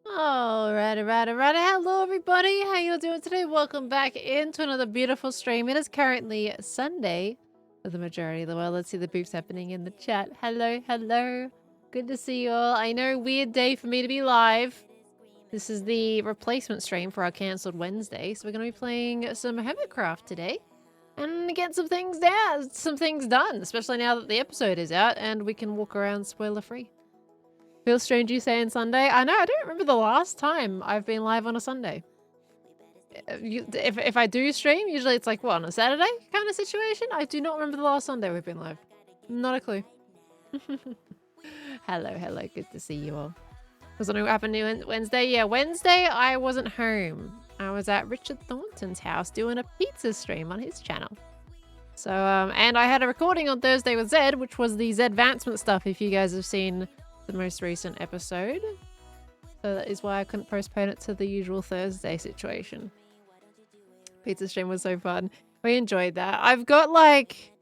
Alright. Hello, everybody. How you doing today? Welcome back into another beautiful stream. It is currently Sunday for the majority of the world. Let's see the beeps happening in the chat. Hello. Good to see you all. I know, weird day for me to be live. This is the replacement stream for our cancelled Wednesday, so we're going to be playing some Hermitcraft today and get some things done, especially now that the episode is out and we can walk around spoiler-free. Feels strange you saying Sunday. I know, I don't remember the last time I've been live on a Sunday. If I do stream, usually it's like, what, on a Saturday kind of situation? I do not remember the last Sunday we've been live. Not a clue. Hello. Good to see you all. Was wondering what happened to Wednesday? Yeah, Wednesday I wasn't home. I was at Richard Thornton's house doing a pizza stream on his channel. So, and I had a recording on Thursday with Zed, which was the Zed Advancement stuff, if you guys have seen the most recent episode. So that is why I couldn't postpone it to the usual Thursday situation. Pizza stream was so fun. We enjoyed that. I've got like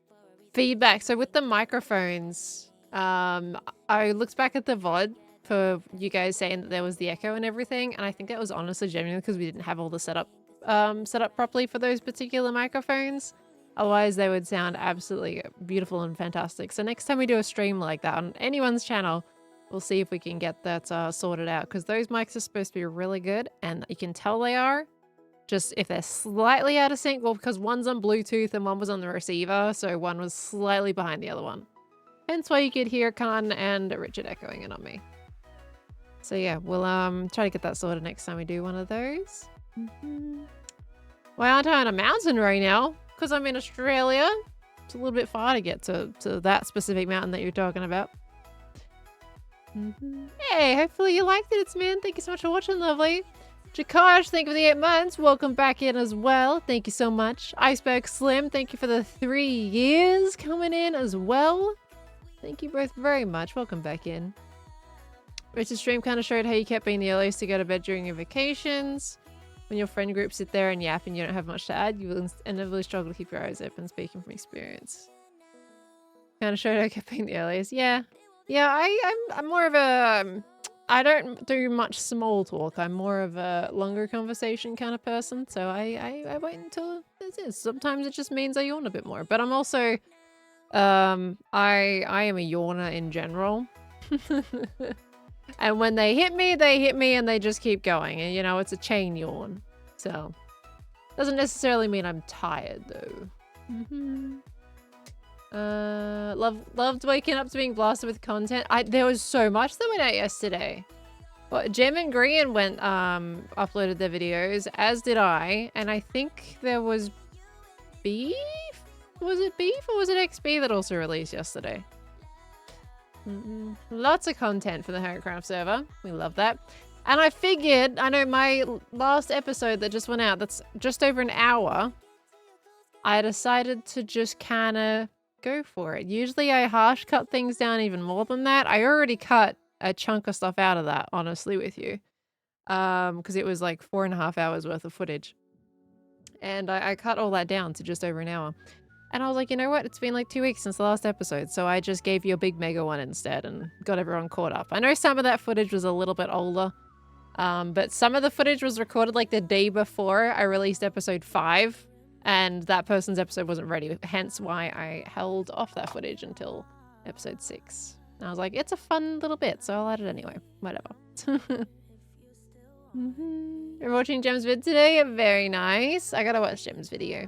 feedback. So with the microphones, I looked back at the VOD for you guys saying that there was the echo and everything, and I think that was honestly genuinely because we didn't have all the setup set up properly for those particular microphones. Otherwise they would sound absolutely beautiful and fantastic. So next time we do a stream like that on anyone's channel, we'll see if we can get that sorted out, because those mics are supposed to be really good, and you can tell they are. Just if they're slightly out of sync, well, because one's on Bluetooth and one was on the receiver, so one was slightly behind the other one. Hence why you could hear Khan and Richard echoing in on me. So yeah, we'll try to get that sorted next time we do one of those. Why aren't I on a mountain right now? Because I'm in Australia. It's a little bit far to get to that specific mountain that you're talking about. Hey, hopefully you liked it. It's man. Thank you so much for watching, lovely. Jakash, thank you for the 8 months. Welcome back in as well. Thank you so much. Iceberg Slim, thank you for the 3 years coming in as well. Thank you both very much. Welcome back in. Richard's stream kind of showed how you kept being the earliest to go to bed during your vacations. When your friend group sit there and yap and you don't have much to add, you will inevitably struggle to keep your eyes open, speaking from experience. Kind of showed how I kept being the earliest. Yeah, I'm more of a... I don't do much small talk. I'm more of a longer conversation kind of person. So I wait until it is. Sometimes it just means I yawn a bit more. But I'm also... I am a yawner in general. And when they hit me and they just keep going. And, you know, it's a chain yawn. So, doesn't necessarily mean I'm tired, though. Loved waking up to being blasted with content. There was so much that went out yesterday. But Gem and Grian uploaded their videos, as did I. And I think there was beef? Was it beef or was it XB that also released yesterday? Lots of content for the Hermitcraft server. We love that. And I figured, I know my last episode that just went out, that's just over an hour, I decided to just kind of go for it. Usually I harsh cut things down even more than that. I already cut a chunk of stuff out of that, honestly, with you. Because it was like 4.5 hours worth of footage. And I cut all that down to just over an hour. And I was like, you know what? It's been like 2 weeks since the last episode, so I just gave you a big mega one instead and got everyone caught up. I know some of that footage was a little bit older, but some of the footage was recorded like the day before I released episode 5, and that person's episode wasn't ready, hence why I held off that footage until episode 6. And I was like, it's a fun little bit, so I'll add it anyway. Whatever. You're watching Gem's vid today? Very nice. I gotta watch Gem's video.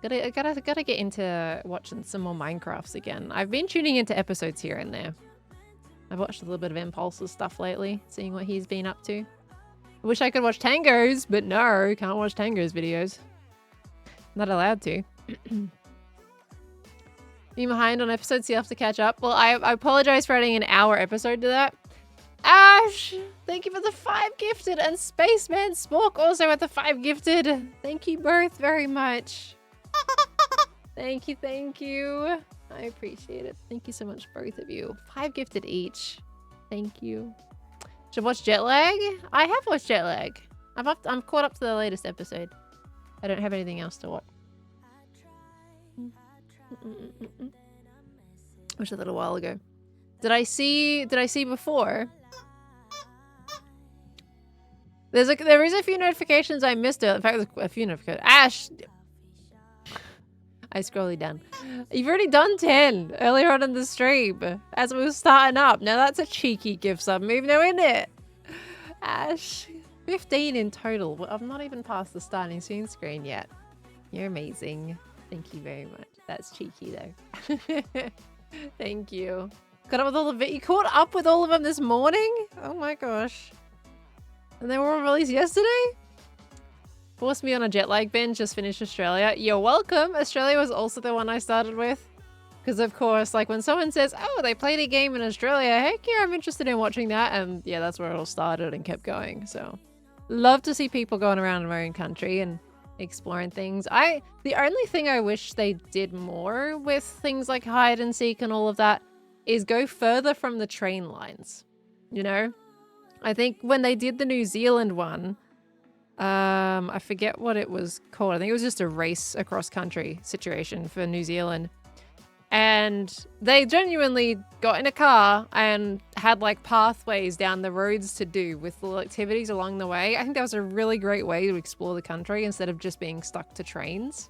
Gotta get into watching some more Minecrafts again. I've been tuning into episodes here and there. I've watched a little bit of Impulse's stuff lately, seeing what he's been up to. I wish I could watch Tango's, but no, can't watch Tango's videos. Not allowed to. Being behind on episodes, so you have to catch up. Well, I apologize for adding an hour episode to that. Ash, thank you for the 5 gifted, and Spaceman Spork also at the 5 gifted. Thank you both very much. Thank you. I appreciate it. Thank you so much, both of you. 5 gifted each. Thank you. Should I watch Jetlag? I have watched Jetlag. I'm caught up to the latest episode. I don't have anything else to watch. Watched a little while ago. Did I see before? There is a few notifications I missed. In fact, there's a few notifications. Ash, I scrolly down. You've already done 10 earlier on in the stream as we were starting up. Now that's a cheeky gift sub move now, isn't it? Ash, 15 in total. Well, I'm not even past the starting soon screen yet. You're amazing. Thank you very much. That's cheeky though. Thank you. Caught up with all of it. You caught up with all of them this morning? Oh my gosh. And they were all released yesterday? Forced me on a jet lag binge, just finished Australia. You're welcome. Australia was also the one I started with. Because of course, like when someone says, oh, they played a game in Australia, heck yeah, I'm interested in watching that. And yeah, that's where it all started and kept going. So love to see people going around in their own country and exploring things. The only thing I wish they did more with things like hide and seek and all of that is go further from the train lines. You know? I think when they did the New Zealand one, I forget what it was called. I think it was just a race across country situation for New Zealand. And they genuinely got in a car and had like pathways down the roads to do with little activities along the way. I think that was a really great way to explore the country instead of just being stuck to trains.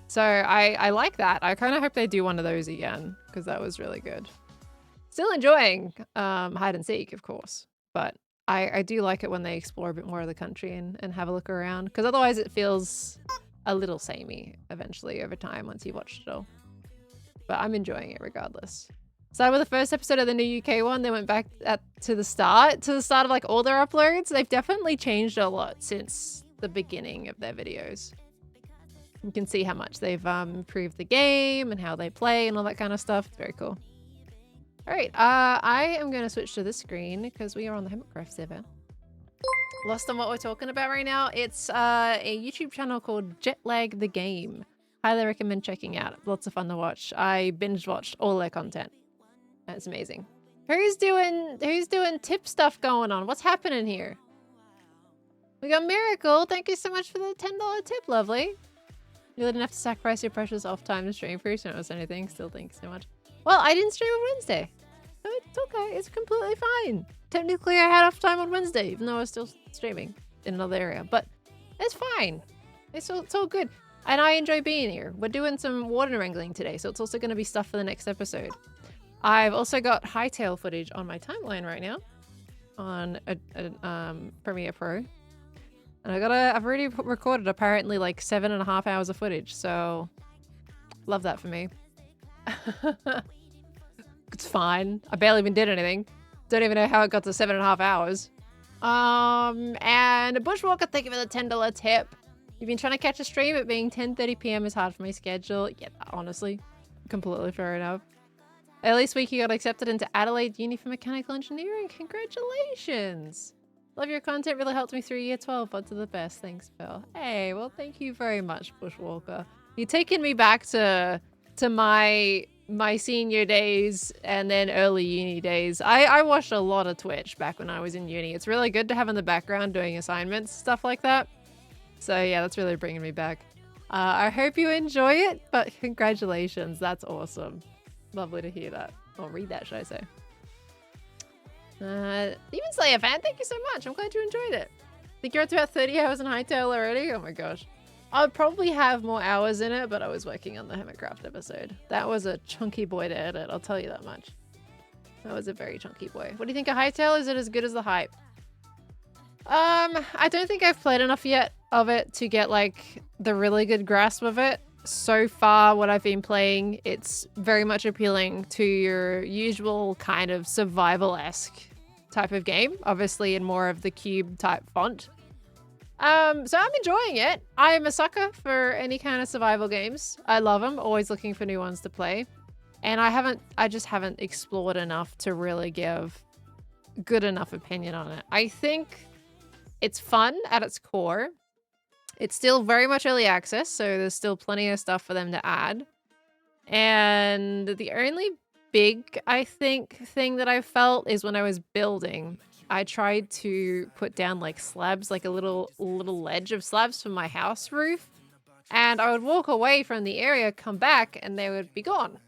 So I like that. I kind of hope they do one of those again because that was really good. Still enjoying hide and seek, of course. But I do like it when they explore a bit more of the country and have a look around. Because otherwise it feels a little samey eventually over time once you've watched it all. But I'm enjoying it regardless. Started with the first episode of the new UK one. They went back to the start of like all their uploads. They've definitely changed a lot since the beginning of their videos. You can see how much they've improved the game and how they play and all that kind of stuff. It's very cool. All right, I am going to switch to this screen because we are on the Hermitcraft server. Lost on what we're talking about right now. It's a YouTube channel called Jetlag the Game. Highly recommend checking out. Lots of fun to watch. I binge watched all their content. That's amazing. Who's doing tip stuff going on? What's happening here? We got Miracle. Thank you so much for the $10 tip, lovely. You didn't have to sacrifice your precious off time to stream for you to notice anything. Still, thanks so much. Well, I didn't stream on Wednesday. So it's okay. It's completely fine. Technically, I had off time on Wednesday, even though I was still streaming in another area. But it's fine. It's all good. And I enjoy being here. We're doing some Warden wrangling today, so it's also going to be stuff for the next episode. I've also got hightail footage on my timeline right now on Premiere Pro. And I've already recorded apparently like 7.5 hours of footage, so love that for me. It's fine. I barely even did anything. Don't even know how it got to 7.5 hours. And Bushwalker, thank you for the $10 tip. You've been trying to catch a stream, it being 10:30 p.m. is hard for my schedule. Yeah, honestly, completely fair enough. Early this week you got accepted into Adelaide Uni for Mechanical Engineering. Congratulations! Love your content, really helped me through year 12. But to the best, thanks, Phil. Hey, well, thank you very much, Bushwalker. You're taking me back to my senior days and then early uni days. I watched a lot of Twitch back when I was in uni. It's really good to have in the background doing assignments, stuff like that. So yeah, that's really bringing me back. I hope you enjoy it, but congratulations. That's awesome. Lovely to hear that. Or read that, should I say. Demon Slayer fan, thank you so much. I'm glad you enjoyed it. I think you're up to about 30 hours in Hightail already. Oh my gosh. I'll probably have more hours in it, but I was working on the Hermitcraft episode. That was a chunky boy to edit, I'll tell you that much. That was a very chunky boy. What do you think of Hightail? Is it as good as the hype? I don't think I've played enough yet of it to get like the really good grasp of it. So far, what I've been playing, it's very much appealing to your usual kind of survival-esque type of game, obviously in more of the cube type font. So I'm enjoying it. I'm a sucker for any kind of survival games. I love them, always looking for new ones to play. And I just haven't explored enough to really give good enough opinion on it. I think it's fun at its core. It's still very much early access, so there's still plenty of stuff for them to add. And the only big, I think, thing that I felt is when I was building, I tried to put down like slabs, like a little ledge of slabs for my house roof. And I would walk away from the area, come back, and they would be gone.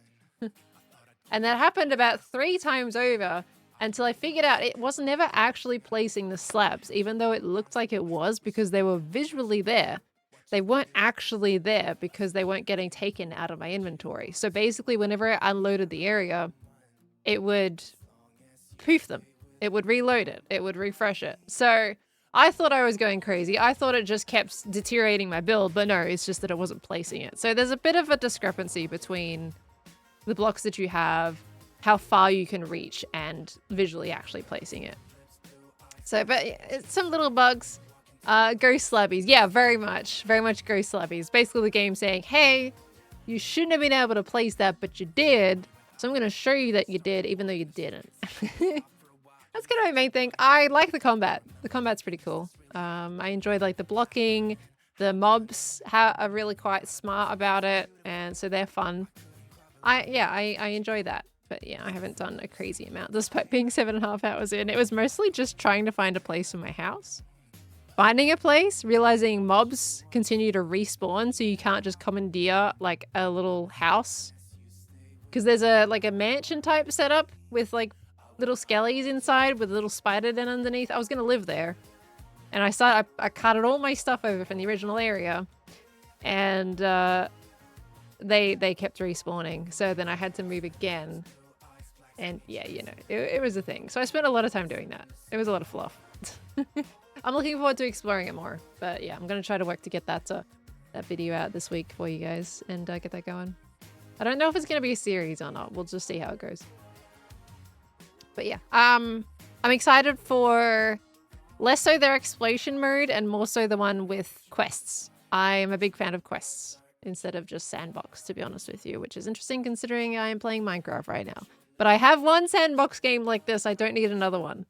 And that happened about 3 times over. until I figured out it was never actually placing the slabs, even though it looked like it was because they were visually there. They weren't actually there because they weren't getting taken out of my inventory. So basically, whenever I unloaded the area, it would poof them. It would reload it. It would refresh it. So I thought I was going crazy. I thought it just kept deteriorating my build, but no, it's just that it wasn't placing it. So there's a bit of a discrepancy between the blocks that you have, how far you can reach, and visually actually placing it. So, but it's some little bugs. Ghost slabbies. Yeah, very much ghost slabbies. Basically the game saying, hey, you shouldn't have been able to place that, but you did. So I'm going to show you that you did, even though you didn't. That's kind of my main thing. I like the combat. The combat's pretty cool. I enjoyed like the blocking. The mobs are really quite smart about it, and so they're fun. I enjoy that. But yeah, I haven't done a crazy amount. Despite being 7.5 hours in, it was mostly just trying to find a place for my house. Finding a place, realizing mobs continue to respawn, so you can't just commandeer like a little house. Because there's a mansion type setup with like little skellies inside with a little spider den underneath. I was gonna live there, and I carted all my stuff over from the original area, and they kept respawning. So then I had to move again, and yeah, you know, it was a thing. So I spent a lot of time doing that. It was a lot of fluff. I'm looking forward to exploring it more, but yeah, I'm gonna try to work to get that video out this week for you guys and get that going. I don't know if it's gonna be a series or not. We'll just see how it goes. But yeah, I'm excited for less so their exploration mode and more so the one with quests. I am a big fan of quests instead of just sandbox, to be honest with you, which is interesting considering I am playing Minecraft right now. But I have one sandbox game like this. I don't need another one.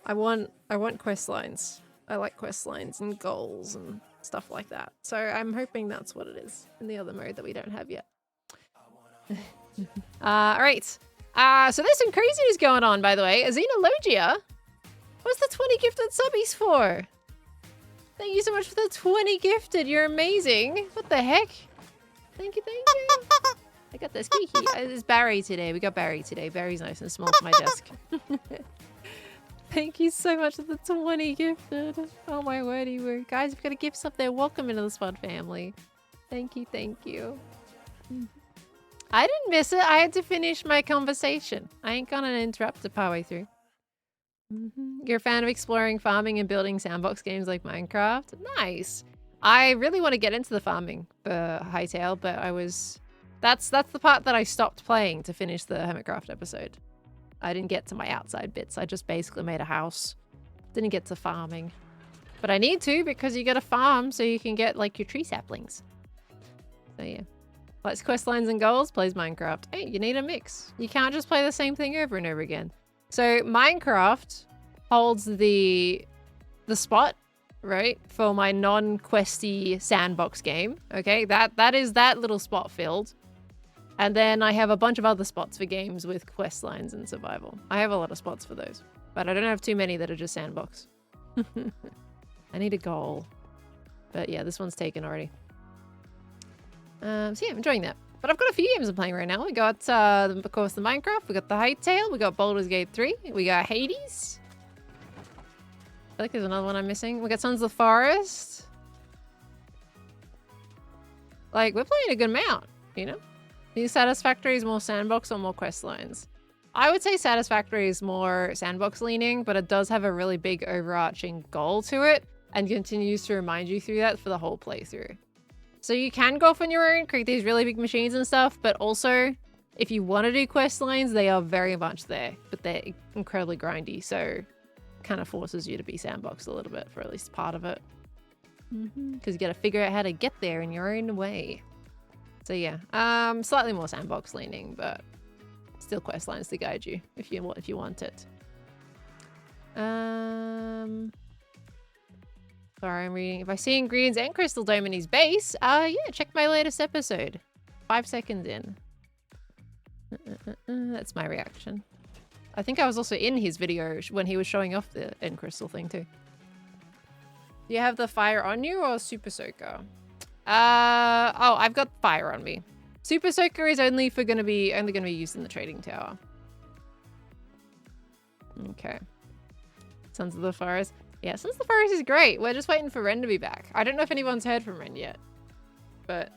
I want quest lines. I like quest lines and goals and stuff like that. So I'm hoping that's what it is in the other mode that we don't have yet. All right. So there's some craziness going on, by the way. Xenologia? What's the 20 gifted subbies for? Thank you so much for the 20 gifted. You're amazing. What the heck? Thank you, thank you. I got this Kiki. It's Barry today. We got Barry today. Barry's nice and small for my desk. Thank you so much for the 20 gifted. Oh my wordy word. Guys, if you've got a gift up there, welcome into the Spud family. Thank you, thank you. I didn't miss it. I had to finish my conversation. I ain't gonna interrupt it partway through. You're a fan of exploring, farming, and building sandbox games like Minecraft? Nice. I really want to get into the farming for Hightail, but that's the part that I stopped playing to finish the Hermitcraft episode. I didn't get to my outside bits. I just basically made a house. Didn't get to farming. But I need to because you gotta farm so you can get like your tree saplings. So yeah. Likes quest lines and goals, plays Minecraft. Hey, you need a mix. You can't just play the same thing over and over again. So Minecraft holds the spot, right, for my non-questy sandbox game. Okay, that is that little spot filled. And then I have a bunch of other spots for games with quest lines and survival. I have a lot of spots for those, but I don't have too many that are just sandbox. I need a goal. But yeah, this one's taken already. So yeah, I'm enjoying that. But I've got a few games I'm playing right now. We got, of course, the Minecraft. We got the Hightail. We got Baldur's Gate 3. We got Hades. I feel like there's another one I'm missing. We got Sons of the Forest. Like, we're playing a good amount, you know? New Satisfactory is more sandbox or more quest lines? I would say Satisfactory is more sandbox leaning, but it does have a really big overarching goal to it and continues to remind you through that for the whole playthrough. So you can go off on your own, create these really big machines and stuff, but also if you want to do quest lines, they are very much there, but they're incredibly grindy, so kind of forces you to be sandboxed a little bit for at least part of it. Because you got to figure out how to get there in your own way. So yeah, slightly more sandbox leaning, but still quest lines to guide you if you want it. Sorry, I'm reading. If I see ingredients and crystal dome in his base, yeah, check my latest episode. 5 seconds in. That's my reaction. I think I was also in his video when he was showing off the end crystal thing too. Do you have the fire on you or super soaker? Oh, I've got fire on me. Super soaker is only gonna be used in the trading tower. Okay. Sons of the Forest. Yeah, Sons of the Forest is great. We're just waiting for Ren to be back. I don't know if anyone's heard from Ren yet. But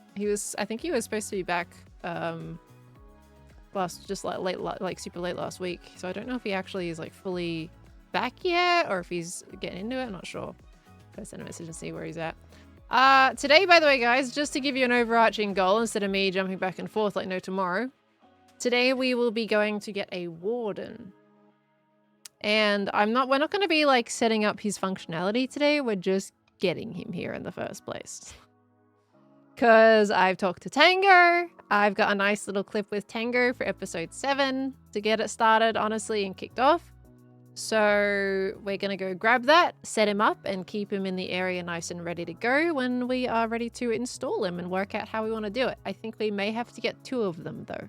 I think he was supposed to be back super late last week. So I don't know if he actually is like fully back yet or if he's getting into it. I'm not sure. Go send a message and see where he's at. Today, by the way, guys, just to give you an overarching goal instead of me jumping back and forth like no tomorrow. Today we will be going to get a Warden. And we're not going to be like setting up his functionality today. We're just getting him here in the first place. Because I've talked to Tango. I've got a nice little clip with Tango for episode 7 to get it started, honestly, and kicked off. So we're going to go grab that, set him up, and keep him in the area nice and ready to go when we are ready to install him and work out how we want to do it. I think we may have to get 2 of them, though.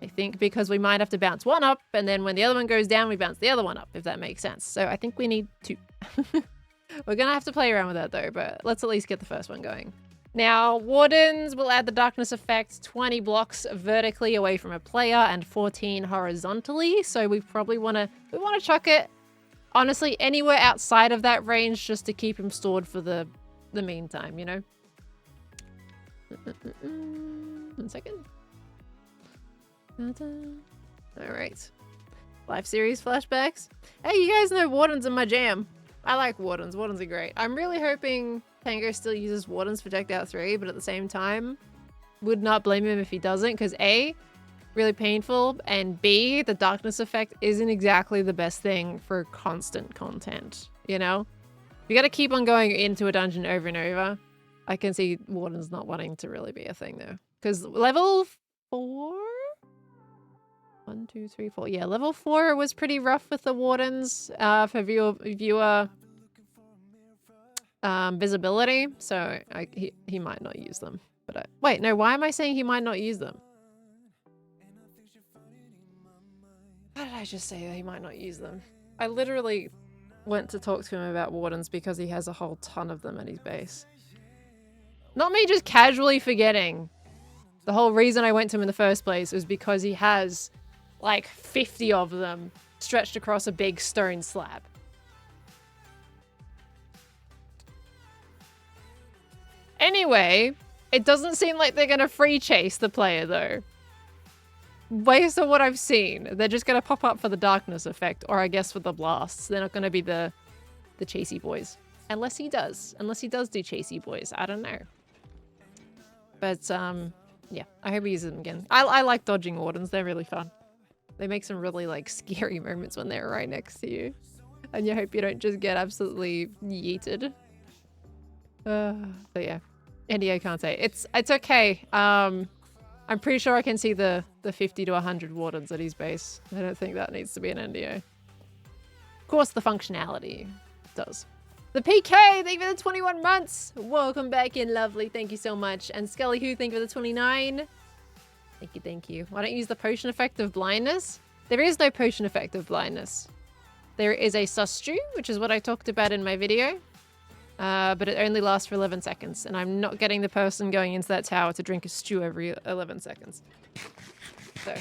I think because we might have to bounce one up, and then when the other one goes down, we bounce the other one up, if that makes sense. So I think we need 2. We're going to have to play around with that, though, but let's at least get the first one going. Now, Wardens will add the darkness effect 20 blocks vertically away from a player and 14 horizontally. So we probably want to chuck it, honestly, anywhere outside of that range just to keep him stored for the meantime, you know? 1 second. All right. Live series flashbacks. Hey, you guys know Wardens are my jam. I like Wardens. Wardens are great. I'm really hoping Tango still uses Wardens for Decked Out 3, but at the same time, would not blame him if he doesn't, because A, really painful, and B, the darkness effect isn't exactly the best thing for constant content, you know? You gotta keep on going into a dungeon over and over. I can see Wardens not wanting to really be a thing, though. Because level 4? 1, 2, 3, 4. Yeah, level 4 was pretty rough with the Wardens for viewer visibility. So he might not use them. But wait, no, why am I saying he might not use them? How did I just say that he might not use them? I literally went to talk to him about Wardens because he has a whole ton of them at his base. Not me just casually forgetting. The whole reason I went to him in the first place was because he has like 50 of them stretched across a big stone slab. Anyway, it doesn't seem like they're gonna free chase the player though. Based on what I've seen, they're just gonna pop up for the darkness effect, or I guess for the blasts. They're not gonna be the chasey boys. Unless he does do chasey boys. I don't know. But yeah, I hope he uses them again. I like dodging Wardens. They're really fun. They make some really like scary moments when they're right next to you. And you hope you don't just get absolutely yeeted. But yeah. NDO can't say. It's okay. I'm pretty sure I can see the 50 to 100 Wardens at his base. I don't think that needs to be an NDO. Of course the functionality does. The PK, thank you for the 21 months. Welcome back in, lovely. Thank you so much. And Skelly Who, thank you for the 29. Thank you, thank you. Why don't you use the potion effect of blindness? There is no potion effect of blindness. There is a sus stew, which is what I talked about in my video. But it only lasts for 11 seconds. And I'm not getting the person going into that tower to drink a stew every 11 seconds. So,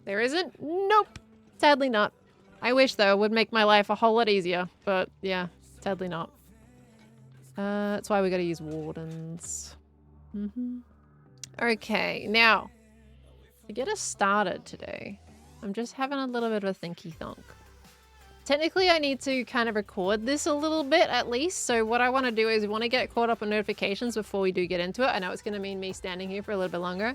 there isn't? Nope. Sadly not. I wish, though. It would make my life a whole lot easier. But, yeah. Sadly not. That's why we gotta use Wardens. Okay, now, to get us started today, I'm just having a little bit of a thinky thunk. Technically, I need to kind of record this a little bit at least. So what I want to do is I want to get caught up on notifications before we do get into it. I know it's going to mean me standing here for a little bit longer,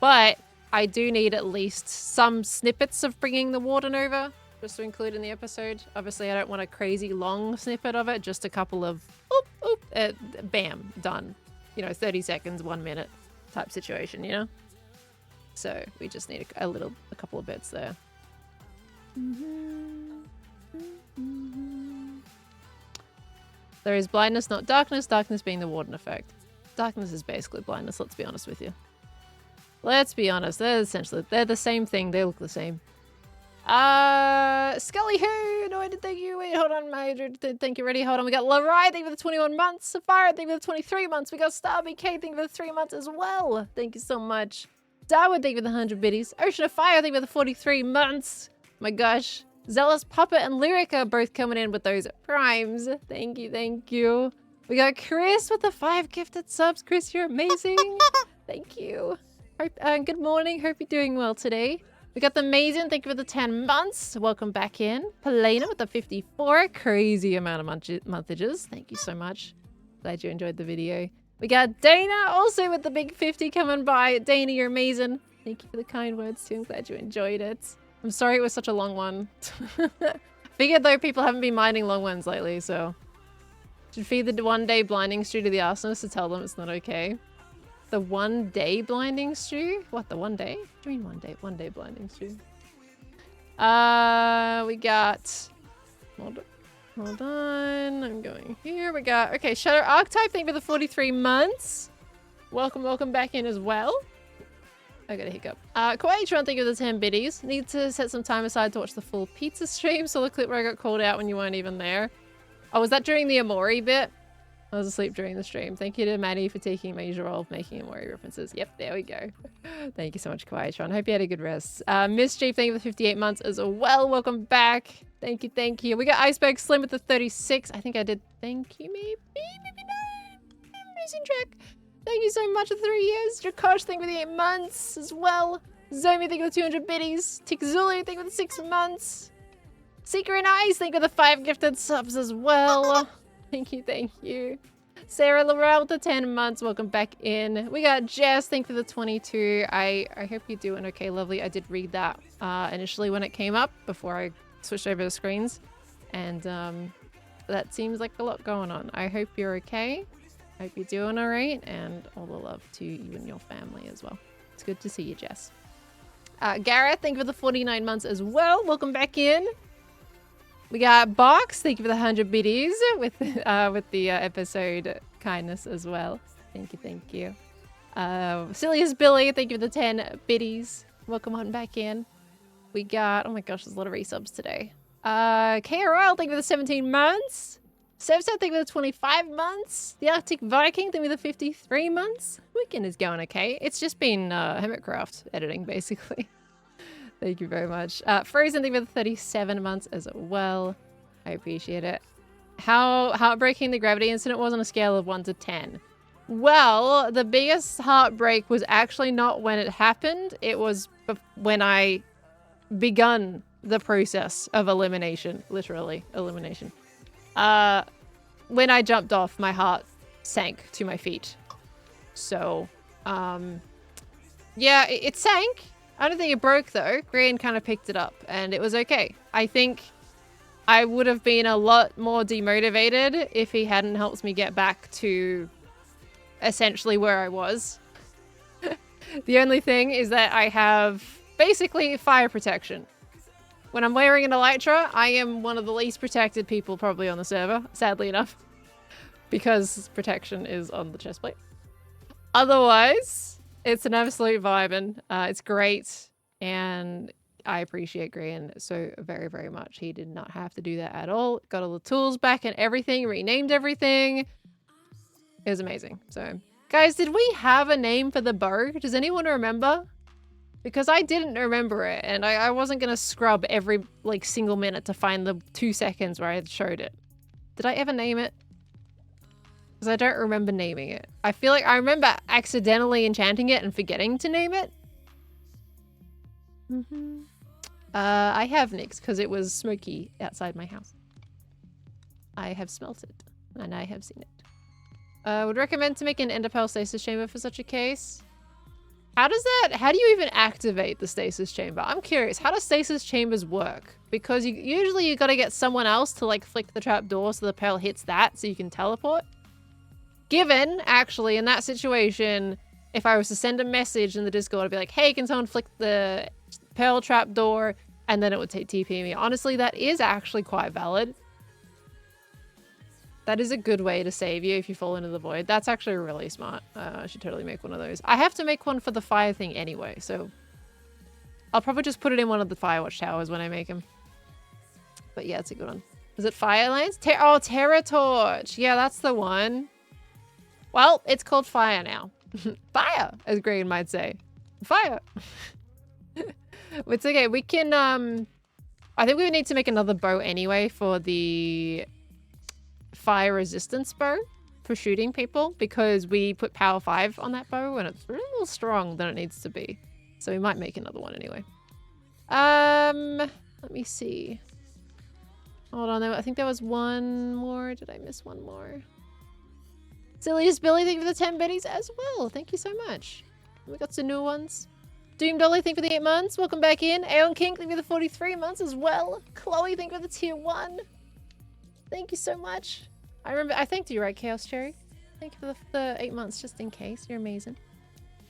but I do need at least some snippets of bringing the Warden over just to include in the episode. Obviously, I don't want a crazy long snippet of it, just a couple of bam, done. You know, 30 seconds, 1 minute type situation, you know? So we just need a couple of bits there. There is blindness, not darkness. Darkness being the Warden effect. Darkness is basically blindness, let's be honest with you. Let's be honest, they're the same thing. They look the same. Scully Who, no, I did thank you. Wait, hold on, thank you, ready, hold on. We got Larai, thank you for the 21 months. Sapphire, thank you for the 23 months. We got Star BK, thank you for the 3 months as well. Thank you so much. Darwood, thank you for the 100 biddies. Ocean of Fire, thank you for the 43 months. My gosh. Zealous Puppet and Lyrica both coming in with those primes. Thank you, thank you. We got Chris with the 5 gifted subs. Chris, you're amazing. Thank you. Good morning. Hope you're doing well today. We got the Amazing. Thank you for the 10 months. Welcome back in. Helena with the 54. Crazy amount of montages. Thank you so much. Glad you enjoyed the video. We got Dana also with the big 50 coming by. Dana, you're amazing. Thank you for the kind words too. I'm glad you enjoyed it. I'm sorry it was such a long one. Figured though people haven't been minding long ones lately, so... Should feed the 1-day blinding stew to the arsonist to tell them it's not okay. The 1-day blinding stew? What, the 1 day? What do you mean 1 day? 1 day blinding stew. We got... Hold on. I'm going here. We got... Okay, Shadow Archetype. Thank you for the 43 months. Welcome back in as well. I got a hiccup. Quaitron, thank you for the 10 biddies. Need to set some time aside to watch the full pizza stream. So the clip where I got called out when you weren't even there. Oh, was that during the Amori bit? I was asleep during the stream. Thank you to Maddie for taking a major role of making Amori references. Yep, there we go. Thank you so much, Quaitron. Hope you had a good rest. Mischief, thank you for the 58 months as well. Welcome back. Thank you, thank you. We got Iceberg Slim with the 36. I think I did. Thank you, maybe not. I'm losing track. Thank you so much for the 3 years. Jakosh, thank you for the 8 months as well. Zomi, thank you for the 200 biddies. Tick Zulu, thank you for the 6 months. Seeker and Ice, thank you for the 5 gifted subs as well. Thank you, thank you. Sarah Laurel with the 10 months. Welcome back in. We got Jess, thank you for the 22. I hope you're doing okay, lovely. I did read that initially when it came up before I switched over the screens. And that seems like a lot going on. I hope you're okay. Hope you're doing all right, and all the love to you and your family as well. It's good to see you, Jess. Gareth, thank you for the 49 months as well. Welcome back in. We got Box, thank you for the 100 biddies with the episode kindness as well. Thank you, thank you. Silliest Billy, thank you for the 10 biddies. Welcome on back in. We got, oh my gosh, there's a lot of resubs today. KRL, thank you for the 17 months. Sevset, thank you for the 25 months. The Arctic Viking, thank you for the 53 months. Weekend is going okay. It's just been Hermitcraft editing, basically. Thank you very much. Frozen, thank you for the 37 months as well. I appreciate it. How heartbreaking the gravity incident was on a scale of 1 to 10. Well, the biggest heartbreak was actually not when it happened. It was when I begun the process of elimination. Literally, elimination. When I jumped off, my heart sank to my feet. So, yeah, it sank. I don't think it broke though. Green kind of picked it up and it was okay. I think I would have been a lot more demotivated if he hadn't helped me get back to essentially where I was. The only thing is that I have basically fire protection. When I'm wearing an Elytra, I am one of the least protected people probably on the server, sadly enough, because protection is on the chestplate. Otherwise, it's an absolute vibin'. It's great, and I appreciate Gran so very, very much. He did not have to do that at all. Got all the tools back and everything, renamed everything. It was amazing. So, guys, did we have a name for the bow? Does anyone remember? Because I didn't remember it, and I wasn't going to scrub every, like, single minute to find the 2 seconds where I showed it. Did I ever name it? Because I don't remember naming it. I feel like I remember accidentally enchanting it and forgetting to name it. I have Nyx, because it was smoky outside my house. I have smelt it, and I have seen it. Would recommend to make an enderpearl stasis chamber for such a case. How do you even activate the stasis chamber? I'm curious, how do stasis chambers work? Because usually you gotta get someone else to like flick the trap door so the pearl hits that so you can teleport. Given, actually, in that situation, if I was to send a message in the Discord, I'd be like, hey, can someone flick the pearl trap door? And then it would take TP me. Honestly, that is actually quite valid. That is a good way to save you if you fall into the void. That's actually really smart. I should totally make one of those. I have to make one for the fire thing anyway, so I'll probably just put it in one of the Firewatch towers when I make them. But yeah, it's a good one. Is it Firelance? Oh, Terra Torch. Yeah, that's the one. Well, it's called Fire now. Fire, as Green might say. Fire. It's okay. We can, I think we would need to make another bow anyway for the fire resistance bow for shooting people, because we put power 5 on that bow and it's a little strong than it needs to be. So we might make another one anyway. Let me see. Hold on, I think there was one more. Did I miss one more? Silliest Billy, thank you for the 10 biddies as well. Thank you so much. We got some new ones. Doom Dolly, thank you for the 8 months. Welcome back in. Aeon King, thank you for the 43 months as well. Chloe, thank you for the tier 1. Thank you so much. I thanked you, right, Chaos Cherry? Thank you for the 8 months, just in case. You're amazing.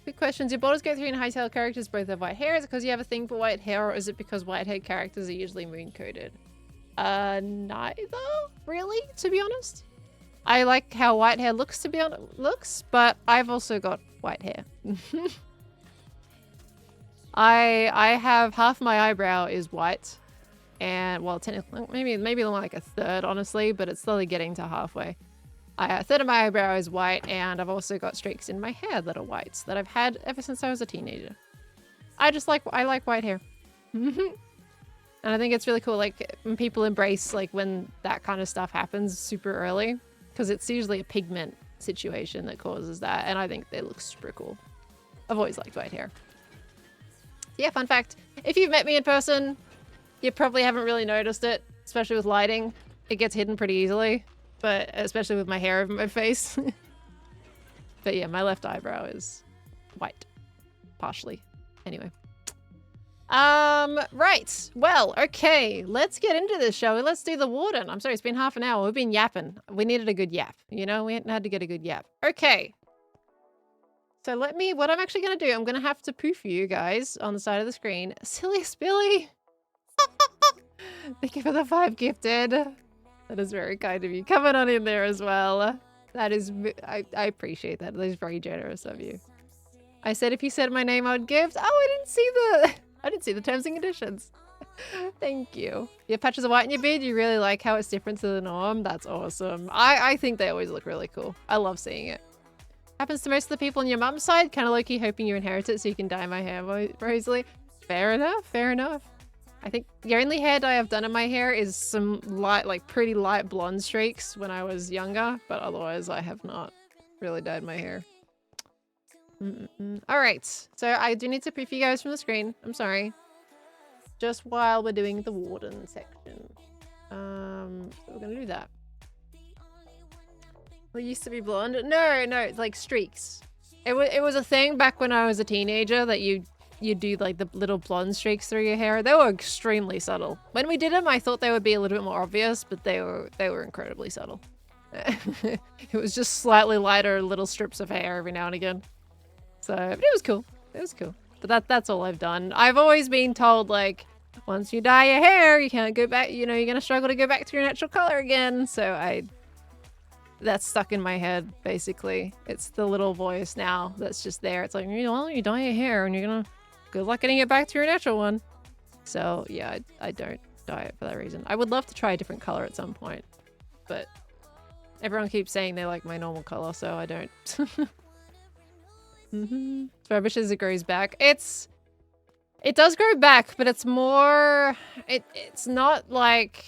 Quick questions. Your Baldur's Gate 3 and Hightail characters both have white hair. Is it because you have a thing for white hair, or is it because white-haired characters are usually moon-coded? Neither, really, to be honest. I like how white hair looks, but I've also got white hair. I have half my eyebrow is white, and well, technically maybe like a third, honestly, but it's slowly getting to halfway. A third of my eyebrow is white, and I've also got streaks in my hair that are white that I've had ever since I was a teenager. I like white hair. And I think it's really cool, like, when people embrace, like, when that kind of stuff happens super early, because it's usually a pigment situation that causes that, and I think they look super cool. I've always liked white hair. Yeah, fun fact. If you've met me in person, you probably haven't really noticed it, especially with lighting. It gets hidden pretty easily, but especially with my hair over my face. But yeah, my left eyebrow is white. Partially. Anyway. Right. Well, okay. Let's get into this, shall we? Let's do the Warden. I'm sorry, it's been half an hour. We've been yapping. We needed a good yap. You know, we had to get a good yap. Okay. So what I'm actually going to do, I'm going to have to poof you guys on the side of the screen. Silliest Billy. Thank you for the 5 gifted. That is very kind of you. Coming on in there as well. That is, I appreciate that. That is very generous of you. I said if you said my name, I would gift. Oh, I didn't see the terms and conditions. Thank you. You have patches of white in your beard. You really like how it's different to the norm. That's awesome. I think they always look really cool. I love seeing it. Happens to most of the people on your mum's side. Kind of low-key hoping you inherit it so you can dye my hair more easily. Fair enough. Fair enough. I think the only hair dye I've done in my hair is some light, like pretty light blonde streaks when I was younger. But otherwise, I have not really dyed my hair. All right, so I do need to proof you guys from the screen. I'm sorry. Just while we're doing the Warden section. So we're gonna do that. Well, it used to be blonde. No, it's like streaks. It was a thing back when I was a teenager that you do like the little blonde streaks through your hair. They were extremely subtle. When we did them, I thought they would be a little bit more obvious, but they were incredibly subtle. It was just slightly lighter little strips of hair every now and again. So, but it was cool. It was cool. But that's all I've done. I've always been told, like, once you dye your hair, you can't go back, you know, you're going to struggle to go back to your natural color again. So that's stuck in my head, basically. It's the little voice now that's just there. It's like, you know, well, you dye your hair and you're going to, good luck getting it back to your natural one. So, yeah, I don't dye it for that reason. I would love to try a different color at some point. But everyone keeps saying they like my normal color, so I don't. So I wish as it grows back. It does grow back, but it's more, it's not like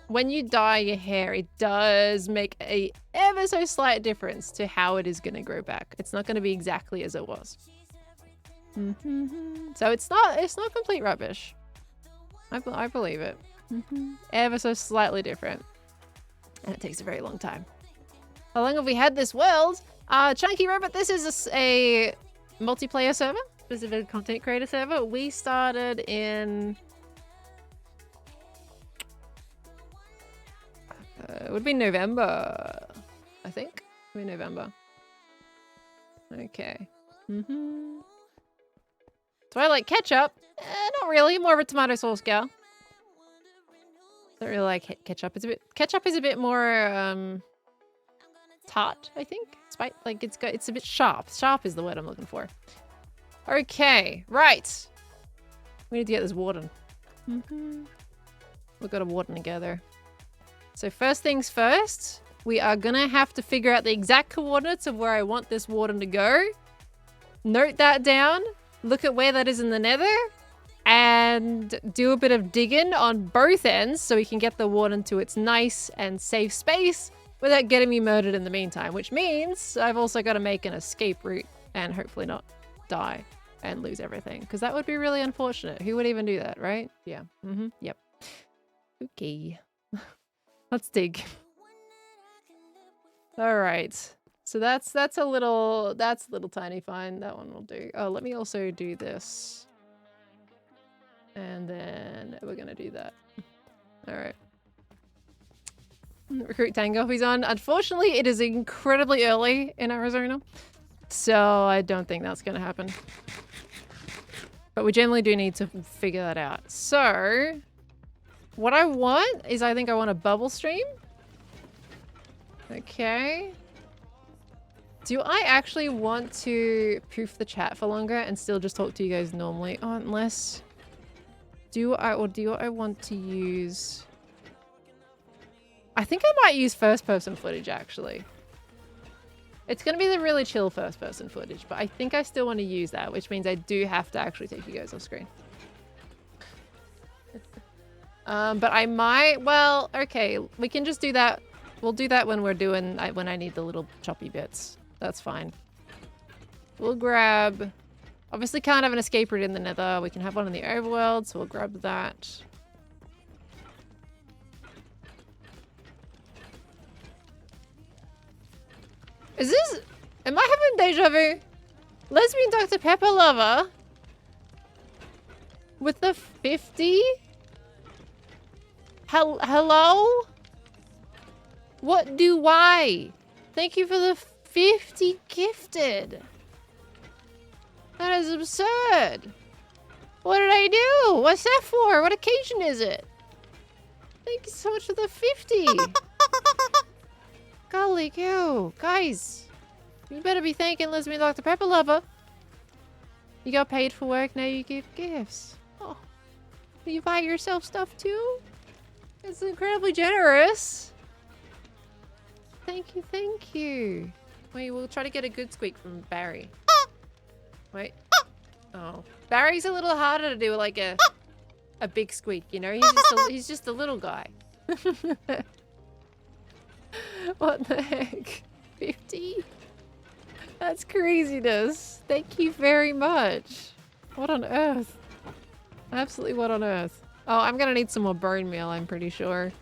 when you dye your hair, it does make a ever so slight difference to how it is going to grow back. It's not going to be exactly as it was. So it's not complete rubbish. I believe it. Ever so slightly different. And it takes a very long time. How long have we had this world? Chunky Rabbit, this is a multiplayer server, specific content creator server. We started in... it would be November, I think. It would be November. Okay. Do I like ketchup? Not really. More of a tomato sauce gal. Don't really like ketchup. Ketchup is a bit more tart, I think. Like it's a bit sharp. Sharp is the word I'm looking for. Okay, right. We need to get this Warden. We've got a Warden together. So first things first, we are gonna have to figure out the exact coordinates of where I want this Warden to go. Note that down. Look at where that is in the nether. and do a bit of digging on both ends so we can get the Warden to its nice and safe space without getting me murdered in the meantime, which means I've also got to make an escape route and hopefully not die and lose everything, because that would be really unfortunate. Who would even do that, right? Yeah. Yep. Okay. Let's dig. All right. So that's a little tiny fine. That one will do. Oh, let me also do this. And then we're gonna do that. All right. Recruit Tango, who's on. Unfortunately, it is incredibly early in Arizona, so I don't think that's gonna happen. But we generally do need to figure that out. So, what I want is, I think I want a bubble stream. Okay. Do I actually want to poof the chat for longer and still just talk to you guys normally? Oh, unless... Do I want to use... I think I might use first-person footage, actually. It's going to be the really chill first-person footage, but I think I still want to use that, which means I do have to actually take you guys off screen. But I might... Well, okay, we can just do that. We'll do that when we're doing... when I need the little choppy bits. That's fine. We'll grab... Obviously can't have an escape route in the nether. We can have one in the overworld, so we'll grab that. Is this... Am I having deja vu? Lesbian Dr. Pepper lover? With the 50? Hello? What do I? Thank you for the 50 gifted. That is absurd. What did I do? What's that for? What occasion is it? Thank you so much for the 50. Golly cow. Guys, you better be thanking Lesbian Dr. Pepper lover. You got paid for work, now you give gifts. Oh, do you buy yourself stuff too? It's incredibly generous. Thank you, thank you. Wait, we'll try to get a good squeak from Barry. Wait. Oh. Barry's a little harder to do like a big squeak, you know? He's just a little guy. What the heck? 50? That's craziness. Thank you very much. What on earth? Absolutely what on earth? Oh, I'm gonna need some more bone meal, I'm pretty sure.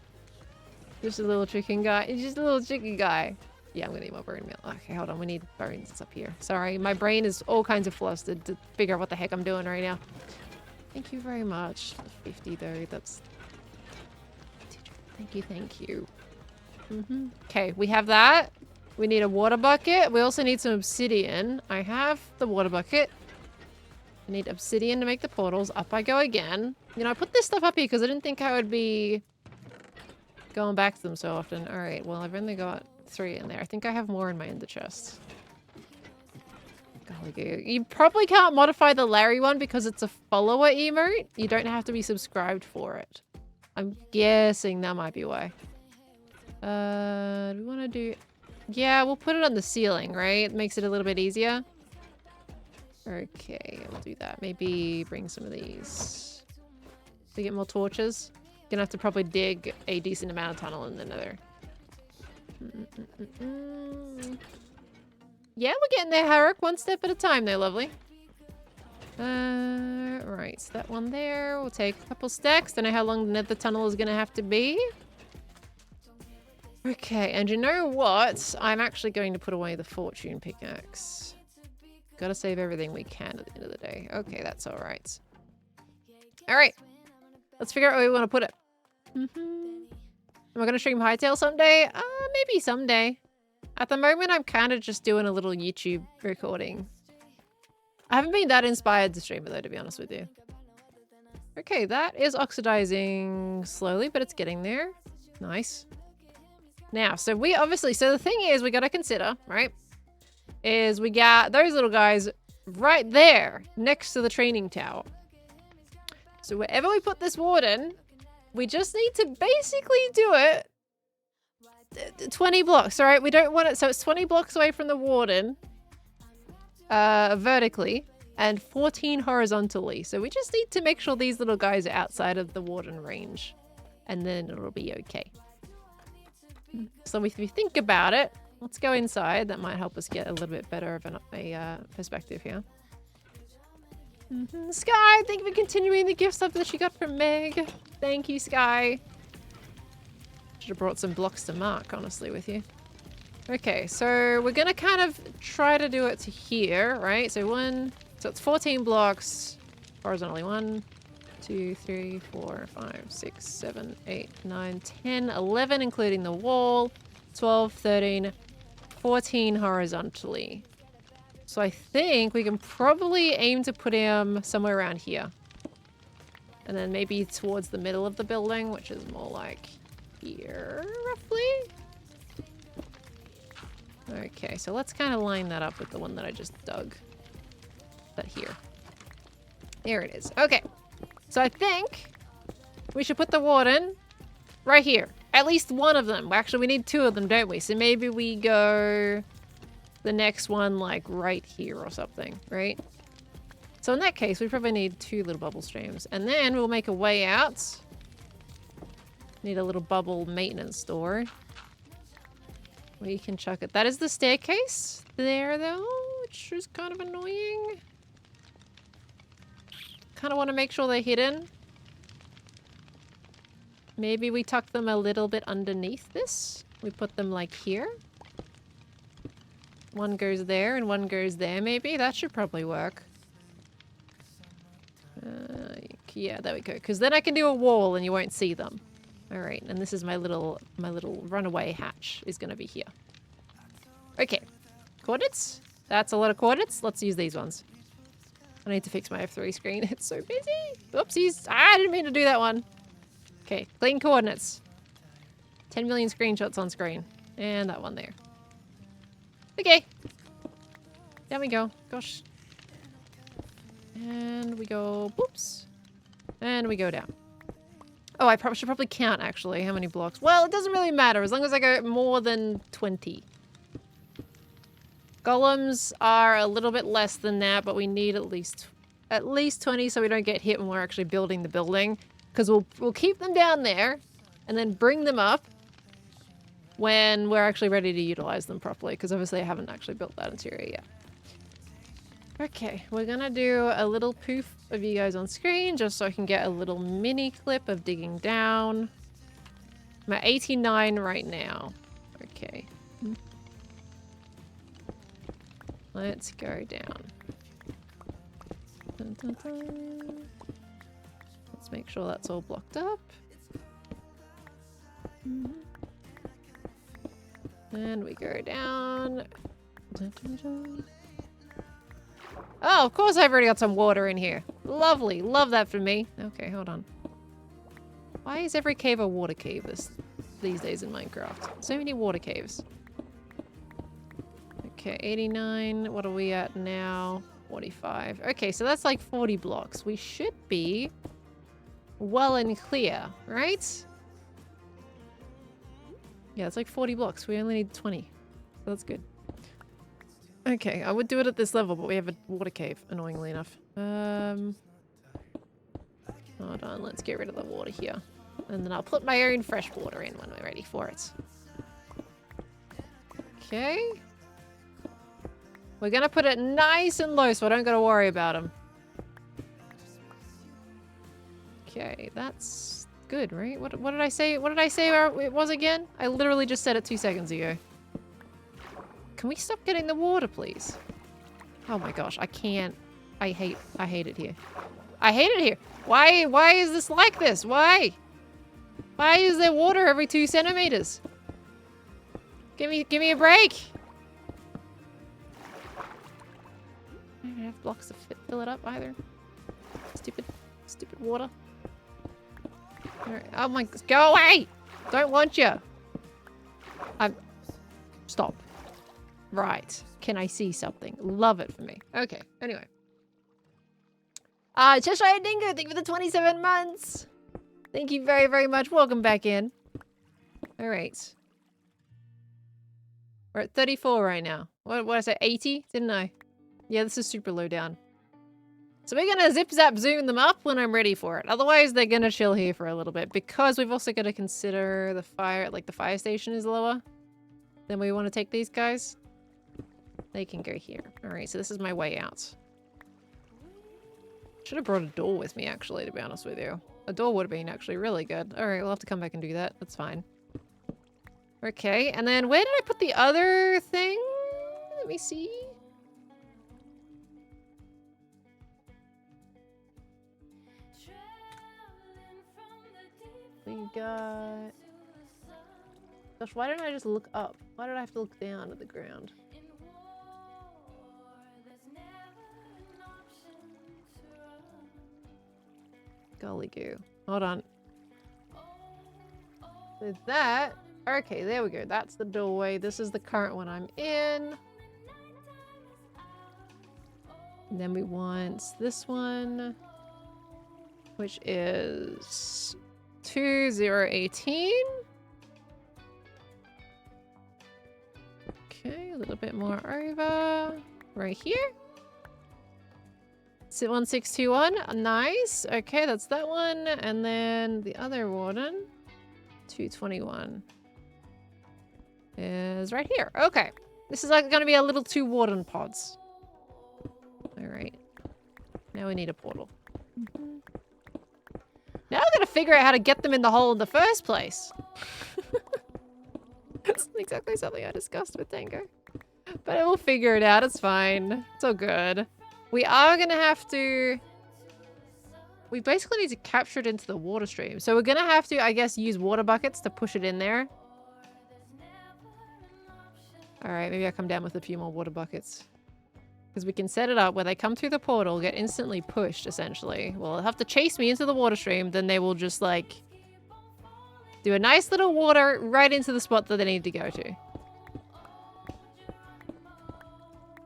Just a little chicken guy. He's just a little chicken guy. Yeah, I'm gonna need more bone meal. Okay, hold on. We need bones up here. Sorry, my brain is all kinds of flustered to figure out what the heck I'm doing right now. Thank you very much. 50 though, that's... Thank you, thank you. Okay, we have that. We need a water bucket. We also need some obsidian. I have the water bucket. I need obsidian to make the portals. Up I go again. You know, I put this stuff up here because I didn't think I would be going back to them so often. All right, well, I've only got 3 in there. I think I have more in my ender chest. Golly goo. You probably can't modify the Larry one because it's a follower emote. You don't have to be subscribed for it. I'm guessing that might be why. Do we want to do... Yeah, we'll put it on the ceiling, right? It makes it a little bit easier. Okay, we'll do that. Maybe bring some of these. To get more torches. Gonna have to probably dig a decent amount of tunnel in the nether. Yeah, we're getting there, Harik. One step at a time there, lovely. Right, so that one there. We'll take a couple stacks. Don't know how long the nether tunnel is gonna have to be. Okay, and you know what? I'm actually going to put away the fortune pickaxe. Gotta save everything we can at the end of the day. Okay, that's alright. Alright. Let's figure out where we want to put it. Am I going to stream Hightail someday? Maybe someday. At the moment, I'm kind of just doing a little YouTube recording. I haven't been that inspired to stream it though, to be honest with you. Okay, that is oxidizing slowly, but it's getting there. Nice. Now, so we obviously, so the thing is we got to consider, right, is we got those little guys right there next to the training tower. So wherever we put this warden, we just need to basically do it 20 blocks, all right? We don't want it, so it's 20 blocks away from the warden, vertically. and 14 horizontally. So we just need to make sure these little guys are outside of the Warden range, and then it'll be okay. So if we think about it, let's go inside. That might help us get a little bit better of a perspective here. Sky, thank you for continuing the gift stuff that she got from Meg. Thank you, Sky. Should have brought some blocks to mark, honestly, with you. Okay, so we're gonna kind of try to do it to here, right? So it's 14 blocks horizontally. 1, 2, 3, 4, 5, 6, 7, 8, 9, 10, 11, including the wall, 12, 13, 14 horizontally. So I think we can probably aim to put him somewhere around here. And then maybe towards the middle of the building, which is more like here, roughly. Okay, so let's kind of line that up with the one that I just dug. But here. There it is. Okay. So I think we should put the Warden right here. At least one of them. Actually, we need 2 of them, don't we? So maybe we go the next one like right here or something, right? So in that case, we probably need 2 little bubble streams. And then we'll make a way out. Need a little bubble maintenance door. We can chuck it. That is the staircase there, though, which is kind of annoying. Kind of want to make sure they're hidden. Maybe we tuck them a little bit underneath this. We put them like here. One goes there and one goes there, maybe. That should probably work. Yeah, there we go. Because then I can do a wall and you won't see them. All right, and this is my little runaway hatch is going to be here. Okay, coordinates. That's a lot of coordinates. Let's use these ones. I need to fix my F3 screen. It's so busy. Oopsies. I didn't mean to do that one. Okay, clean coordinates. 10 million screenshots on screen. And that one there. Okay. Down we go. Gosh. And we go... Whoops. And we go down. Oh, I should probably count, actually, how many blocks. Well, it doesn't really matter, as long as I go more than 20. Golems are a little bit less than that, but we need at least 20 so we don't get hit when we're actually building the building. Because we'll keep them down there, and then bring them up when we're actually ready to utilize them properly, because obviously I haven't actually built that interior yet. Okay, we're gonna do a little poof of you guys on screen just so I can get a little mini clip of digging down. I'm at 89 right now. Okay. Let's go down. Dun, dun, dun. Let's make sure that's all blocked up. And we go down. Dun, dun, dun. Oh, of course I've already got some water in here. Lovely. Love that for me. Okay, hold on. Why is every cave a water cave these days in Minecraft? So many water caves. Okay, 89. What are we at now? 45. Okay, so that's like 40 blocks. We should be well and clear, right? Yeah, it's like 40 blocks. We only need 20. So that's good. Okay, I would do it at this level, but we have a water cave, annoyingly enough. Hold on, let's get rid of the water here. And then I'll put my own fresh water in when we're ready for it. Okay. We're gonna put it nice and low so I don't gotta worry about them. Okay, that's good, right? What did I say? What did I say it was again? I literally just said it 2 seconds ago. Can we stop getting the water, please? Oh my gosh, I can't. I hate it here. I hate it here. Why is this like this? Why? Why is there water every 2 centimeters? Give me a break. I don't have blocks to fill it up either. Stupid water. Right. Oh my, go away! Don't want you. Stop. Right. Can I see something? Love it for me. Okay. Anyway. Cheshire Dingo, thank you for the 27 months. Thank you very, very much. Welcome back in. All right. We're at 34 right now. What did I say? 80? Didn't I? Yeah, this is super low down. So we're gonna zip zap zoom them up when I'm ready for it. Otherwise, they're gonna chill here for a little bit because we've also got to consider the fire, like the fire station is lower. Then we want to take these guys. They can go here. All right, so this is my way out. Should have brought a door with me, actually, to be honest with you. A door would have been actually really good. All right, we'll have to come back and do that. That's fine. Okay, and then where did I put the other thing? Let me see. We got... Gosh, why don't I just look up? Why did I have to look down at the ground? Golly goo. Hold on. With that... Okay, there we go. That's the doorway. This is the current one I'm in. And then we want this one, which is 2018. Okay, a little bit more over. Right here. 1621. Nice. Okay, that's that one. And then the other Warden, 221, is right here. Okay. This is like going to be a little 2 Warden pods. Alright. Now we need a portal. Now I've got to figure out how to get them in the hole in the first place. That's exactly something I discussed with Tango. But we'll figure it out. It's fine. It's all good. We are going to have to... We basically need to capture it into the water stream. So we're going to have to, I guess, use water buckets to push it in there. Alright, maybe I'll come down with a few more water buckets. Because we can set it up where they come through the portal, get instantly pushed, essentially. Well, they'll have to chase me into the water stream, then they will just, like... do a nice little water right into the spot that they need to go to.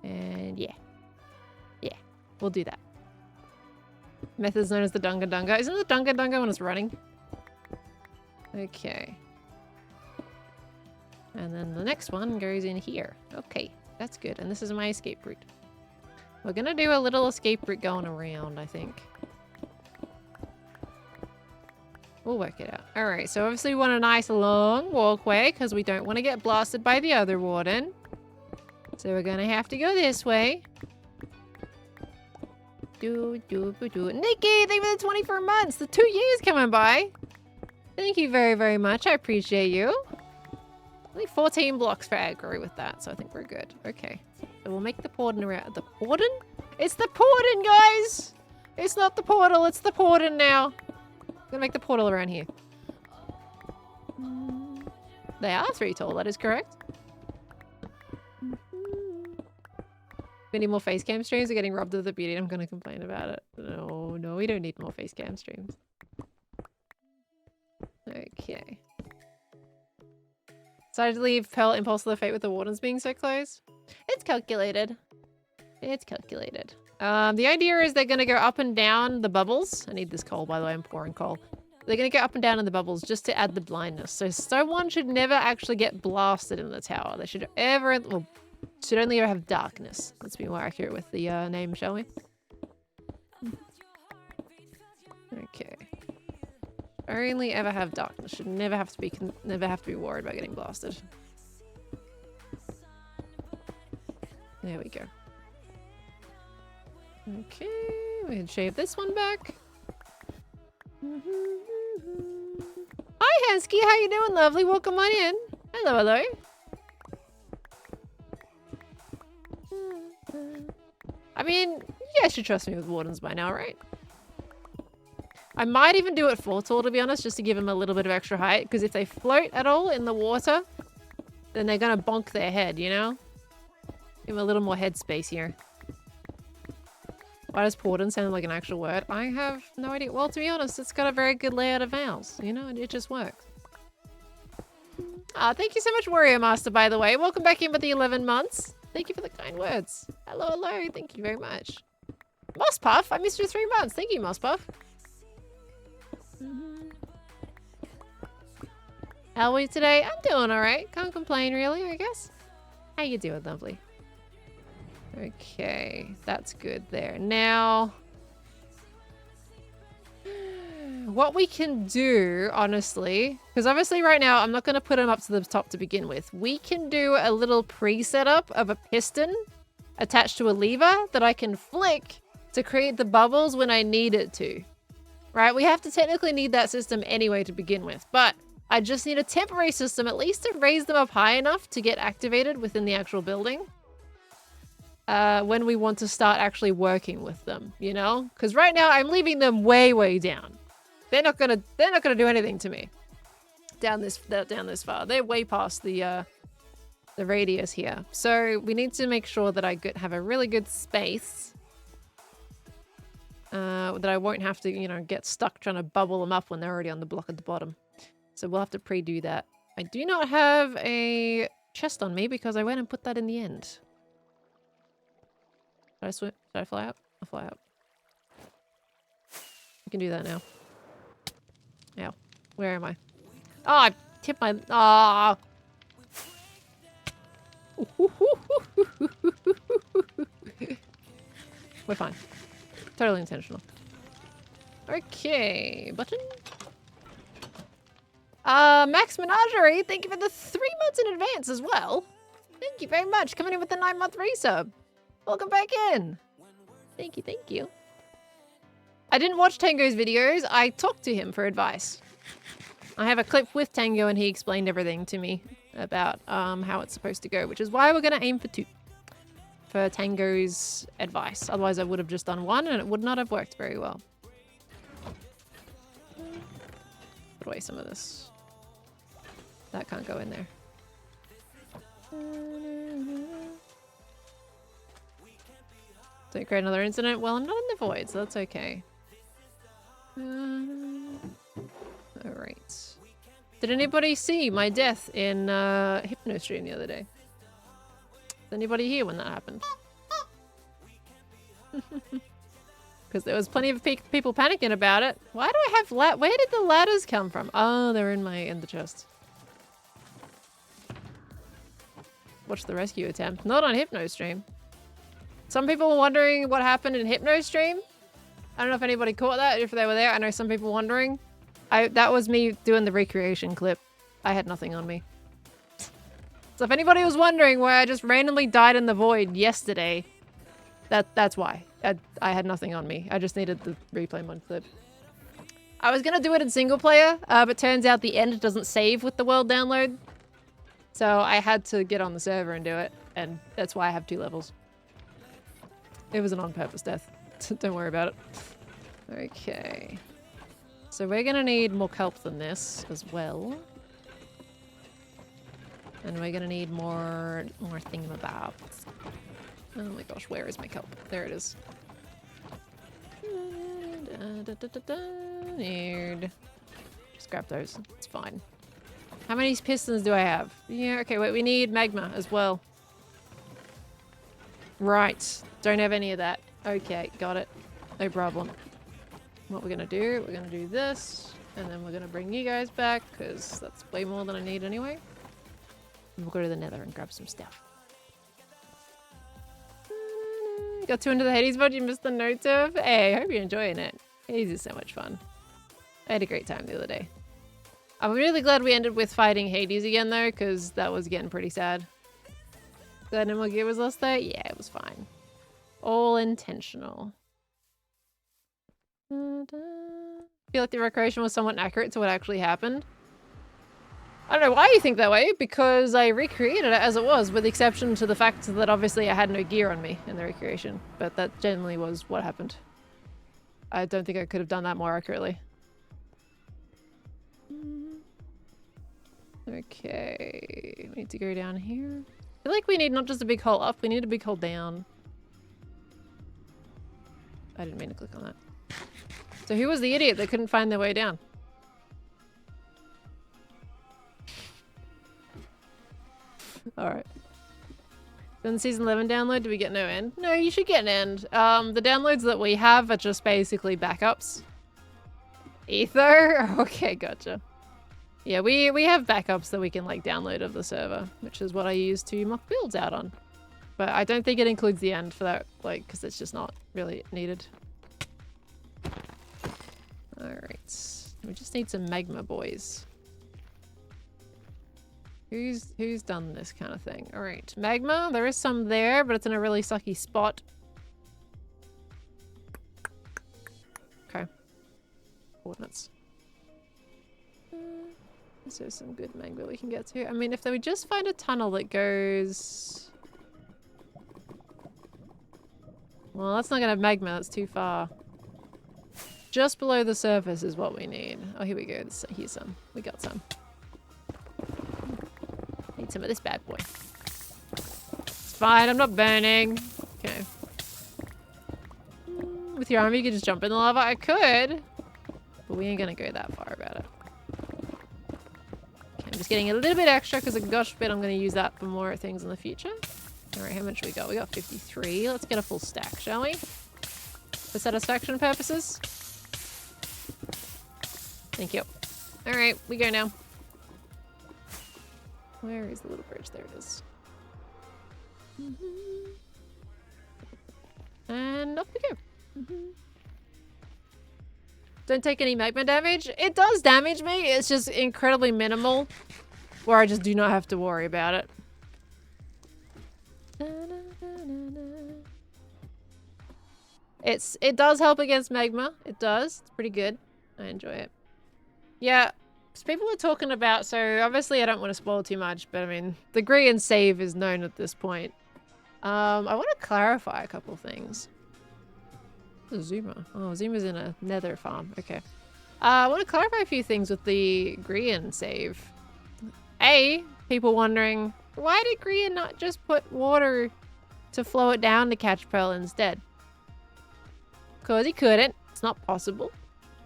And yeah. Yeah, we'll do that. Method is known as the Dunga Dunga. Isn't the Dunga Dunga when it's running? Okay. And then the next one goes in here. Okay, that's good. And this is my escape route. We're gonna do a little escape route going around, I think. We'll work it out. Alright, so obviously we want a nice long walkway because we don't want to get blasted by the other Warden. So we're gonna have to go this way. Nikki, thank you for the 24 months. The 2 years coming by. Thank you very, very much. I appreciate you. Only 14 blocks for aggro with that, so I think we're good. Okay. So we'll make the portal around. The portal? It's the portal, guys! It's not the portal, it's the portal now. I'm gonna make the portal around here. They are 3 tall, that is correct. We need more face cam streams. We're getting robbed of the beauty. I'm gonna complain about it. No, no, we don't need more face cam streams. Okay. Decided to leave Pearl Impulse of the Fate with the Wardens being so close. It's calculated. It's calculated. The idea is they're gonna go up and down the bubbles. I need this coal, by the way. I'm pouring coal. They're gonna go up and down in the bubbles just to add the blindness. So someone should never actually get blasted in the tower. They should ever... Well, should only ever have darkness. Let's be more accurate with the name, shall we? Okay. Only ever have darkness. Should never have to be worried about getting blasted. There we go. Okay, we can shave this one back. Hi, Hansky. How you doing, lovely? Welcome on in. Hello, hello. I mean, you guys should trust me with Wardens by now, right? I might even do it 4 tall, to be honest, just to give them a little bit of extra height. Because if they float at all in the water, then they're going to bonk their head, you know? Give them a little more head space here. Why does Warden sound like an actual word? I have no idea. Well, to be honest, it's got a very good layout of vowels. You know, it just works. Ah, thank you so much, Warrior Master, by the way. Welcome back in with the 11 months. Thank you for the kind words. Hello, hello. Thank you very much. Moss Puff, I missed you 3 months. Thank you, Moss Puff. How are you today? I'm doing alright. Can't complain, really, I guess. How you doing, lovely? Okay, that's good there. Now, what we can do, honestly, because obviously right now I'm not going to put them up to the top to begin with. We can do a little pre-setup of a piston attached to a lever that I can flick to create the bubbles when I need it to. Right? We have to technically need that system anyway to begin with, but I just need a temporary system at least to raise them up high enough to get activated within the actual building. When we want to start actually working with them, you know? Because right now I'm leaving them way, way down. They're not gonna do anything to me down this far. They're way past the radius here. So we need to make sure that I have a really good space. That I won't have to, you know, get stuck trying to bubble them up when they're already on the block at the bottom. So we'll have to pre-do that. I do not have a chest on me because I went and put that in the end. Did I swim? Did I fly up? I'll fly up. We can do that now. Ow. Where am I? Oh, I tipped my... Ah! We're fine. Totally intentional. Okay. Button. Max Menagerie, thank you for the 3 months in advance as well. Thank you very much. Coming in with the 9-month resub. Welcome back in. Thank you, thank you. I didn't watch Tango's videos. I talked to him for advice. I have a clip with Tango and he explained everything to me about how it's supposed to go, which is why we're going to aim for 2 for Tango's advice. Otherwise, I would have just done 1 and it would not have worked very well. Put away some of this. That can't go in there. Don't create another incident. Well, I'm not in the void, so that's okay. Alright. Did anybody see my death in Hypnostream the other day? Was anybody here when that happened? Because there was plenty of people panicking about it. Why do I have where did the ladders come from? Oh, they're in the chest. Watch the rescue attempt. Not on Hypnostream. Some people were wondering what happened in Hypnostream. I don't know if anybody caught that, if they were there. I know some people wondering. That was me doing the recreation clip. I had nothing on me. So if anybody was wondering why I just randomly died in the void yesterday, that's why. I had nothing on me. I just needed the replay mod clip. I was gonna do it in single player, but turns out the end doesn't save with the world download. So I had to get on the server and do it, and that's why I have 2 levels. It was an on-purpose death. Don't worry about it. Okay. So we're gonna need more kelp than this as well. And we're gonna need more thingamabobs. Oh my gosh, where is my kelp? There it is. Just grab those. It's fine. How many pistons do I have? Yeah, okay, wait, we need magma as well. Right. Don't have any of that. Okay, got it. No problem. What we're gonna do, we're gonna do this, and then we're gonna bring you guys back, because that's way more than I need anyway. And we'll go to the nether and grab some stuff. Got 2 into the Hades mod, you missed the note of? Hey, I hope you're enjoying it. Hades is so much fun. I had a great time the other day. I'm really glad we ended with fighting Hades again though, because that was getting pretty sad. Glad no more gear was lost there? Yeah, it was fine. All intentional. I feel like the recreation was somewhat accurate to what actually happened. I don't know why you think that way, because I recreated it as it was, with the exception to the fact that obviously I had no gear on me in the recreation. But that generally was what happened. I don't think I could have done that more accurately. Okay, we need to go down here. I feel like we need not just a big hole up, we need a big hole down. I didn't mean to click on that. So who was the idiot that couldn't find their way down? Alright. Then the season 11 download, do we get no end? No, you should get an end. The downloads that we have are just basically backups. Ether? Okay, gotcha. Yeah, we have backups that we can like download of the server, which is what I use to mock builds out on. But I don't think it includes the end for that, like, because it's just not really needed. Alright. We just need some magma, boys. Who's done this kind of thing? All right, magma. There is some there, but it's in a really sucky spot. Okay. Coordinates. Is there some good magma we can get to? I mean, if we just find a tunnel that goes... Well, that's not gonna have magma. That's too far. Just below the surface is what we need. Oh, here we go. Here's some. We got some. Need some of this bad boy. It's fine. I'm not burning. Okay. With your army, you could just jump in the lava. I could. But we ain't gonna go that far about it. Okay, I'm just getting a little bit extra because gosh forbid I'm gonna use that for more things in the future. Alright, how much we got? We got 53. Let's get a full stack, shall we? For satisfaction purposes. Thank you. Alright, we go now. Where is the little bridge? There it is. And off we go. Don't take any magma damage. It does damage me. It's just incredibly minimal. Where I just do not have to worry about it. It does help against magma. It does. It's pretty good. I enjoy it. Yeah, so people were talking about, so obviously I don't want to spoil too much, but I mean, the Grian save is known at this point. I want to clarify a couple things. Zuma. Oh, Zuma's in a nether farm. Okay. I want to clarify a few things with the Grian save. People wondering, why did Grian not just put water to flow it down to catch Pearl instead? Because he couldn't. It's not possible.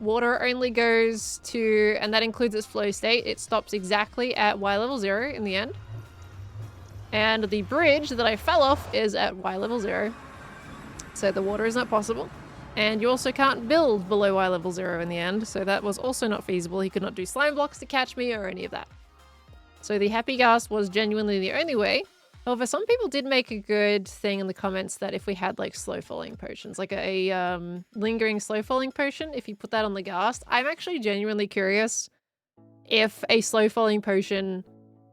Water only goes to, and that includes its flow state. It stops exactly at Y level 0 in the end. And the bridge that I fell off is at Y level 0. So the water is not possible. And you also can't build below Y level 0 in the end. So that was also not feasible. He could not do slime blocks to catch me or any of that. So the happy gas was genuinely the only way. However, some people did make a good thing in the comments that if we had like slow falling potions, like a lingering slow falling potion, if you put that on the ghast, I'm actually genuinely curious if a slow falling potion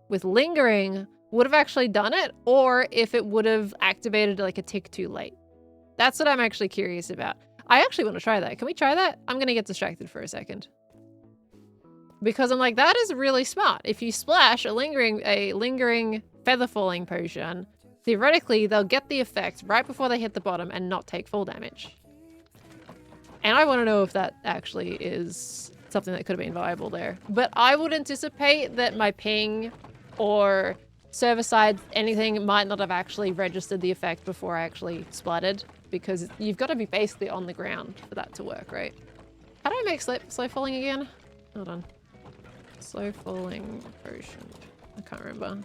with lingering would have actually done it, or if it would have activated like a tick too late. That's what I'm actually curious about. I actually want to try that. Can we try that? I'm going to get distracted for a second. Because I'm like, that is really smart. If you splash a lingering feather falling potion, theoretically they'll get the effect right before they hit the bottom and not take full damage. And I want to know if that actually is something that could have been viable there. But I would anticipate that my ping or server side anything might not have actually registered the effect before I actually splattered, because you've got to be basically on the ground for that to work, right? How do I make slow falling again? Hold on. Slow falling potion. I can't remember.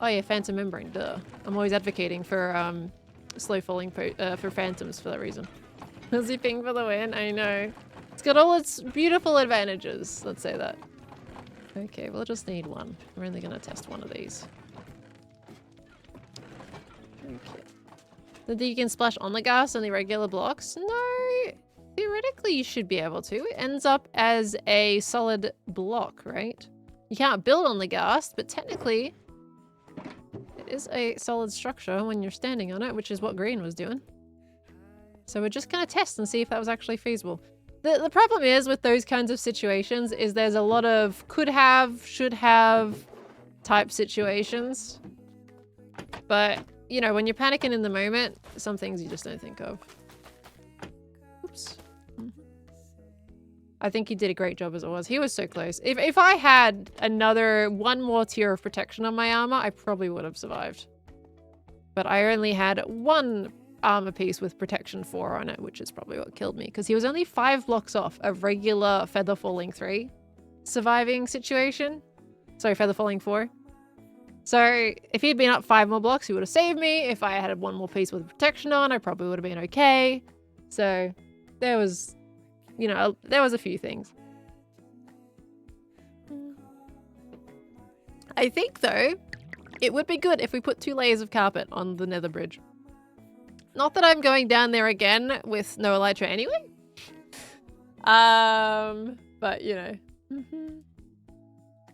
Oh yeah, phantom membrane, duh. I'm always advocating for slow falling for phantoms for that reason. Zipping for the win, I know. It's got all its beautiful advantages, let's say that. Okay, we'll just need one. We're only gonna test one of these. Okay. Then you can splash on the gas on the regular blocks? No! Theoretically, you should be able to. It ends up as a solid block, right? You can't build on the gas, but technically, it is a solid structure when you're standing on it, which is what Green was doing. So we're just gonna test and see if that was actually feasible. The problem is with those kinds of situations is there's a lot of could have, should have type situations. But, you know, when you're panicking in the moment, some things you just don't think of. Oops. I think he did a great job as it was. He was so close. If I had one more tier of protection on my armor, I probably would have survived. But I only had one armor piece with protection 4 on it, which is probably what killed me, because he was only 5 blocks off a regular feather falling 3 surviving situation. Sorry, feather falling 4. So if he'd been up 5 more blocks, he would have saved me. If I had one more piece with protection on, I probably would have been okay. So there was, you know, there was a few things. I think, though, it would be good if we put 2 layers of carpet on the nether bridge. Not that I'm going down there again with no elytra anyway. But you know.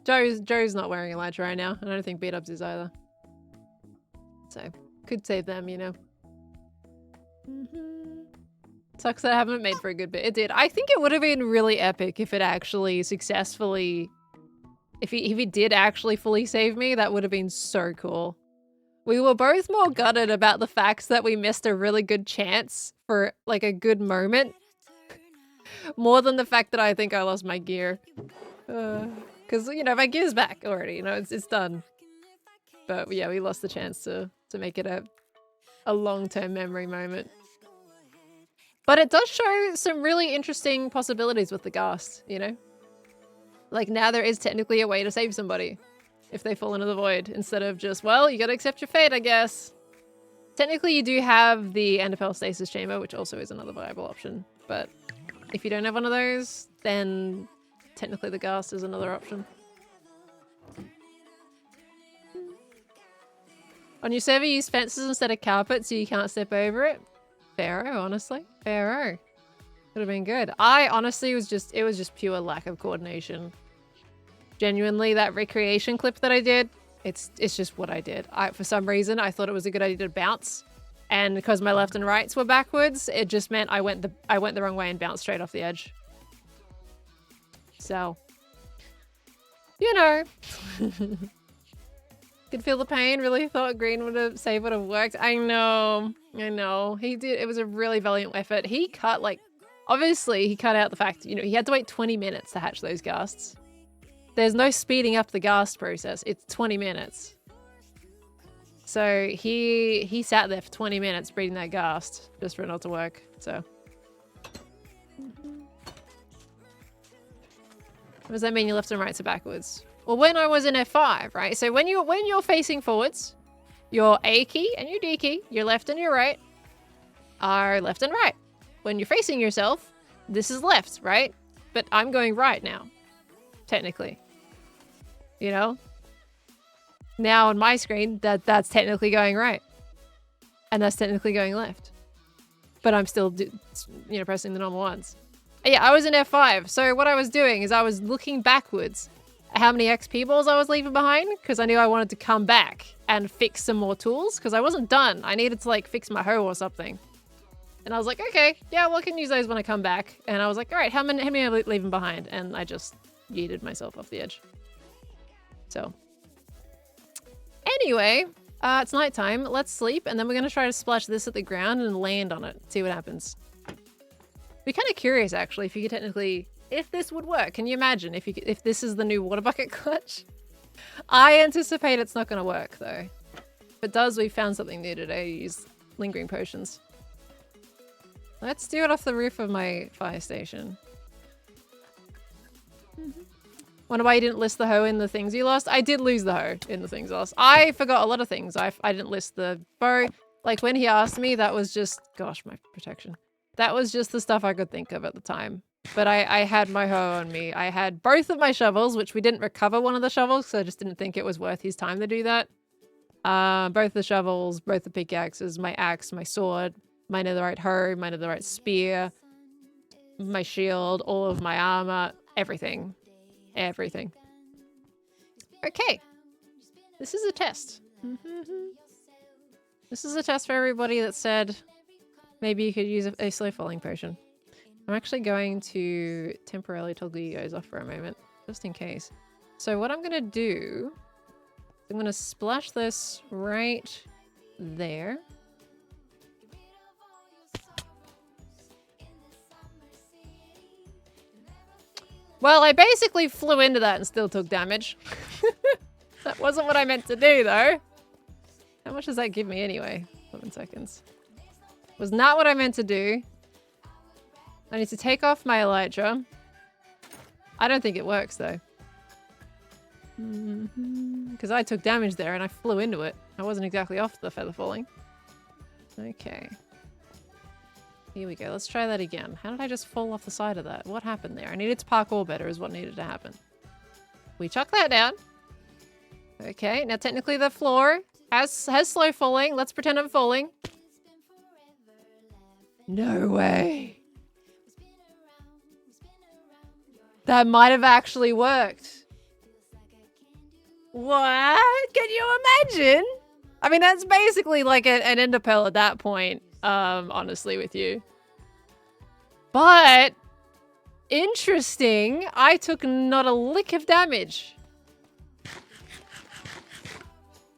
Joe's not wearing elytra right now. I don't think Beat-Ups is either. So, could save them, you know. Sucks that I haven't made for a good bit. It did. I think it would have been really epic if it actually successfully... If he did actually fully save me, that would have been so cool. We were both more gutted about the facts that we missed a really good chance for, like, a good moment. More than the fact that I think I lost my gear. Because, you know, my gear's back already. You know, it's done. But, yeah, we lost the chance to make it a long-term memory moment. But it does show some really interesting possibilities with the ghast, you know? Like, now there is technically a way to save somebody if they fall into the void, instead of just, well, you gotta accept your fate, I guess. Technically, you do have the Enderpearl Stasis Chamber, which also is another viable option. But if you don't have one of those, then technically the ghast is another option. On your server, use fences instead of carpet so you can't step over it. Pharaoh, honestly. Pharaoh. Would have been good. I honestly was just pure lack of coordination. Genuinely, that recreation clip that I did, it's just what I did. For some reason, I thought it was a good idea to bounce. And because my left and rights were backwards, it just meant I went the wrong way and bounced straight off the edge. So, you know. Could feel the pain. Really thought green save would have worked. I know. He did. It was a really valiant effort. He cut, like, obviously he cut out the fact, you know, he had to wait 20 minutes to hatch those ghasts. There's no speeding up the ghast process. It's 20 minutes. So he sat there for 20 minutes breeding that ghast just for it not to work. So. What does that mean your left and rights are backwards? Well, when I was in F5, right? So when you're facing forwards, your A key and your D key, your left and your right, are left and right. When you're facing yourself, this is left, right? But I'm going right now, technically. You know? Now on my screen, that's technically going right. And that's technically going left. But I'm still, you know, pressing the normal ones. Yeah, I was in F5. So what I was doing is I was looking backwards at how many XP balls I was leaving behind, because I knew I wanted to come back and fix some more tools, because I wasn't done. I needed to, like, fix my hoe or something. And I was like, okay, yeah, well, I can use those when I come back. And I was like, all right, how many am I leaving behind? And I just yeeted myself off the edge. So. Anyway, it's nighttime. Let's sleep. And then we're going to try to splash this at the ground and land on it. See what happens. Be kind of curious, actually, if you could technically... If this would work. Can you imagine if this is the new water bucket clutch? I anticipate it's not going to work, though. If it does, we found something new today. Use lingering potions. Let's do it off the roof of my fire station. Wonder why you didn't list the hoe in the things you lost? I did lose the hoe in the things I lost. I forgot a lot of things. I didn't list the bow. Like, when he asked me, that was just... Gosh, my protection. That was just the stuff I could think of at the time. But I had my hoe on me. I had both of my shovels, which we didn't recover one of the shovels, so I just didn't think it was worth his time to do that. Both the shovels, both the pickaxes, my axe, my sword, my netherite hoe, my netherite spear, my shield, all of my armor, everything. Everything. Okay. This is a test. This is a test for everybody that said maybe you could use a slow falling potion. I'm actually going to temporarily toggle you guys off for a moment, just in case. So what I'm going to do, I'm going to splash this right there. Well, I basically flew into that and still took damage. That wasn't what I meant to do, though. How much does that give me anyway? 11 seconds. Was not what I meant to do. I need to take off my elytra. I don't think it works, though. Because I took damage there and I flew into it. I wasn't exactly off the feather falling. Okay. Here we go. Let's try that again. How did I just fall off the side of that? What happened there? I needed to parkour better is what needed to happen. We chuck that down. Okay, now technically the floor has slow falling. Let's pretend I'm falling. No way. That might have actually worked. What? Can you imagine? I mean, that's basically like an ender pearl at that point, honestly with you. But, interesting, I took not a lick of damage.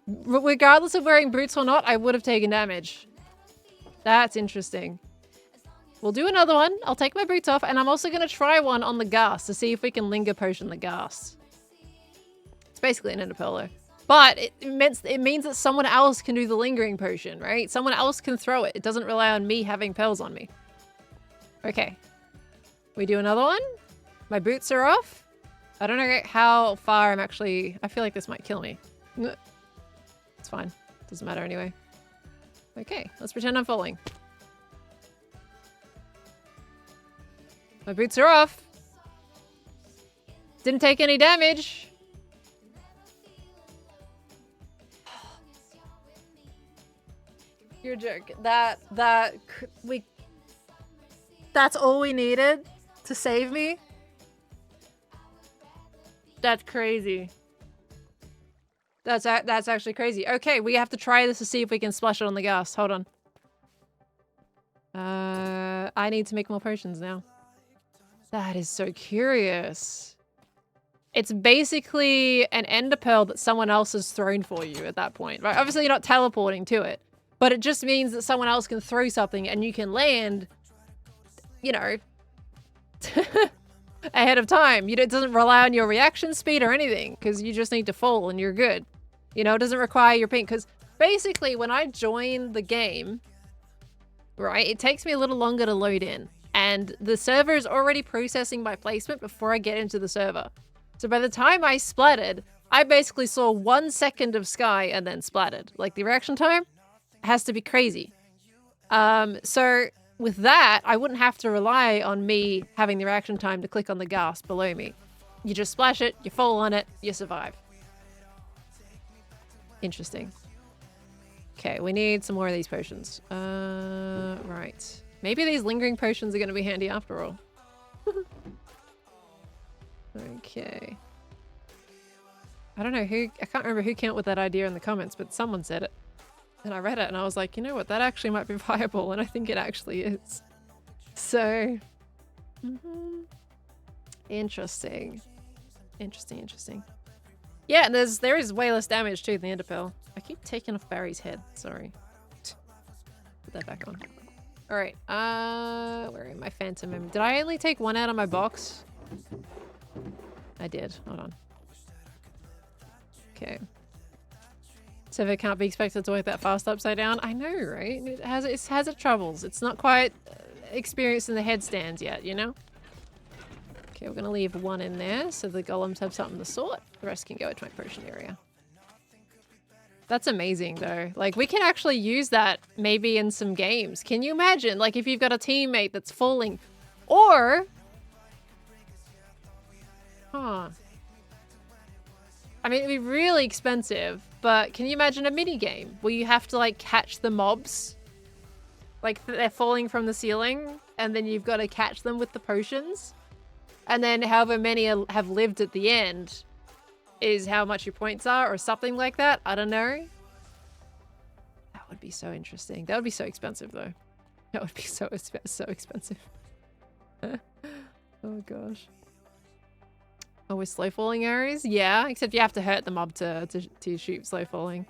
Regardless of wearing boots or not, I would have taken damage. That's interesting. We'll do another one. I'll take my boots off, and I'm also going to try one on the ghast to see if we can linger potion the ghast. It's basically an ender pearl though. But it means that someone else can do the lingering potion, right? Someone else can throw it. It doesn't rely on me having pearls on me. Okay. We do another one. My boots are off. I don't know how far I'm actually... I feel like this might kill me. It's fine. Doesn't matter anyway. Okay, let's pretend I'm falling. My boots are off. Didn't take any damage. You're a jerk. That's all we needed to save me? That's crazy. That's actually crazy. Okay, we have to try this to see if we can splash it on the ghast. Hold on. I need to make more potions now. That is so curious. It's basically an ender pearl that someone else has thrown for you at that point, right? Obviously, you're not teleporting to it, but it just means that someone else can throw something and you can land, you know, ahead of time. It doesn't rely on your reaction speed or anything because you just need to fall and you're good. You know, it doesn't require your ping because basically when I join the game, right, it takes me a little longer to load in and the server is already processing my placement before I get into the server. So by the time I splattered, I basically saw 1 second of sky and then splattered. Like the reaction time has to be crazy. So with that, I wouldn't have to rely on me having the reaction time to click on the ghast below me. You just splash it, you fall on it, you survive. Interesting. Okay, we need some more of these potions. Right. Maybe these lingering potions are going to be handy after all. Okay. I don't know who... I can't remember who came up with that idea in the comments, but someone said it. And I read it and I was like, you know what? That actually might be viable, and I think it actually is. So... Interesting. Interesting. Yeah, and there is way less damage too than the ender pearl. I keep taking off Barry's head. Sorry. Put that back on. Alright, where are my phantom members? Did I only take one out of my box? I did. Hold on. Okay. So it can't be expected to work that fast upside down. I know, right? It has its troubles. It's not quite experienced in the headstands yet, you know? Okay, we're gonna leave one in there so the golems have something to sort. The rest can go into my potion area. That's amazing though. Like we can actually use that maybe in some games. Can you imagine? Like if you've got a teammate that's falling or... Huh. I mean, it'd be really expensive, but can you imagine a mini game where you have to like catch the mobs? Like they're falling from the ceiling and then you've got to catch them with the potions. And then however many have lived at the end is how much your points are or something like that. I don't know. That would be so interesting. That would be so expensive though. That would be so expensive. Oh gosh. Oh, with slow falling arrows? Yeah, except you have to hurt the mob to shoot slow falling.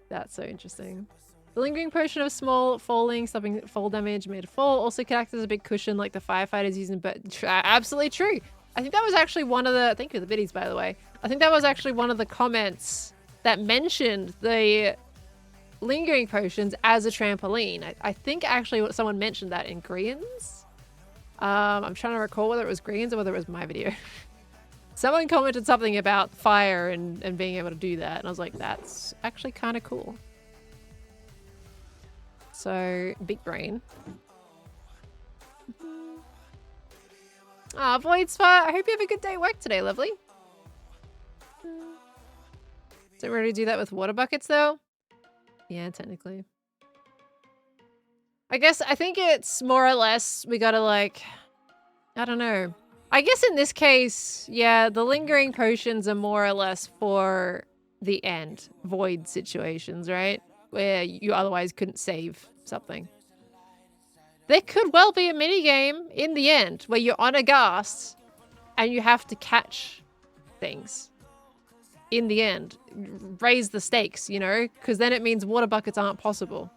That's so interesting. The lingering potion of small falling, stopping fall damage made to fall, also can act as a big cushion like the firefighters using, but absolutely true. I think that was actually one of the, thank you for the biddies by the way. I think that was actually one of the comments that mentioned the lingering potions as a trampoline. I think actually someone mentioned that in Greens. I'm trying to recall whether it was Greens or whether it was my video. Someone commented something about fire and being able to do that. And I was like, that's actually kind of cool. So, big brain. Ah, Void Spot, I hope you have a good day at work today, lovely. Don't really do that with water buckets, though? Yeah, technically. I think it's more or less we gotta like, I don't know. I guess in this case, yeah, the lingering potions are more or less for the end, void situations, right? Where you otherwise couldn't save something. There could well be a minigame in the end where you're on a ghast and you have to catch things. In the end, raise the stakes, you know? Because then it means water buckets aren't possible.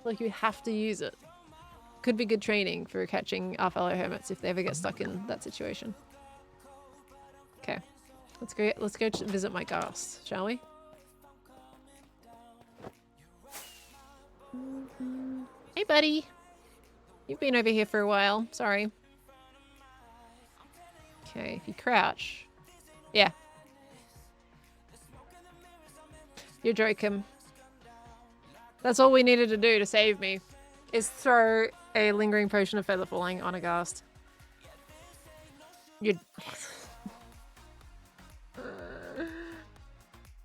Like, you have to use it. Could be good training for catching our fellow hermits if they ever get stuck in that situation. Okay. Let's go visit my ghast, shall we? Hey, buddy. You've been over here for a while. Sorry. Okay, if you crouch. Yeah. You're joking. That's all we needed to do to save me. Is throw a lingering potion of feather falling on a ghast. You'd...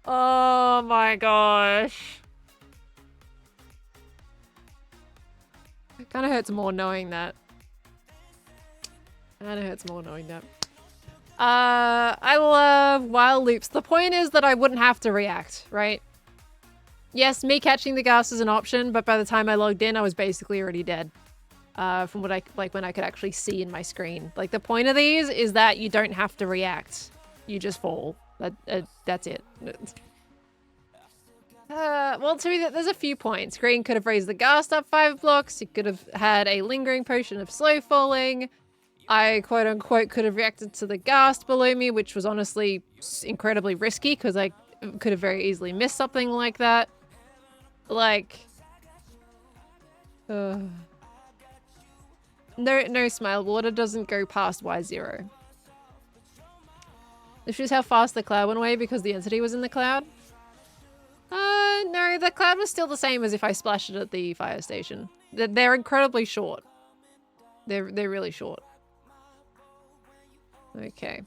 Oh my gosh. It kind of hurts more knowing that. Kind of hurts more knowing that. I love while loops. The point is that I wouldn't have to react, right? Yes, me catching the ghast is an option, but by the time I logged in, I was basically already dead. From what when I could actually see in my screen. Like, the point of these is that you don't have to react. You just fall. That's it. Well, to me, there's a few points. Green could have raised the ghast up 5 blocks. He could have had a lingering potion of slow falling. I, quote-unquote, could have reacted to the ghast below me, which was honestly incredibly risky, because I could have very easily missed something like that. Like... No smile. Water doesn't go past Y0. This shows how fast the cloud went away because the entity was in the cloud. No, the cloud was still the same as if I splashed it at the fire station. They're incredibly short. They're really short. Okay.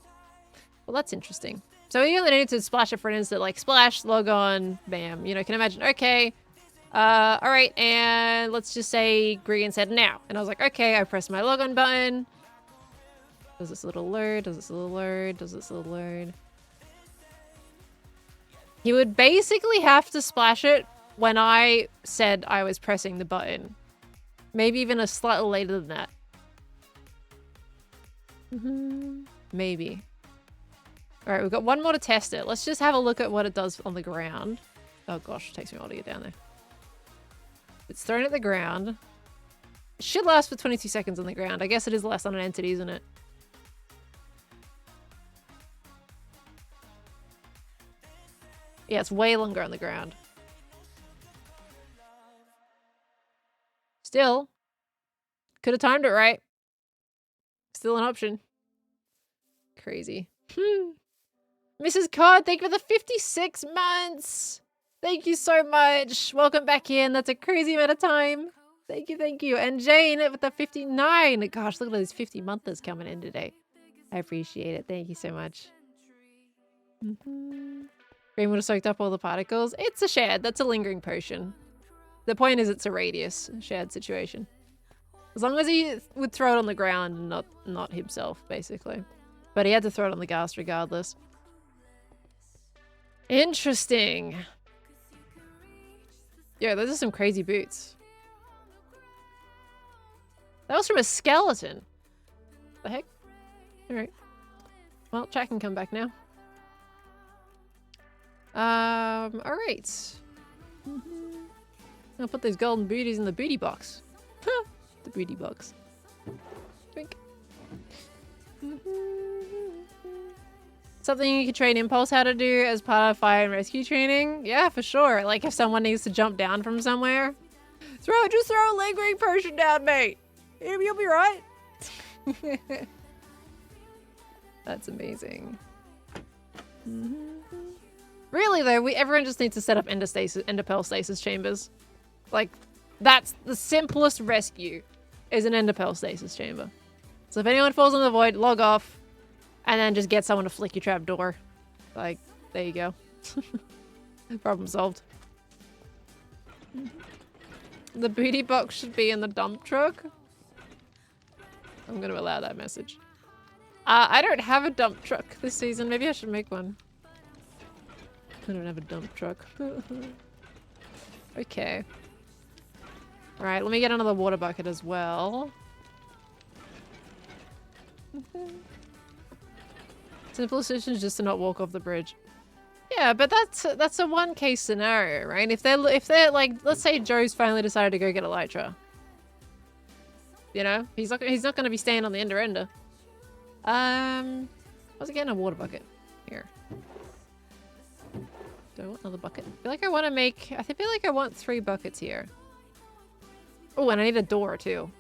Well, that's interesting. So we only needed to splash it for an instant, like splash, log on, bam. You know, can imagine, okay. All right, and let's just say Gregan said now. And I was like, okay, I pressed my logon button. Does this little load, does this little load, does this little load. He would basically have to splash it when I said I was pressing the button. Maybe even a slightly later than that. Maybe. All right, we've got one more to test it. Let's just have a look at what it does on the ground. Oh gosh, it takes me a while to get down there. It's thrown at the ground. It should last for 22 seconds on the ground. I guess it is less on an entity, isn't it? Yeah, it's way longer on the ground. Still, could have timed it right. Still an option. Crazy. Mrs. Cod, thank you for the 56 months. Thank you so much. Welcome back in. That's a crazy amount of time. Thank you, thank you. And Jane with the 59. Gosh, look at those 50-monthers coming in today. I appreciate it. Thank you so much. Green would have soaked up all the particles. It's a shared. That's a lingering potion. The point is it's a radius shared situation. As long as he would throw it on the ground and not himself, basically. But he had to throw it on the ghast regardless. Interesting. Yeah, those are some crazy boots. That was from a skeleton. The heck? Alright. Well, chat can come back now. Alright. I'll put those golden booties in the booty box. The booty box. Drink. Something you could train Impulse how to do as part of fire and rescue training? Yeah, for sure. Like if someone needs to jump down from somewhere. Just throw a lingering potion down, mate. You'll be right. That's amazing. Really though, everyone just needs to set up enderpearl stasis chambers. Like, that's the simplest rescue, is an enderpearl stasis chamber. So if anyone falls in the void, log off, and then just get someone to flick your trap door. Like, there you go. Problem solved. The booty box should be in the dump truck. I'm going to allow that message. I don't have a dump truck this season. Maybe I should make one. I don't have a dump truck. Okay. Alright, let me get another water bucket as well. Simple solution is just to not walk off the bridge. Yeah, but that's a one case scenario, right? If they're like, let's say Joe's finally decided to go get Elytra. You know, he's not going to be staying on the ender. I was getting a water bucket here. Do I want another bucket? I feel like I want to make. I feel like I want 3 buckets here. Oh, and I need a door too.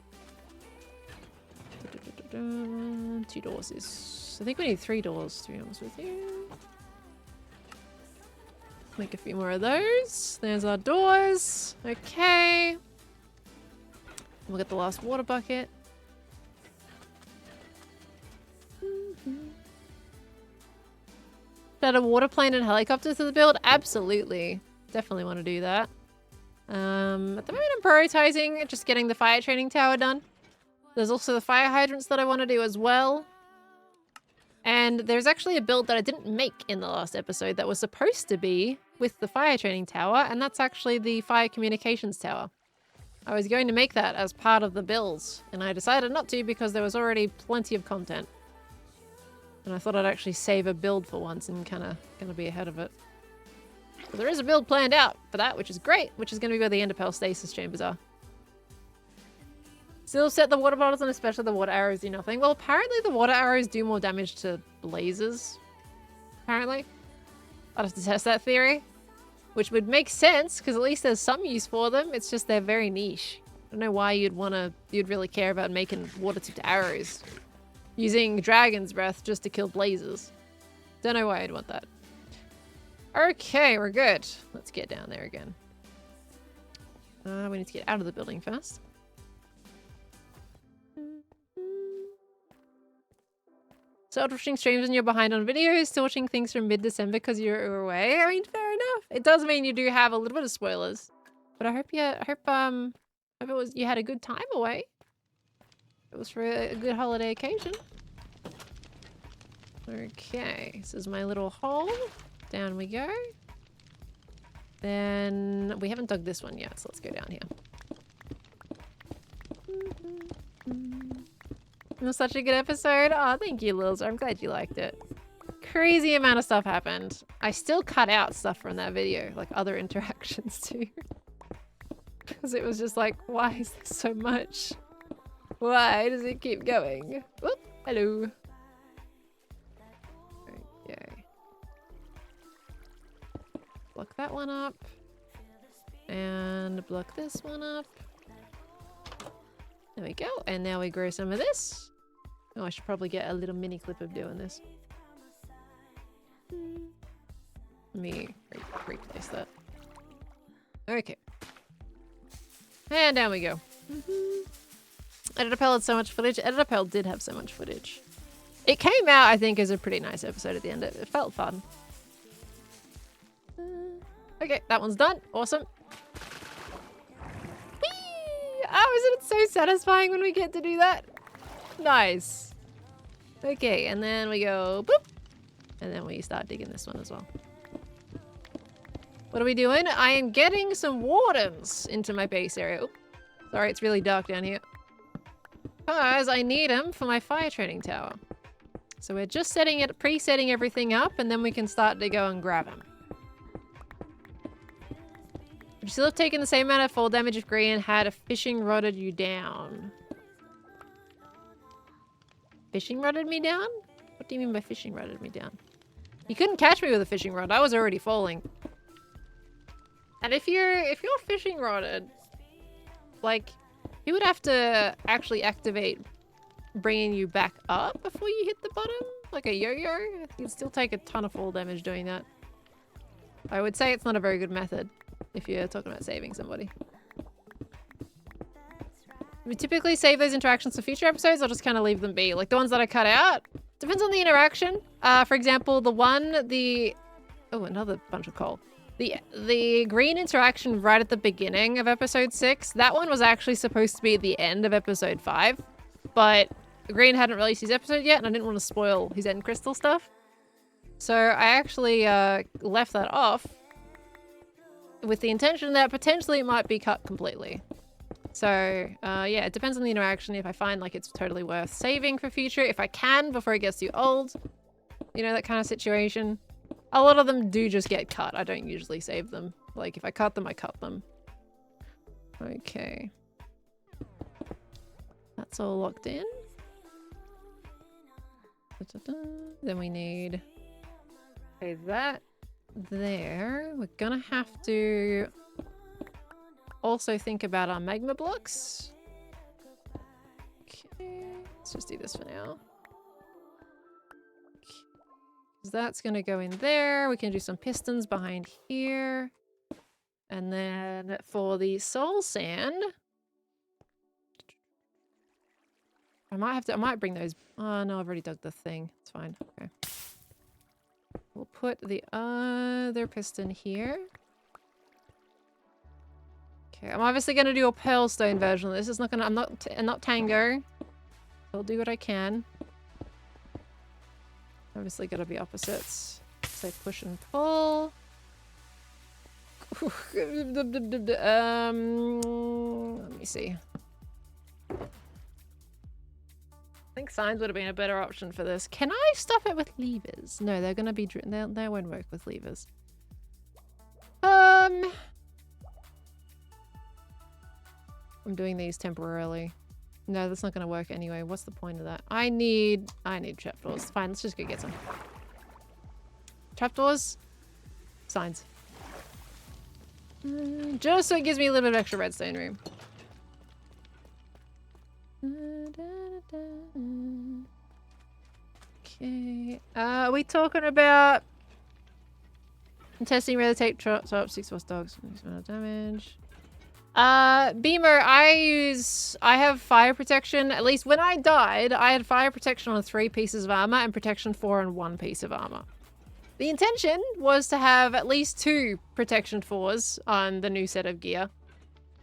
2 doors is. I think we need 3 doors, to be honest with you. Make a few more of those. There's our doors. Okay. We'll get the last water bucket. Add a water plane and helicopter to the build? Absolutely. Definitely want to do that. At the moment I'm prioritizing just getting the fire training tower done. There's also the fire hydrants that I want to do as well. And there's actually a build that I didn't make in the last episode that was supposed to be with the fire training tower, and that's actually the fire communications tower. I was going to make that as part of the builds, and I decided not to because there was already plenty of content. And I thought I'd actually save a build for once and kind of gonna be ahead of it. But there is a build planned out for that, which is great, which is going to be where the Enderpearl stasis chambers are. Still set the water bottles and especially the water arrows do nothing. Well, apparently the water arrows do more damage to blazes. Apparently. I'd have to test that theory. Which would make sense, because at least there's some use for them. It's just they're very niche. I don't know why you'd really care about making water-tipped arrows. Using dragon's breath just to kill blazes. Don't know why I'd want that. Okay, we're good. Let's get down there again. We need to get out of the building first. Start watching streams when you're behind on videos, still watching things from mid-December because you're away. I mean, fair enough. It does mean you do have a little bit of spoilers. But I hope you had a good time away. It was for a good holiday occasion. Okay, this is my little hole. Down we go. Then we haven't dug this one yet, so let's go down here. It was such a good episode. Oh, thank you, Lils. I'm glad you liked it. Crazy amount of stuff happened. I still cut out stuff from that video, like other interactions too. Because it was just like, why is there so much? Why does it keep going? Whoop, hello. Okay. Block that one up. And block this one up. There we go. And now we grow some of this. Oh, I should probably get a little mini clip of doing this. Let me replace that. Okay. And down we go. Enderpearl had so much footage. Enderpearl did have so much footage. It came out, I think, as a pretty nice episode at the end. It felt fun. Okay, that one's done. Awesome. Whee! Oh, isn't it so satisfying when we get to do that? Nice. Okay, and then we go boop. And then we start digging this one as well. What are we doing? I am getting some Wardens into my base area. Oop. Sorry, it's really dark down here. Because I need them for my fire training tower. So we're just pre-setting everything up, and then we can start to go and grab them. Would you still have taken the same amount of fall damage if Grian had a fishing rodded you down? Fishing rodded me down? What do you mean by fishing rodded me down? You couldn't catch me with a fishing rod. I was already falling. And if you're fishing rodded, like, he would have to actually activate bringing you back up before you hit the bottom, like a yo-yo. You'd still take a ton of fall damage doing that. I would say it's not a very good method if you're talking about saving somebody. We typically save those interactions for future episodes. I'll just kind of leave them be. Like the ones that I cut out, depends on the interaction. For example, oh, another bunch of coal. The green interaction right at the beginning of episode 6, that one was actually supposed to be at the end of episode 5, but Green hadn't released his episode yet, and I didn't want to spoil his end crystal stuff. So I actually left that off with the intention that potentially it might be cut completely. So yeah, it depends on the interaction. If I find like it's totally worth saving for future, if I can before it gets too old, you know, that kind of situation. A lot of them do just get cut. I don't usually save them. Like if I cut them, I cut them. Okay. That's all locked in. Then we need, okay, that there. We're gonna have to also think about our magma blocks. Okay, let's just do this for now. Okay. That's gonna go in there. We can do some pistons behind here. And then for the soul sand, I might bring those. Oh no, I've already dug the thing. It's fine. Okay. We'll put the other piston here. Okay, I'm obviously gonna do a pearlstone version of this. It's not gonna. I'm not Tango. I'll do what I can. Obviously, gotta be opposites. So push and pull. Let me see. I think signs would have been a better option for this. Can I stuff it with levers? No, they're gonna be. They won't work with levers. I'm doing these temporarily. No, that's not gonna work anyway. What's the point of that? I need trapdoors. Fine, let's just go get some. Trapdoors? Signs. Just so it gives me a little bit of extra redstone room. Okay. Are we talking about testing red tape top 6 force dogs? Damage. Beamer, I have fire protection. At least when I died, I had fire protection on 3 pieces of armor and protection 4 on 1 piece of armor. The intention was to have at least 2 protection 4s on the new set of gear,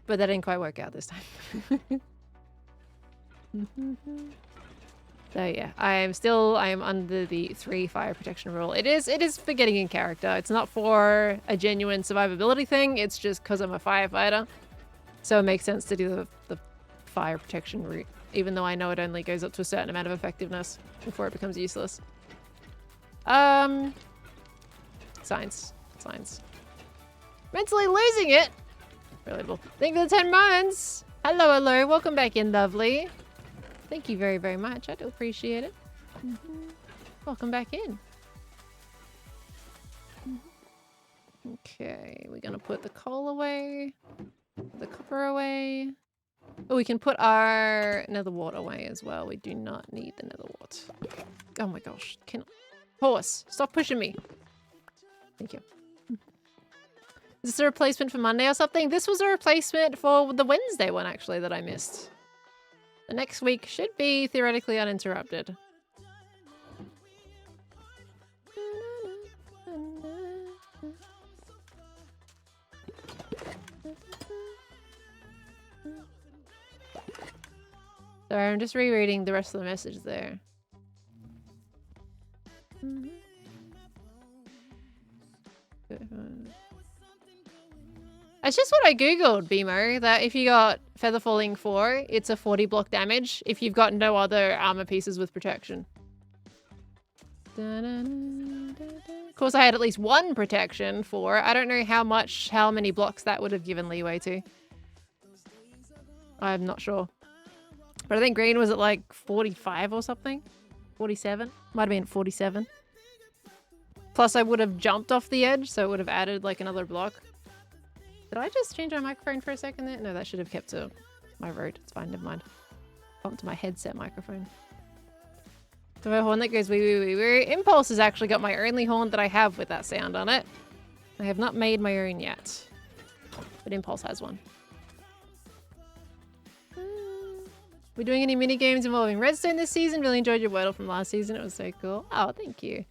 but that didn't quite work out this time. So yeah, I am under the 3 fire protection rule. It is for getting in character. It's not for a genuine survivability thing. It's just because I'm a firefighter. So it makes sense to do the fire protection route, even though I know it only goes up to a certain amount of effectiveness before it becomes useless. Signs. Mentally losing it. Relatable. Thank you for the 10 months. Hello. Welcome back in, lovely. Thank you very, very much. I do appreciate it. Welcome back in. Okay, we're gonna put the coal away. The copper away. Oh, we can put our nether wart away as well. We do not need the nether wart. Oh my gosh. Horse, stop pushing me. Thank you. Is this a replacement for Monday or something? This was a replacement for the Wednesday one, actually, that I missed. The next week should be theoretically uninterrupted. Sorry, I'm just rereading the rest of the message there. It's just what I googled, Beamo, that if you got Feather Falling 4, it's a 40 block damage if you've got no other armor pieces with protection. Of course, I had at least 1 protection for. I don't know how many blocks that would have given leeway to. I'm not sure. But I think green was at like 45 or something. 47? Might have been 47. Plus I would have jumped off the edge, so it would have added like another block. Did I just change my microphone for a second there? No, that should have kept to my road. It's fine, never mind. Bumped to my headset microphone. So a horn that goes wee wee wee wee. Impulse has actually got my only horn that I have with that sound on it. I have not made my own yet. But Impulse has one. We're doing any mini games involving Redstone this season? Really enjoyed your Wordle from last season. It was so cool. Oh, thank you.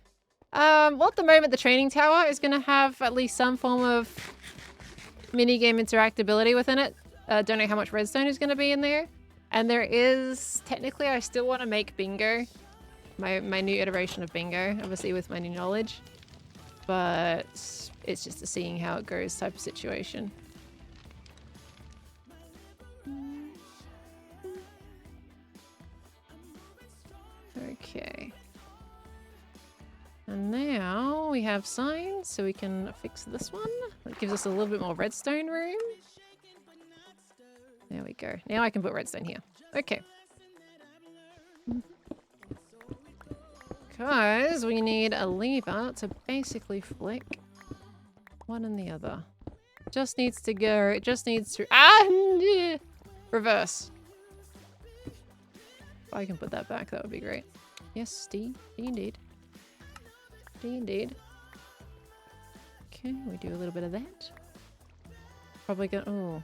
Well, at the moment, the training tower is going to have at least some form of minigame interactability within it. Don't know how much redstone is going to be in there. And there is, technically, I still want to make bingo. My new iteration of bingo, obviously with my new knowledge. But it's just a seeing how it goes type of situation. Okay. And now we have signs, so we can fix this one. That gives us a little bit more redstone room. There we go. Now I can put redstone here. Okay. Because we need a lever to basically flick one and the other. Just needs to go, it just needs to, reverse. If I can put that back, that would be great. Yes, D indeed. D indeed. Okay, we do a little bit of that. Probably go, oh,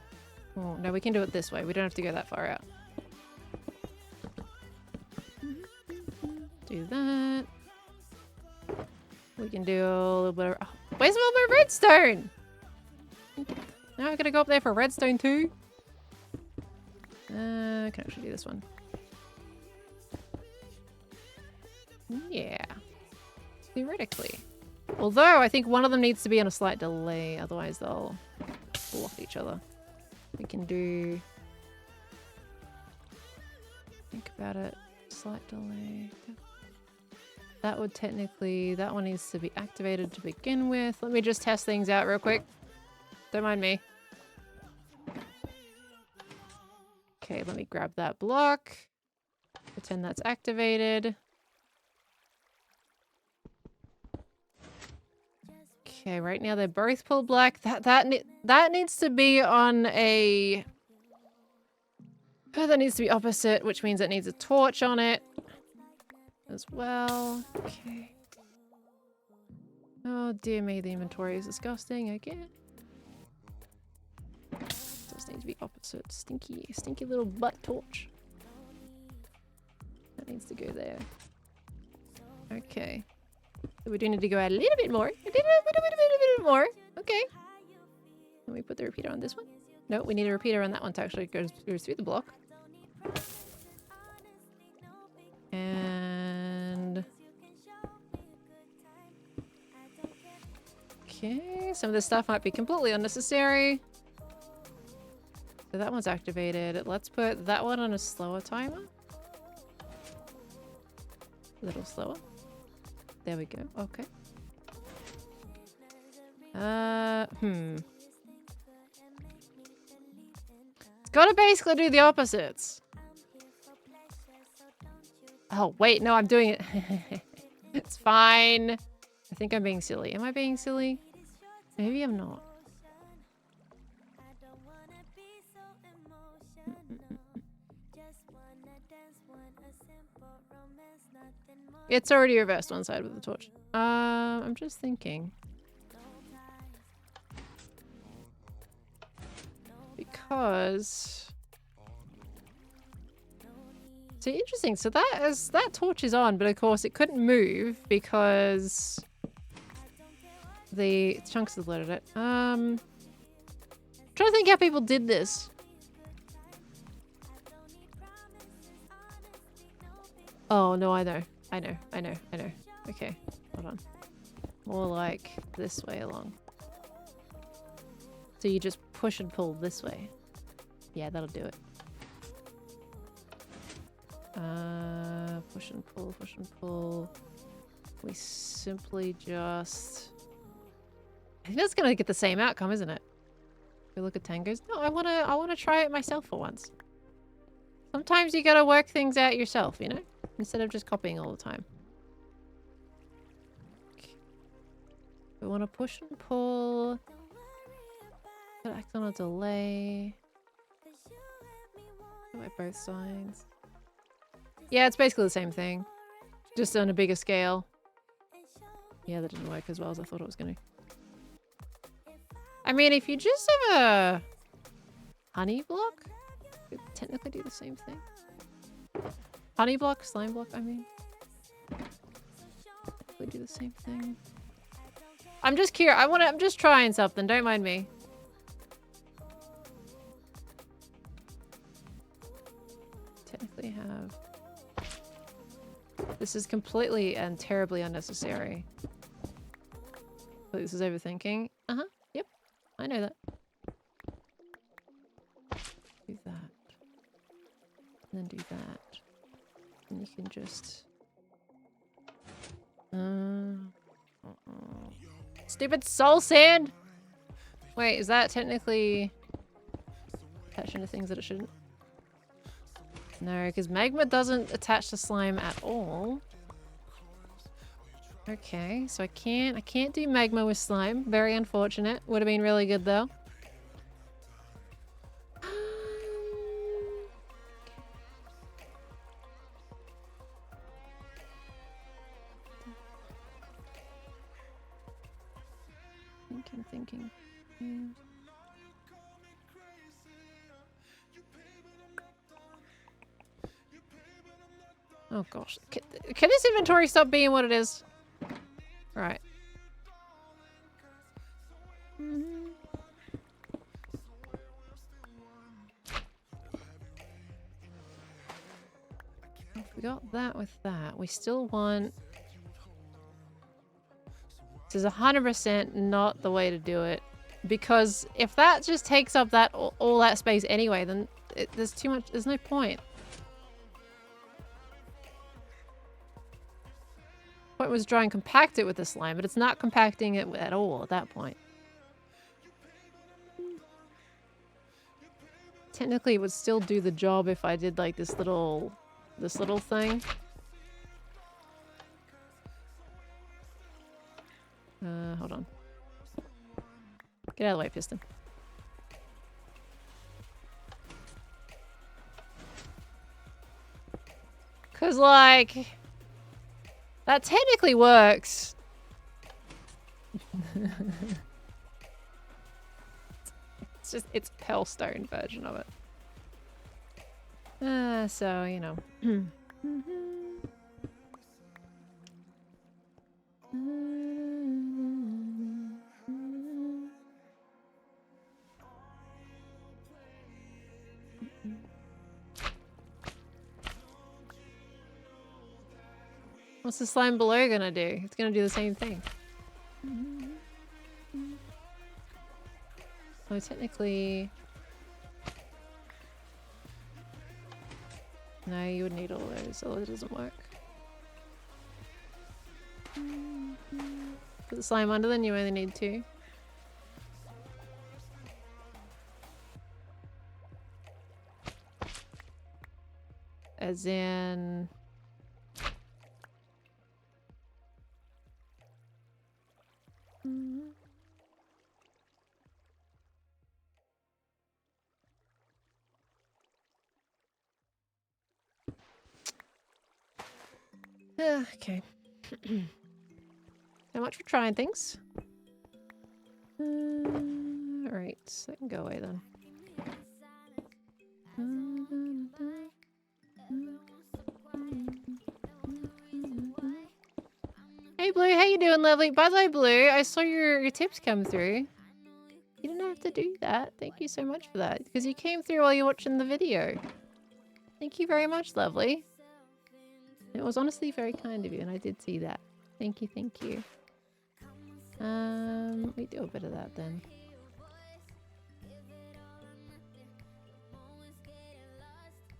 no, we can do it this way. We don't have to go that far out. Do that. We can do a little bit of, oh, where's all my redstone? Now I gotta go up there for redstone too. I can actually do this one. Yeah. Theoretically. Although I think one of them needs to be on a slight delay, otherwise they'll block each other. We can do... Think about it. Slight delay. That would technically... That one needs to be activated to begin with. Let me just test things out real quick. Don't mind me. Okay, let me grab that block. Pretend that's activated. Okay, right now they're both pulled black. That needs to be on a... Oh, that needs to be opposite, which means it needs a torch on it as well. Okay. Oh dear me, the inventory is disgusting again. Does need to be opposite. Stinky, stinky little butt torch. That needs to go there. Okay. So we do need to go out a little bit more. A little bit more. Okay. Can we put the repeater on this one? No, we need a repeater on that one to actually go through the block. And... Okay, some of this stuff might be completely unnecessary. So that one's activated. Let's put that one on a slower timer. A little slower. There we go. Okay. It's gotta basically do the opposites. Oh, wait. No, I'm doing it. It's fine. I think I'm being silly. Am I being silly? Maybe I'm not. It's already reversed one side with the torch. I'm just thinking. Because... So interesting. So that torch is on, but of course it couldn't move because the chunks have loaded it. I'm trying to think how people did this. Oh no, I know. I know. Okay, hold on. More like this way along. So you just push and pull this way. Yeah, that'll do it. Push and pull. We simply just... I think that's gonna get the same outcome, isn't it? We look at Tango's. No, I wanna try it myself for once. Sometimes you gotta work things out yourself, you know? Instead of just copying all the time. Okay. We want to push and pull. Gotta act on a delay. Go at both sides. Yeah, it's basically the same thing. Just on a bigger scale. Yeah, that didn't work as well as I thought it was going to. I mean, if you just have a honey block, you could technically do the same thing. Honey block, slime block, I mean. We do the same thing. I'm just curious. I'm just trying something. Don't mind me. Technically have... This is completely and terribly unnecessary. This is overthinking. Uh-huh. Yep. I know that. Do that. And then do that. And you can just... Stupid soul sand! Wait, is that technically attaching to things that it shouldn't? No, because magma doesn't attach to slime at all. Okay, so I can't do magma with slime. Very unfortunate. Would have been really good though. Thinking. Oh gosh. Can this inventory stop being what it is? Right. We got that with that. We still want... This is 100% not the way to do it. Because if that just takes up that all that space anyway, then there's too much... There's no point. The point was to try and compact it with the slime, but it's not compacting it at all at that point. Technically, it would still do the job if I did like this little thing. Hold on. Get out of the way, piston. Cause like... That technically works. It's a Pearlstone version of it. So, you know. What's the slime below gonna do? It's gonna do the same thing. Oh, technically... No, you would need all those, so it doesn't work. Put the slime under, then you only need 2. As in... Okay. So much for trying things. Alright, so that can go away then. Hey Blue, how you doing, lovely? By the way, Blue, I saw your tips come through. You didn't have to do that. Thank you so much for that. Because you came through while you're watching the video. Thank you very much, lovely. It was honestly very kind of you, and I did see that. Thank you, thank you. We do a bit of that then.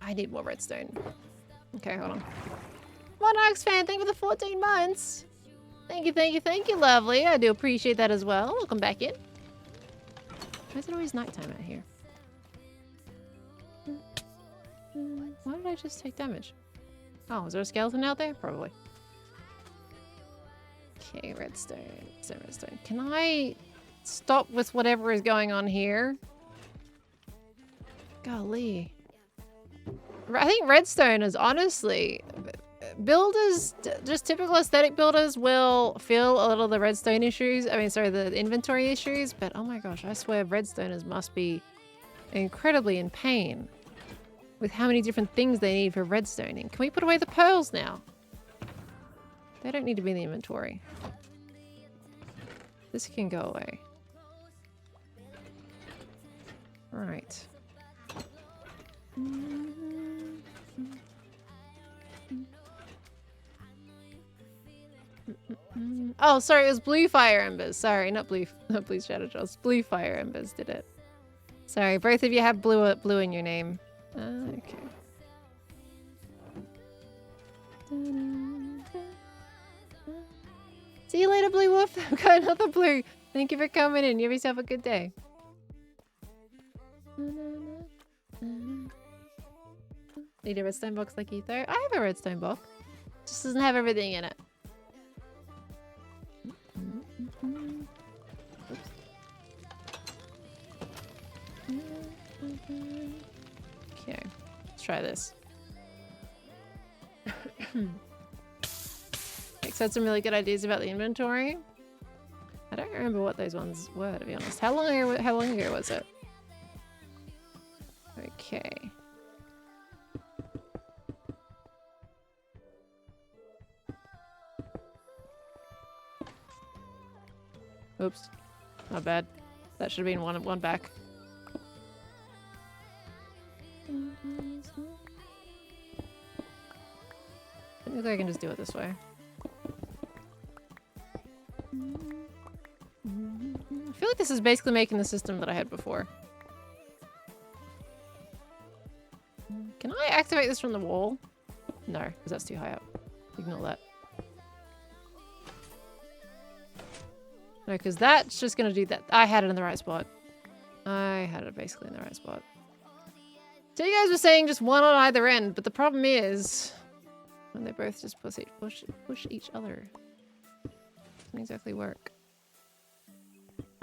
I need more redstone. Okay, hold on. Monarchs fan, thank you for the 14 months. Thank you, thank you, thank you, lovely. I do appreciate that as well. Welcome back in. Why is it always nighttime out here? Why did I just take damage? Oh, is there a skeleton out there? Probably. Okay, redstone. Redstone. Can I stop with whatever is going on here? Golly. I think redstone is honestly... Builders, just typical aesthetic builders will feel a little of the redstone issues. I mean, sorry, the inventory issues. But oh my gosh, I swear redstoners must be incredibly in pain with how many different things they need for redstoning. Can we put away the pearls now? They don't need to be in the inventory. This can go away. Alright. Oh, sorry, it was blue fire embers. Sorry, not blue shadow jaws. Blue fire embers did it. Sorry, both of you have blue in your name. Okay. See you later, Blue Wolf. I've got another blue. Thank you for coming in. You have yourself a good day. Need a redstone box like you though? I have a redstone box. Just doesn't have everything in it. Okay, let's try this. X had some really good ideas about the inventory. I don't remember what those ones were, to be honest. How long ago was it? Okay. Oops. Not bad. That should have been one back. I think I can just do it this way. I feel like this is basically making the system that I had before. Can I activate this from the wall? No, because that's too high up. Ignore that. No, because that's just going to do that. I had it in the right spot. I had it basically in the right spot. So you guys were saying just one on either end, but the problem is when they both just push each other. It doesn't exactly work.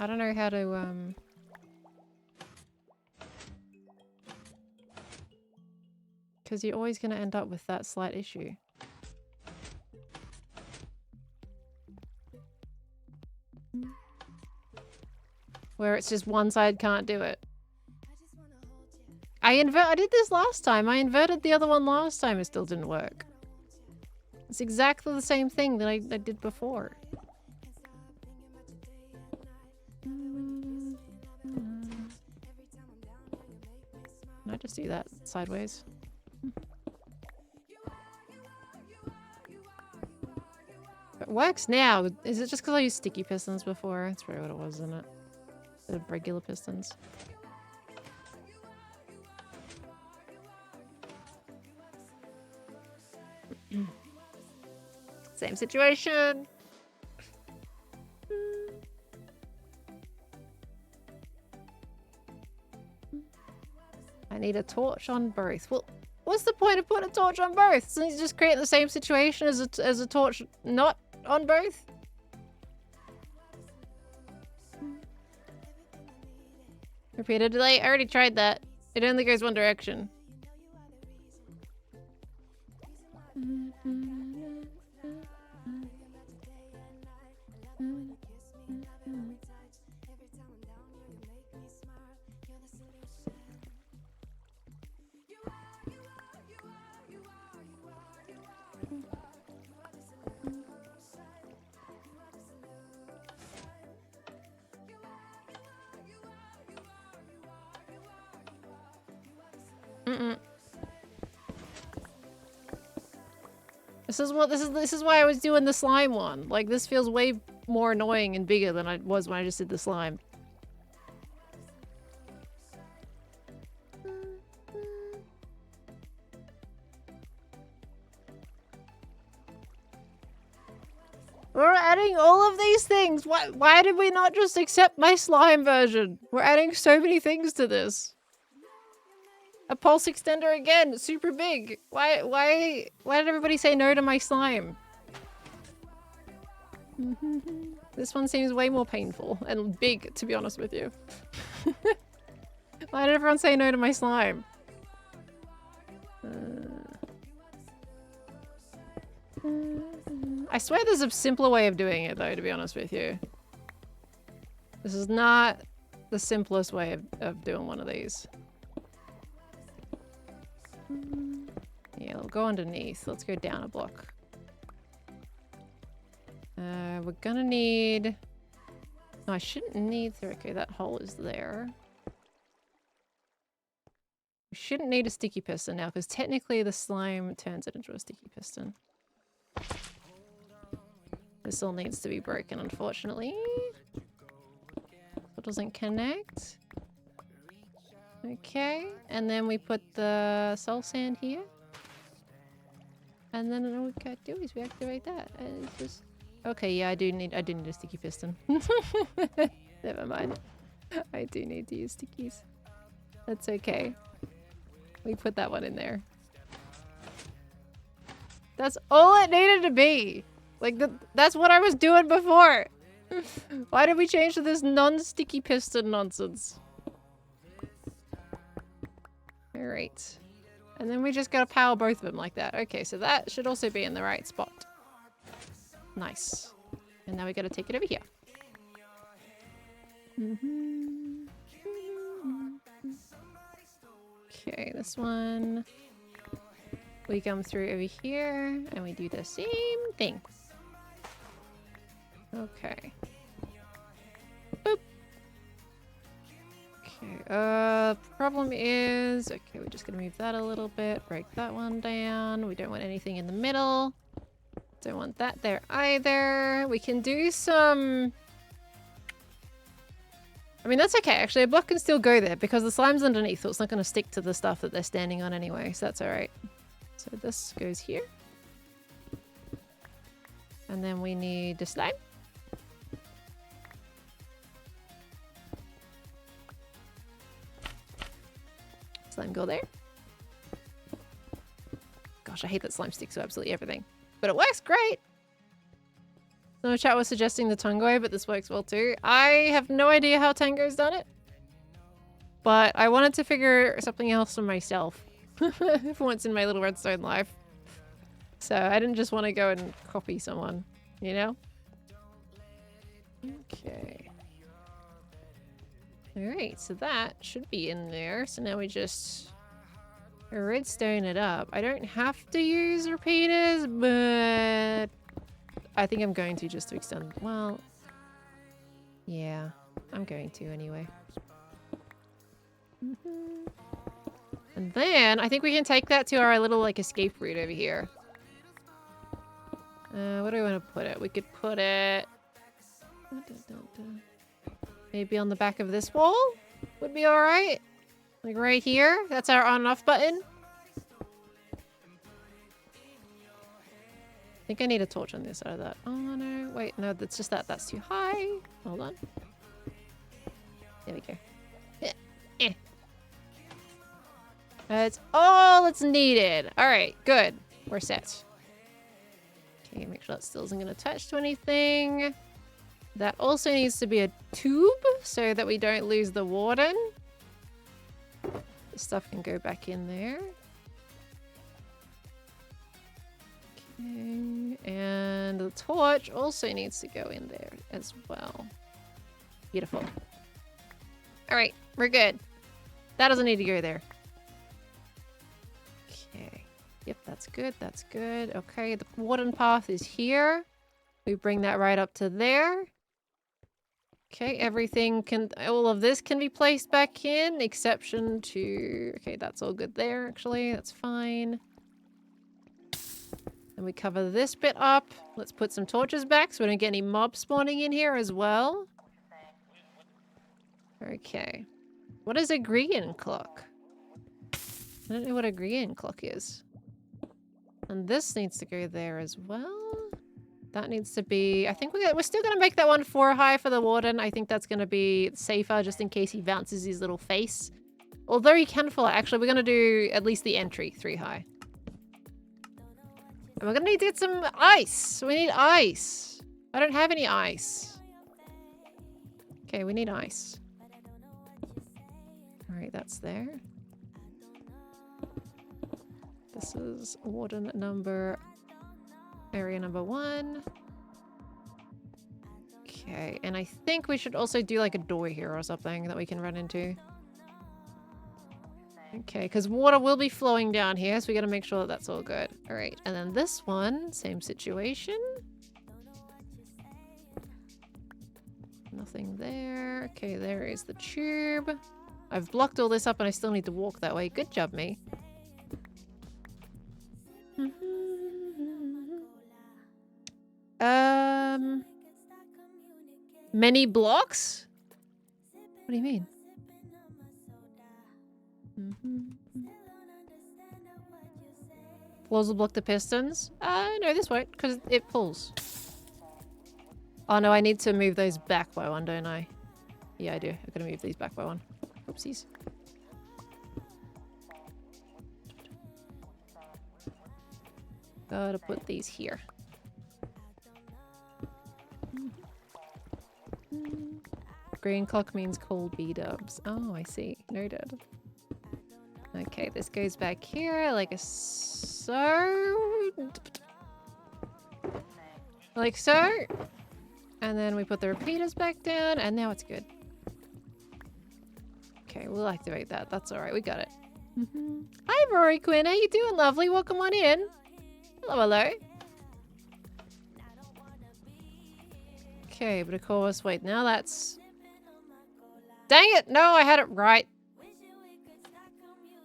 I don't know how to because you're always going to end up with that slight issue. Where it's just one side can't do it. I did this last time. I inverted the other one last time. It still didn't work. It's exactly the same thing that I did before. Can I just do that sideways? It works now. Is it just because I used sticky pistons before? That's probably what it was, isn't it? The regular pistons. Same situation. I need a torch on both. Well, what's the point of putting a torch on both? Doesn't it just create the same situation as a torch not on both? Repeatedly? I already tried that. It only goes one direction. This is why I was doing the slime one. Like, this feels way more annoying and bigger than I was when I just did the slime. We're adding all of these things. Why did we not just accept my slime version? We're adding so many things to this. A pulse extender again, super big. Why did everybody say no to my slime? This one seems way more painful and big, to be honest with you. Why did everyone say no to my slime? I swear there's a simpler way of doing it though, to be honest with you. This is not the simplest way of doing one of these. Yeah, we'll go underneath. Let's go down a block. We're gonna need... No, I shouldn't need... Okay, that hole is there. We shouldn't need a sticky piston now, because technically the slime turns it into a sticky piston. This all needs to be broken, unfortunately. It doesn't connect. Okay, and then we put the soul sand here. And then all we gotta do is we activate that. And it's just... Okay, yeah, I do need a sticky piston. Never mind. I do need to use stickies. That's okay. We put that one in there. That's all it needed to be. Like, that's what I was doing before. Why did we change to this non-sticky piston nonsense? Alright. And then we just gotta power both of them like that. Okay, so that should also be in the right spot. Nice. And now we gotta take it over here. Okay, this one. We come through over here and we do the same thing. Okay. Boop. Okay, problem is... Okay, we're just gonna move that a little bit, break that one down. We don't want anything in the middle. Don't want that there either. We can do some... I mean, that's okay. Actually, a block can still go there because the slime's underneath, so it's not going to stick to the stuff that they're standing on anyway, so that's alright. So this goes here. And then we need the slime. Slime go there. Gosh, I hate that slime sticks to absolutely everything. But it works great! No chat was suggesting the Tango, but this works well too. I have no idea how Tango's done it. But I wanted to figure something else for myself. For once in my little Redstone life. So I didn't just want to go and copy someone, you know? Okay. Alright, so that should be in there. So now we just redstone it up. I don't have to use repeaters, but I think I'm going to just to extend... Well, yeah, I'm going to anyway. And then I think we can take that to our little like escape route over here. Where do I want to put it? We could put it... Maybe on the back of this wall? Would be alright. Like right here. That's our on and off button. I think I need a torch on this side of that. Oh no, wait, no, that's just that. That's too high. Hold on. There we go. That's all it's needed. Alright, good. We're set. Okay, make sure that still isn't going to attach to anything. That also needs to be a tube so that we don't lose the Warden. This stuff can go back in there. Okay, and the torch also needs to go in there as well. Beautiful. Alright, we're good. That doesn't need to go there. Okay. Yep, that's good, that's good. Okay, the Warden path is here. We bring that right up to there. Okay, everything can... All of this can be placed back in, exception to... Okay, that's all good there, actually. That's fine. And we cover this bit up. Let's put some torches back so we don't get any mobs spawning in here as well. Okay. What is a green clock? I don't know what a green clock is. And this needs to go there as well. That needs to be... I think we're still going to make that one 4 high for the Warden. I think that's going to be safer just in case he bounces his little face. Although he can fly. Actually, we're going to do at least the entry 3 high. And we're going to need to get some ice. We need ice. I don't have any ice. Okay, we need ice. Alright, that's there. This is Warden number... Area number 1. Okay, and I think we should also do like a door here or something that we can run into. Okay, because water will be flowing down here, so we gotta make sure that that's all good. Alright, and then this one, same situation. Nothing there. Okay, there is the tube. I've blocked all this up and I still need to walk that way. Good job, me. Many blocks? What do you mean? Floors will block the pistons? No, this won't, because it pulls. Oh no, I need to move those back by one, don't I? Yeah, I do. I've got to move these back by one. Oopsies. Gotta put these here. Green clock means cold B-dubs. Oh, I see. Noted. Okay, this goes back here like so. Like so. And then we put the repeaters back down, and now it's good. Okay, we'll activate that. That's alright, we got it. Hi, Rory Quinn. How you doing, lovely? Welcome on in. Hello, hello. Okay, but of course, wait, now that's... Dang it! No, I had it right.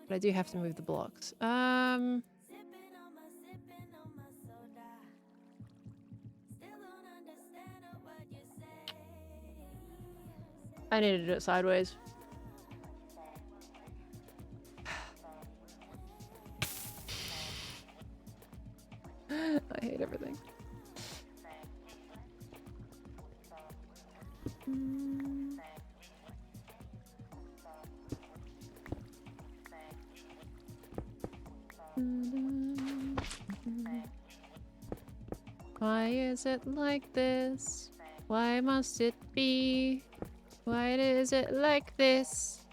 But I do have to move the blocks. I need to do it sideways. I hate everything. Why is it like this? Why must it be? Why is it like this?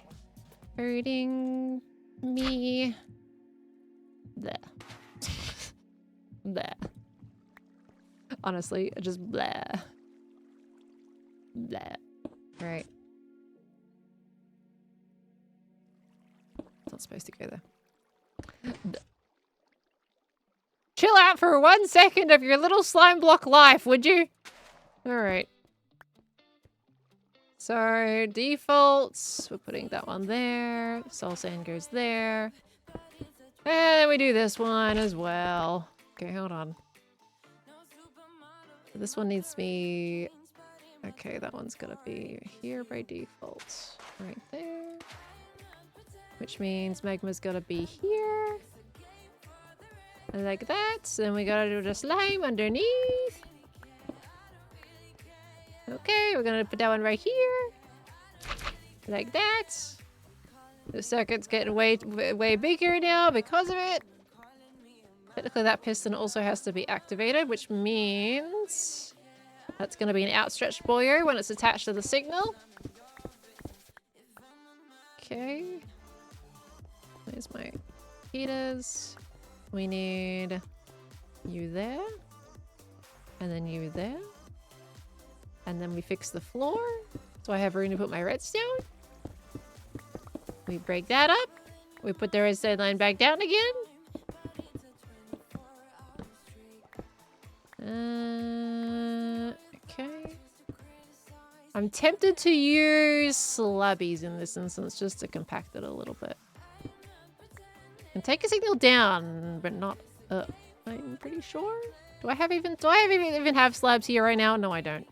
Hurting me. Bleh. Bleh. Honestly, just bleh. Bleh. Right. It's not supposed to go there. Chill out for 1 second of your little slime block life, would you? Alright. So, defaults. We're putting that one there. Soul sand goes there. And then we do this one as well. Okay, hold on. This one needs to be... Okay, that one's gotta be here by default. Right there. Which means magma's gotta be here. Like that. Then we gotta do the slime underneath. Okay, we're gonna put that one right here. Like that. The circuit's getting way bigger now because of it. Technically that piston also has to be activated, which means that's gonna be an outstretched boyo when it's attached to the signal. Okay. There's my heaters. We need you there. And then you there. And then we fix the floor. So I have room to put my redstone. We break that up. We put the redstone line back down again. Okay. I'm tempted to use slabbies in this instance just to compact it a little bit. And take a signal down, but not up. I'm pretty sure. Do I even have slabs here right now? No, I don't.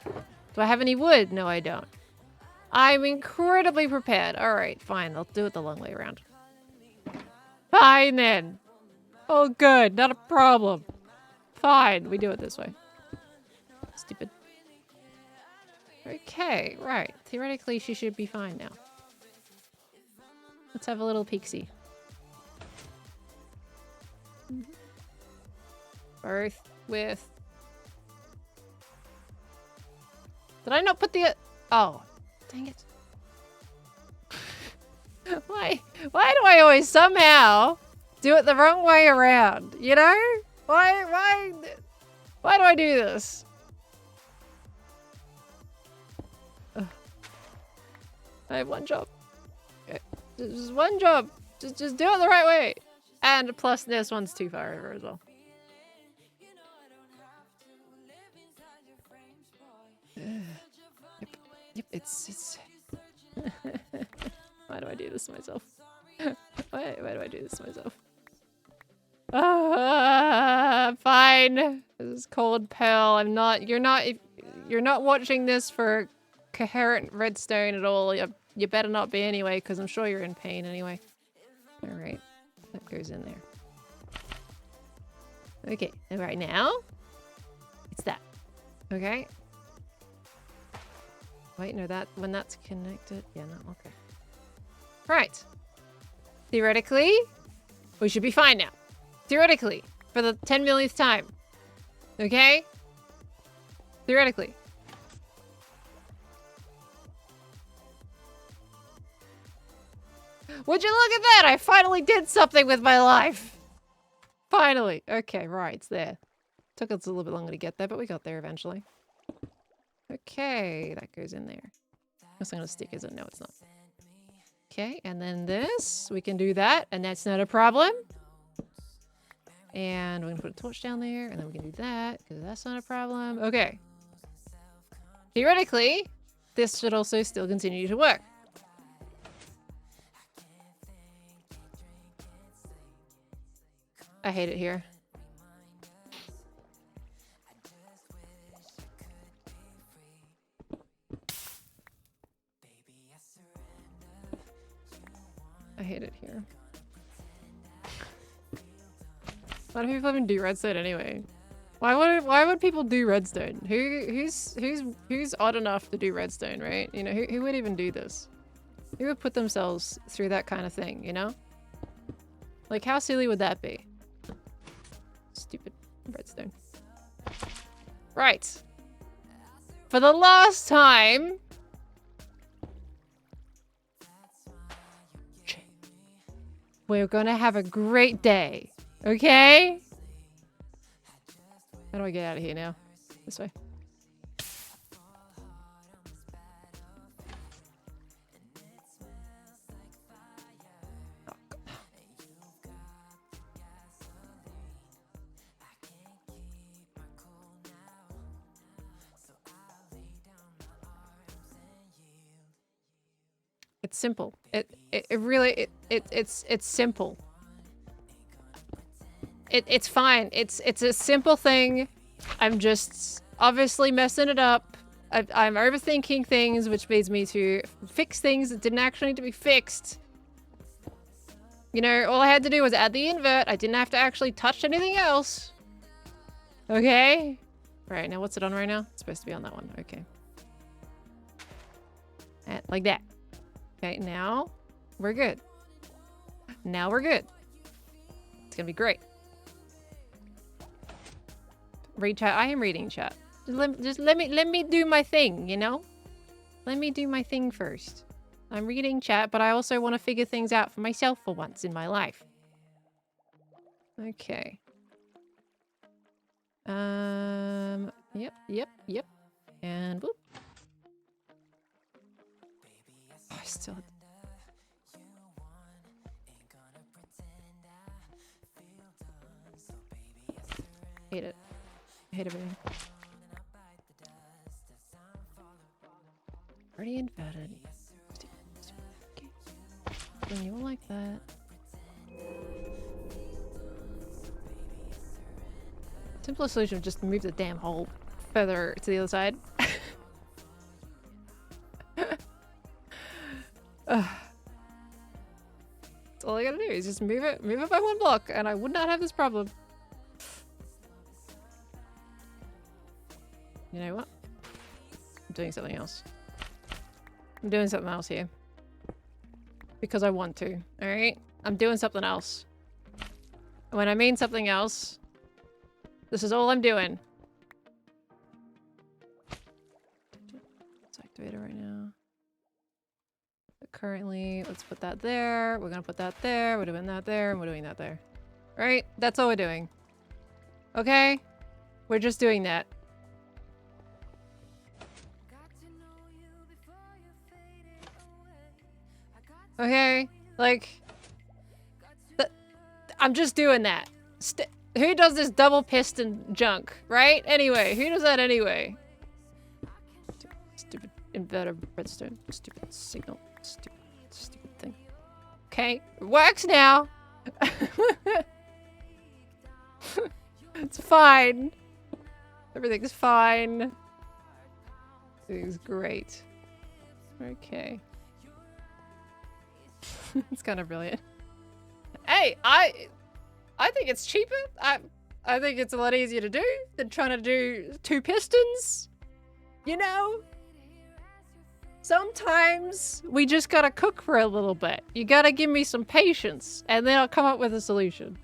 Do I have any wood? No, I don't. I'm incredibly prepared. Alright, fine. I'll do it the long way around. Fine, then. Oh, good. Not a problem. Fine. We do it this way. Stupid. Okay, right. Theoretically, she should be fine now. Let's have a little peek-see. Earth with... Did I not put the... Oh. Dang it. Why do I always somehow do it the wrong way around? You know? Why do I do this? Ugh. I have one job. Okay. Just one job. Just do it the right way. And plus this one's too far over as well. Yep. It's... Why do I do this to myself? Why do I do this to myself? Fine. This is cold Pearl. I'm not... You're not watching this for coherent redstone at all. You better not be anyway, because I'm sure you're in pain anyway. Alright. That goes in there. Okay. Alright, now... It's that. Okay. Wait, no, that... When that's connected... Yeah, no, okay. Right. Theoretically, we should be fine now. Theoretically. For the 10 millionth time. Okay? Theoretically. Would you look at that? I finally did something with my life. Finally. Okay, right, it's there. Took us a little bit longer to get there, but we got there eventually. Okay, that goes in there. That's not gonna stick, is it? No, it's not. Okay, and then this. We can do that, and that's not a problem. And we're gonna put a torch down there, and then we can do that, because that's not a problem. Okay. Theoretically, this should also still continue to work. I hate it here. I hate it here. Why do people even do redstone anyway? Why would people do redstone? Who's odd enough to do redstone, right? You know, who would even do this? Who would put themselves through that kind of thing, you know? Like, how silly would that be? Stupid redstone. Right. For the last time. We're gonna have a great day. Okay? How do I get out of here now? This way. It's simple. It's simple. It's fine. It's a simple thing. I'm just obviously messing it up. I'm overthinking things, which leads me to fix things that didn't actually need to be fixed. You know, all I had to do was add the invert. I didn't have to actually touch anything else. Okay? Right, now what's it on right now? It's supposed to be on that one. Okay. And like that. Okay, now we're good. Now we're good. It's gonna be great. Read chat. I am reading chat. Just let me do my thing, you know? Let me do my thing first. I'm reading chat, but I also want to figure things out for myself for once in my life. Okay. Yep. And whoop. Oh, I still... hate it. I hate everything. Already inverted. Okay. When you were like that. Simplest solution would just move the damn hole further to the other side. That's all I gotta do is just move it by one block and I would not have this problem. You know what? I'm doing something else. I'm doing something else here. Because I want to, alright? I'm doing something else. And when I mean something else, this is all I'm doing. Let's activate it right now. But currently, let's put that there. We're gonna put that there. We're doing that there. And we're doing that there. Right? That's all we're doing. Okay? We're just doing that. Okay? Like... I'm just doing that. Who does this double piston junk, right? Anyway, who does that anyway? Stupid inverter redstone. Stupid signal. Stupid thing. Okay, it works now. It's fine. Everything's fine. Everything's great. Okay. It's kind of brilliant. Hey, I think it's cheaper. I think it's a lot easier to do than trying to do 2 pistons. You know? Sometimes we just gotta cook for a little bit. You gotta give me some patience, and then I'll come up with a solution.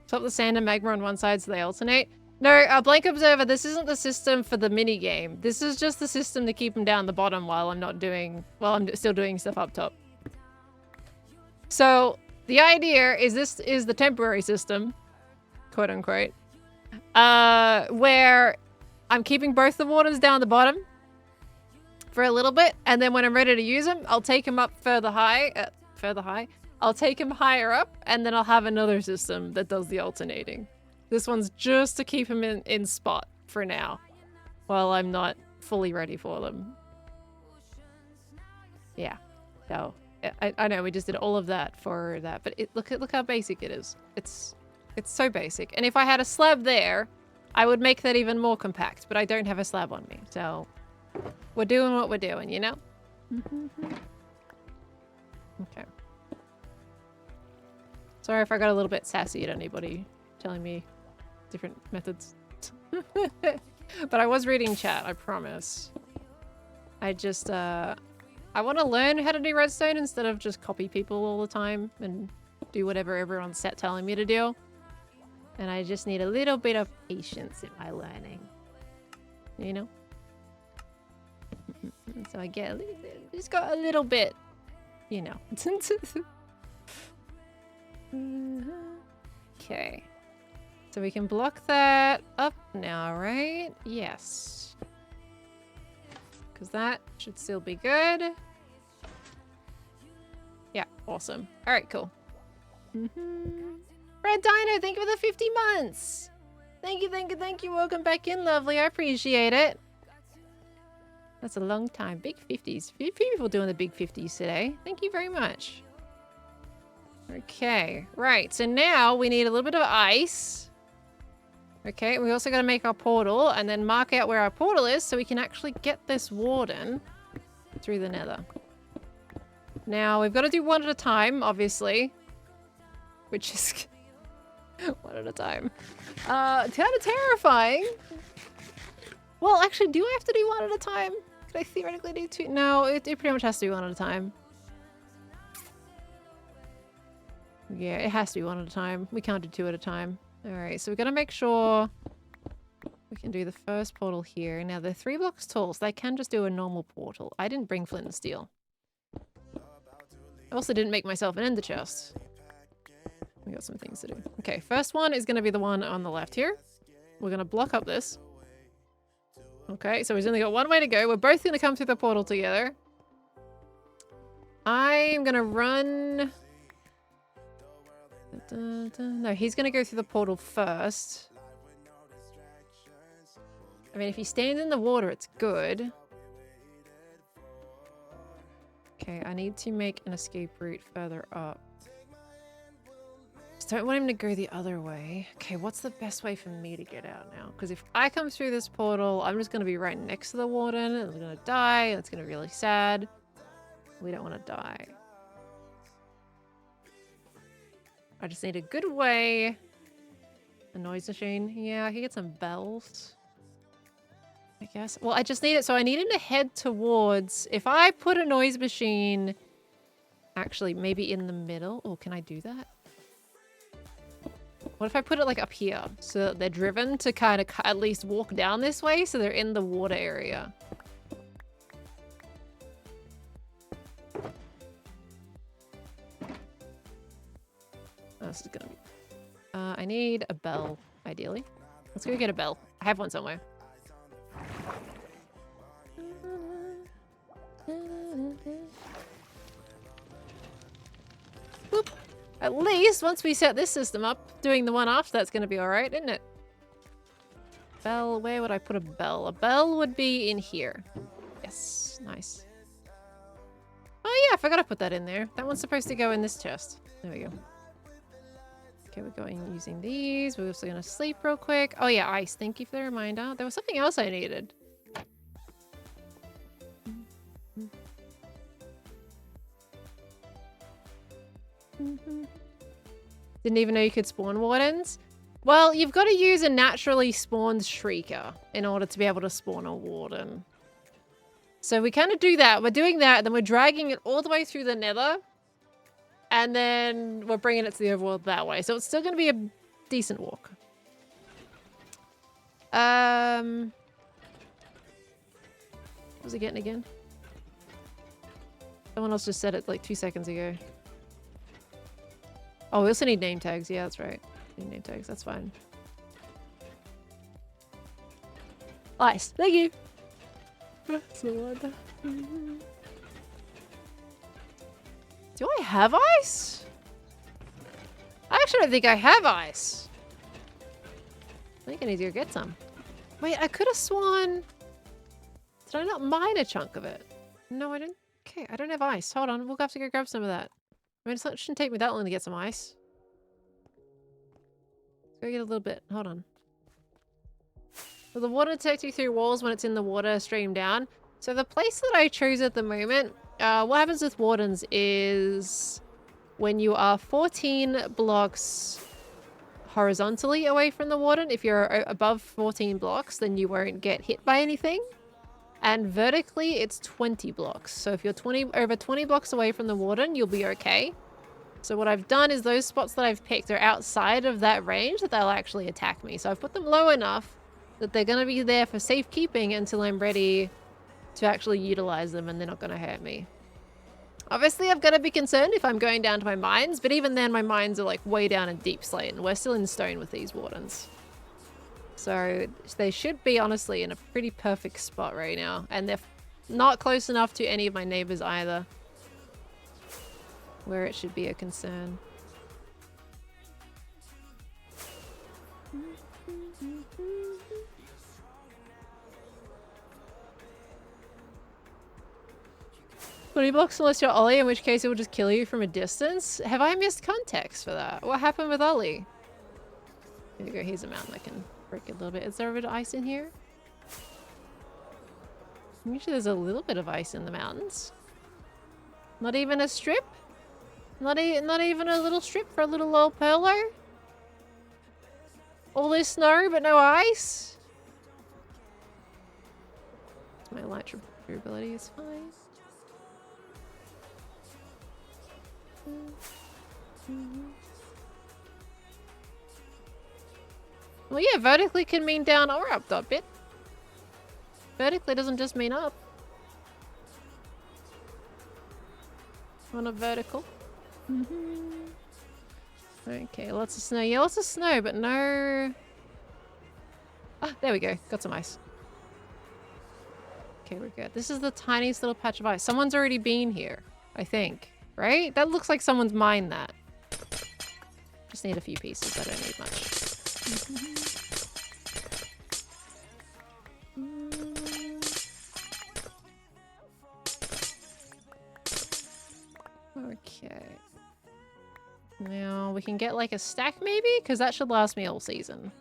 Swap the sand and magma on one side so they alternate. No, Blank Observer, this isn't the system for the mini game. This is just the system to keep them down the bottom while I'm still doing stuff up top. So the idea is this is the temporary system, quote unquote, where I'm keeping both the Wardens down the bottom for a little bit, and then when I'm ready to use them, I'll take them up further high. I'll take him higher up, and then I'll have another system that does the alternating. This one's just to keep him in spot for now, while I'm not fully ready for them. Yeah, so I know we just did all of that for that, but look how basic it is. It's so basic. And if I had a slab there, I would make that even more compact, but I don't have a slab on me, so we're doing what we're doing, you know? Okay. Sorry if I got a little bit sassy at anybody telling me different methods. But I was reading chat, I promise. I just, I want to learn how to do redstone instead of just copy people all the time and do whatever everyone's set telling me to do. And I just need a little bit of patience in my learning. You know? So I get a little bit, just got a little bit, you know. Okay. So we can block that up now, right? Yes. Because that should still be good. Yeah, awesome. All right, cool. Red Dino, thank you for the 50 months. Thank you, thank you, thank you. Welcome back in, lovely. I appreciate it. That's a long time. Big 50s. Few people doing the big 50s today. Thank you very much. Okay, right. So now we need a little bit of ice. Okay, we also got to make our portal and then mark out where our portal is so we can actually get this Warden through the nether. Now, we've got to do one at a time, obviously. Which is one at a time. Kind of terrifying. Well, actually, do I have to do one at a time? Could I theoretically do 2? No, it pretty much has to be one at a time. Yeah, it has to be one at a time. We can't do 2 at a time. Alright, so we're going to make sure we can do the first portal here. Now, they're 3 blocks tall, so they can just do a normal portal. I didn't bring flint and steel. I also didn't make myself an ender chest. We got some things to do. Okay, first one is going to be the one on the left here. We're going to block up this. Okay, so we've only got one way to go. We're both going to come through the portal together. I'm going to run... No, he's going to go through the portal first. I mean, if he stands in the water, it's good. Okay, I need to make an escape route further up. Just don't want him to go the other way. Okay, what's the best way for me to get out now? Because if I come through this portal, I'm just going to be right next to the Warden, and I'm going to die, and it's going to be really sad. We don't want to die. I just need a good way. A noise machine. Yeah, I can get some bells. I guess. Well, I just need it. So I need him to head towards... If I put a noise machine... Actually, maybe in the middle. Oh, can I do that? What if I put it like up here? So that they're driven to kind of at least walk down this way so they're in the water area. Oh, this is gonna be... I need a bell, ideally. Let's go get a bell. I have one somewhere. Boop. At least, once we set this system up, doing the one after that's going to be alright, isn't it? bell. Where would I put a bell? A bell would be in here. Yes, nice. Oh yeah, I forgot to put that in there. That one's supposed to go in this chest. There we go. Okay, we're going using these. We're also gonna sleep real quick. Oh yeah, ice. Thank you for the reminder. There was something else I needed. Didn't even know you could spawn wardens. Well, you've got to use a naturally spawned shrieker in order to be able to spawn a warden. So we kind of do that. We're doing that, then we're dragging it all the way through the nether. And then we're bringing it to the overworld that way. So it's still going to be a decent walk. What was I getting again? Someone else just said it like 2 seconds ago. Oh, we also need name tags. Yeah, that's right. Need name tags. That's fine. Ice. Thank you. Do I have ice? I actually don't think I have ice. I think I need to go get some. Wait, I could have sworn... Did I not mine a chunk of it? No, I didn't. Okay, I don't have ice. Hold on, we'll have to go grab some of that. I mean, it shouldn't take me that long to get some ice. Let's go get a little bit. Hold on. Will the water detect you through walls when it's in the water stream down? So the place that I chose at the moment, what happens with wardens is when you are 14 blocks horizontally away from the warden, if you're above 14 blocks, then you won't get hit by anything. And vertically, it's 20 blocks. So if you're over 20 blocks away from the warden, you'll be okay. So what I've done is those spots that I've picked are outside of that range that they'll actually attack me. So I've put them low enough that they're going to be there for safekeeping until I'm ready to actually utilize them and they're not going to hurt me. Obviously, I've got to be concerned if I'm going down to my mines, but even then my mines are like way down in deep slate and we're still in stone with these wardens. So they should be honestly in a pretty perfect spot right now. And they're not close enough to any of my neighbors either, where it should be a concern. "20 blocks unless you're Ollie, in which case it will just kill you from a distance." Have I missed context for that? What happened with Ollie? Here we go, here's a mountain that can break a little bit. Is there a bit of ice in here? Usually there's a little bit of ice in the mountains. Not even a strip? Not even a little strip for a little old Perlo? All this snow but no ice? My light durability is fine. Well, yeah, vertically can mean down or up that bit. Vertically doesn't just mean up. On a vertical. Okay, lots of snow. Yeah, lots of snow, but no... Ah, there we go. Got some ice. Okay, we're good. This is the tiniest little patch of ice. Someone's already been here, I think. Right? That looks like someone's mined that. Just need a few pieces. I don't need much. Okay. Now we can get like a stack maybe? Because that should last me all season.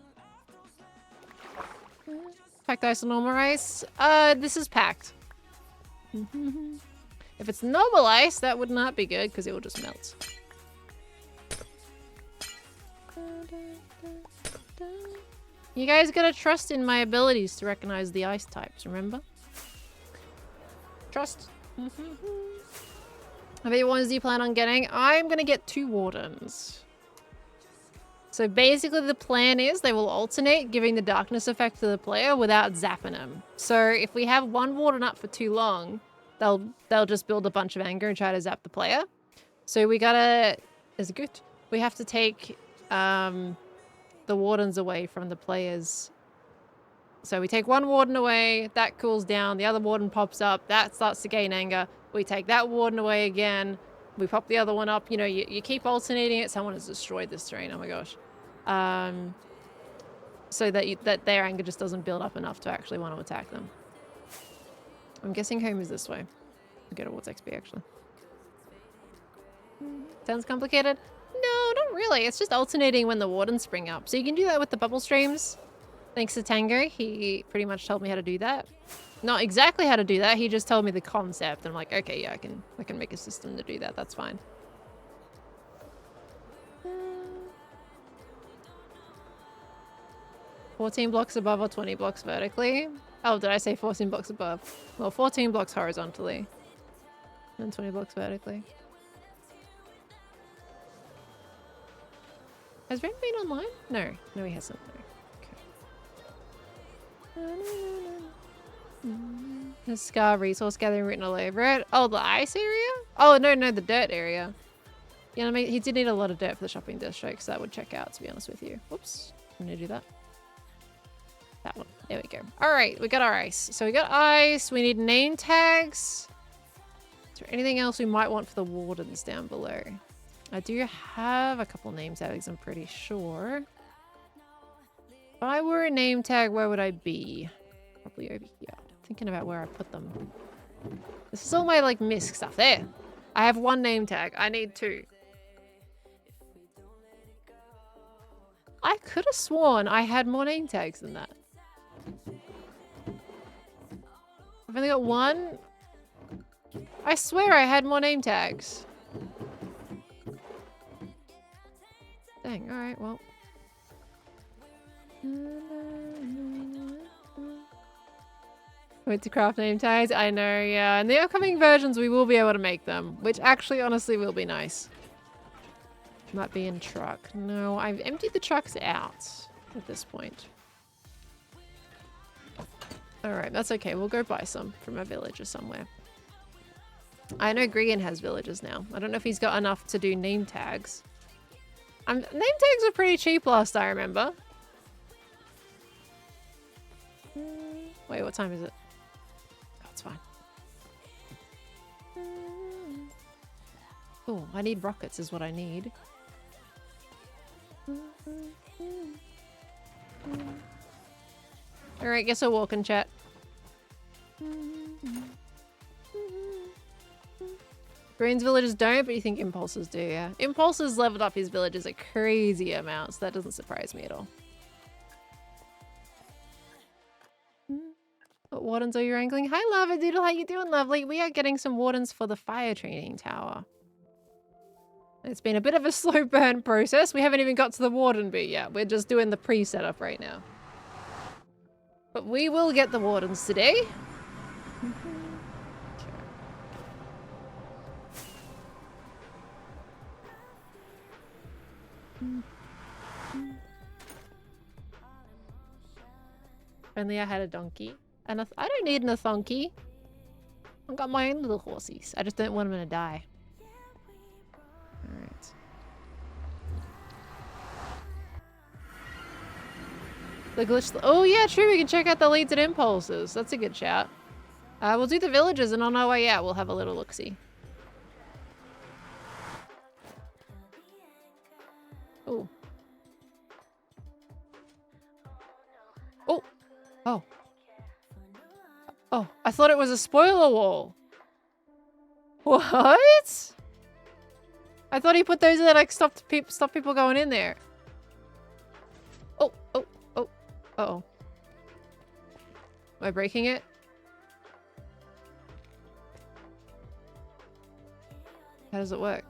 Packed ice or normal ice? This is packed. If it's normal ice, that would not be good because it will just melt. You guys gotta trust in my abilities to recognize the ice types, remember? Trust. How many ones do you plan on getting? I'm gonna get 2 wardens. So basically the plan is they will alternate, giving the darkness effect to the player without zapping them. So if we have one warden up for too long, they'll just build a bunch of anger and try to zap the player. So we gotta... Is it good? We have to take the wardens away from the players. So we take one warden away, that cools down, the other warden pops up, that starts to gain anger. We take that warden away again, we pop the other one up. You know, you keep alternating it. Someone has destroyed this terrain, oh my gosh. so that their anger just doesn't build up enough to actually want to attack them. I'm guessing home is this way. I'll go towards XP actually. Sounds complicated? No, not really. It's just alternating when the Wardens spring up. So you can do that with the bubble streams. Thanks to Tango, he pretty much told me how to do that. Not exactly how to do that, he just told me the concept. I'm like, okay, yeah, I can make a system to do that. That's fine. 14 blocks above or 20 blocks vertically? Oh, did I say 14 blocks above? Well, 14 blocks horizontally. And 20 blocks vertically. Has Ren been online? No. No, he hasn't. No. Okay. Has Scar resource gathering written all over it? Oh, the ice area? Oh, no, the dirt area. You know what I mean? He did need a lot of dirt for the shopping district, so that would check out, to be honest with you. Whoops. I'm gonna do that. That one. There we go. Alright, we got our ice. So we got ice. We need name tags. Is there anything else we might want for the Wardens down below? I do have a couple name tags, I'm pretty sure. If I were a name tag, where would I be? Probably over here. Thinking about where I put them. This is all my, like, misc stuff. There! I have one name tag. I need two. I could have sworn I had more name tags than that. I've only got one. I swear I had more name tags. Dang, alright, well. Wait to craft name tags? I know, yeah. In the upcoming versions, we will be able to make them, which actually, honestly, will be nice. Might be in truck. No, I've emptied the trucks out at this point. Alright, that's okay. We'll go buy some from a village or somewhere. I know Grian has villages now. I don't know if he's got enough to do name tags. Name tags were pretty cheap last I remember. Wait, what time is it? Oh, it's fine. Oh, I need rockets is what I need. Alright, guess I'll walk and chat. Green's villages don't, but you think Impulses do, yeah. Impulses leveled up his villages a crazy amount, so that doesn't surprise me at all. What Wardens are you wrangling? Hi, Lava Doodle, how you doing, lovely? We are getting some Wardens for the fire training tower. It's been a bit of a slow burn process. We haven't even got to the Warden bit yet. We're just doing the pre-setup right now. But we will get the Wardens today. If only I had a donkey. And I don't need an Athonky. I've got my own little horsies. I just don't want them to die. Alright. The glitch. Oh yeah, true. We can check out the leads and impulses. That's a good shout. We'll do the villages, and on our way out, we'll have a little look-see. Oh. Oh. Oh. Oh, I thought it was a spoiler wall. What? I thought he put those that like stop people going in there. Oh, oh, oh, uh-oh. Am I breaking it? How does it work?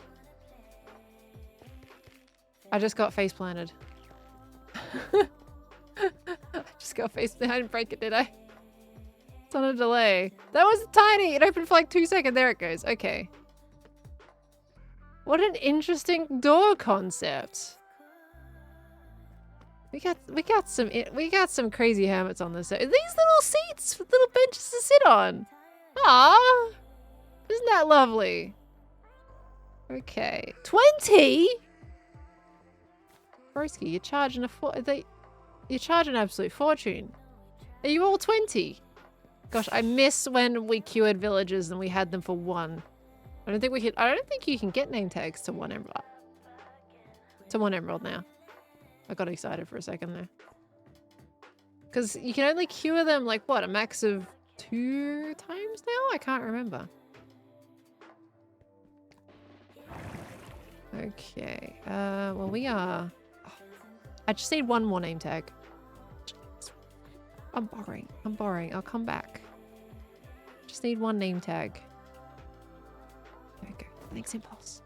I just got face planted. I just got face planted. I didn't break it, did I? It's on a delay. That was tiny. It opened for like 2 seconds. There it goes. Okay. What an interesting door concept. We got some crazy hermits on this. These little seats, little benches to sit on. Ah, isn't that lovely? Okay, 20. Broski, you're charging you're charging an absolute fortune. Are you all 20? Gosh, I miss when we cured villages and we had them for 1. I don't think you can get name tags to 1 emerald. To 1 emerald now. I got excited for a second there. Because you can only cure them, like, what, a max of 2 times now? I can't remember. Okay. Well, we are... Oh, I just need one more name tag. I'm borrowing. I'm borrowing. I'll come back. Just need one name tag. There we go. Thanks, Impulse.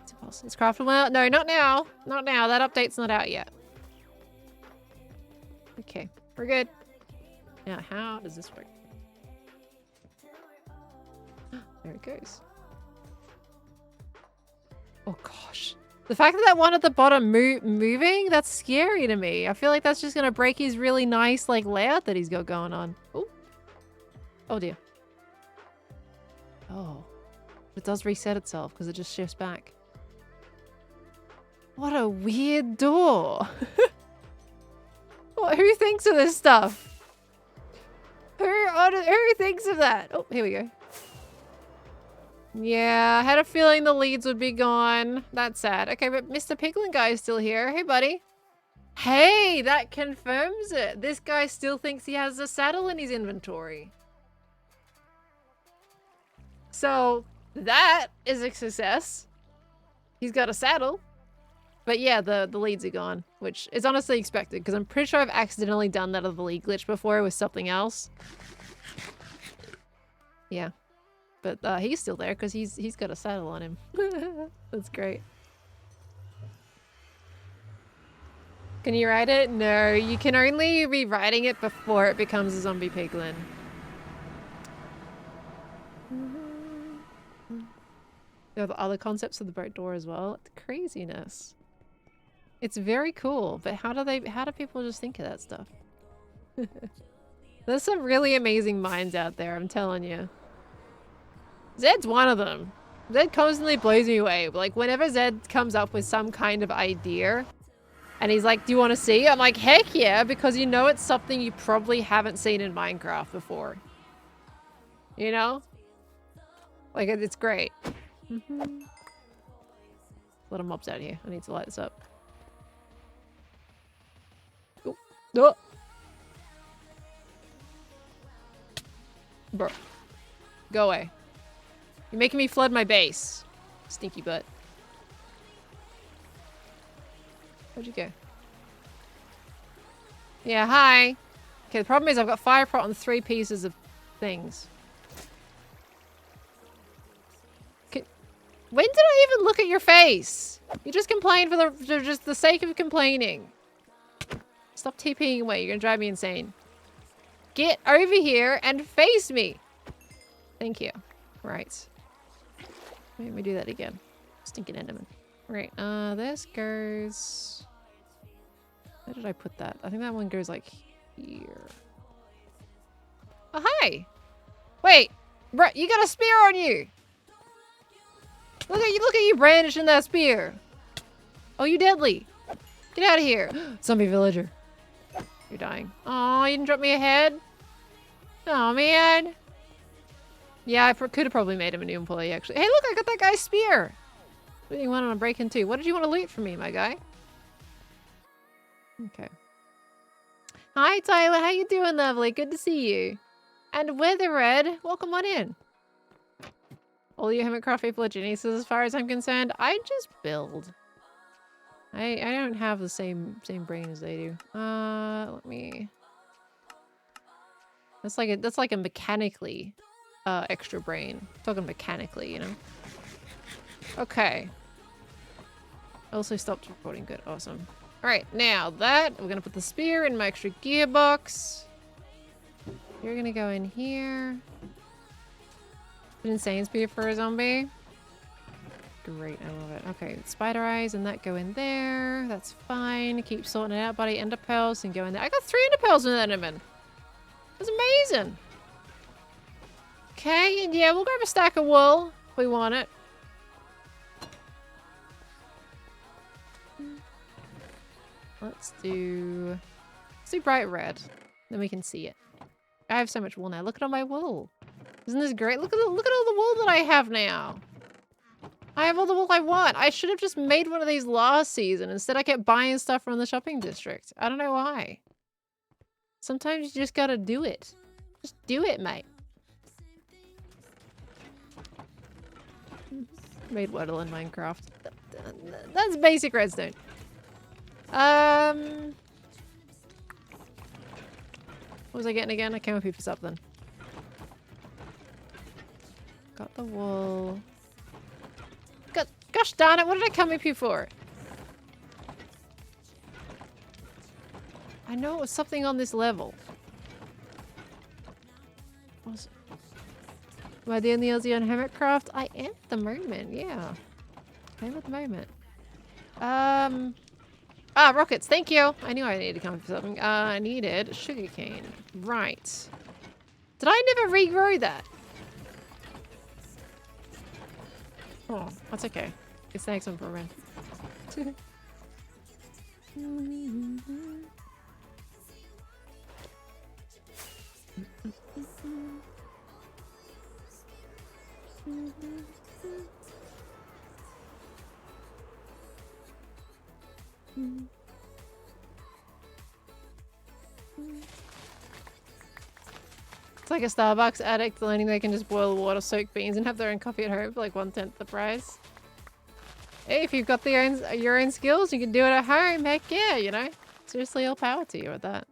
It's Impulse. It's craftable. Well, no, not now. Not now. That update's not out yet. Okay. We're good. Now, how does this work? There it goes. Oh gosh. The fact that that one at the bottom moving, that's scary to me. I feel like that's just going to break his really nice like layout that he's got going on. Oh. Oh dear. Oh. It does reset itself because it just shifts back. What a weird door. Who thinks of this stuff? Who thinks of that? Oh, here we go. Yeah, I had a feeling the leads would be gone. That's sad. Okay, but Mr. Piglin guy is still here. Hey, buddy. Hey, that confirms it. This guy still thinks he has a saddle in his inventory. So, that is a success. He's got a saddle. But yeah, the leads are gone, which is honestly expected, because I'm pretty sure I've accidentally done that of the lead glitch before with something else. Yeah. But he's still there because he's got a saddle on him. That's great. Can you ride it? No, you can only be riding it before it becomes a zombie piglin. There are the other concepts of the boat door as well. It's craziness. It's very cool, but how do people just think of that stuff? There's some really amazing minds out there, I'm telling you. Zed's one of them. Zed constantly blows me away. Like, whenever Zed comes up with some kind of idea, and he's like, do you want to see? I'm like, heck yeah, because you know it's something you probably haven't seen in Minecraft before. You know? Like, it's great. A lot of mobs out here. I need to light this up. Oh. Oh. Bro. Go away. You're making me flood my base. Stinky butt. Where'd you go? Yeah, hi. Okay, the problem is I've got fire pot on 3 pieces of things. Okay. When did I even look at your face? You just complained for just the sake of complaining. Stop TPing away. You're gonna drive me insane. Get over here and face me. Thank you. Right. Let me do that again. Stinking Enderman. Right, this goes... Where did I put that? I think that one goes like here. Oh, hi! Wait! Bro, you got a spear on you! Look at you brandishing that spear! Oh, you deadly! Get out of here! Zombie villager. You're dying. Oh, you didn't drop me a head? Oh, man. Yeah, I could have probably made him a new employee, actually. Hey, look, I got that guy's spear. What do you want to break into? What did you want to loot from me, my guy? Okay. Hi, Tyler. How you doing, lovely? Good to see you. And Weather Red, welcome on in. All you Hermitcraft people are geniuses as far as I'm concerned. I just build. I don't have the same brain as they do. Let me... That's like a mechanically... extra brain. I'm talking mechanically, you know. Okay. Also stopped recording. Good. Awesome. Alright, now that, we're gonna put the spear in my extra gearbox. You're gonna go in here. An insane spear for a zombie. Great, I love it. Okay, spider eyes and that go in there. That's fine. Keep sorting it out, buddy. Ender pearls and go in there. I got 3 ender pearls in that Enderman. That's amazing. Okay, and yeah, we'll grab a stack of wool if we want it. Let's do bright red. Then we can see it. I have so much wool now. Look at all my wool. Isn't this great? Look at all the wool that I have now. I have all the wool I want. I should have just made one of these last season. Instead, I kept buying stuff from the shopping district. I don't know why. Sometimes you just gotta do it. Just do it, mate. Made Waddle in Minecraft. That's basic redstone. What was I getting again? I came up here for something. Got the wool. Gosh darn it, what did I come up here for? I know it was something on this level. What was it? Am I the only Aussie on Hermitcraft? I am at the moment, yeah. I am at the moment. Rockets, thank you! I knew I needed to come up for something. I needed sugarcane. Right. Did I never regrow that? Oh, that's okay. It's the next one for a run. It's like a Starbucks addict learning they can just boil water, soak beans, and have their own coffee at home for like 1/10 the price. Hey, if you've got your own skills, you can do it at home. Heck yeah, you know. Seriously, all power to you with that.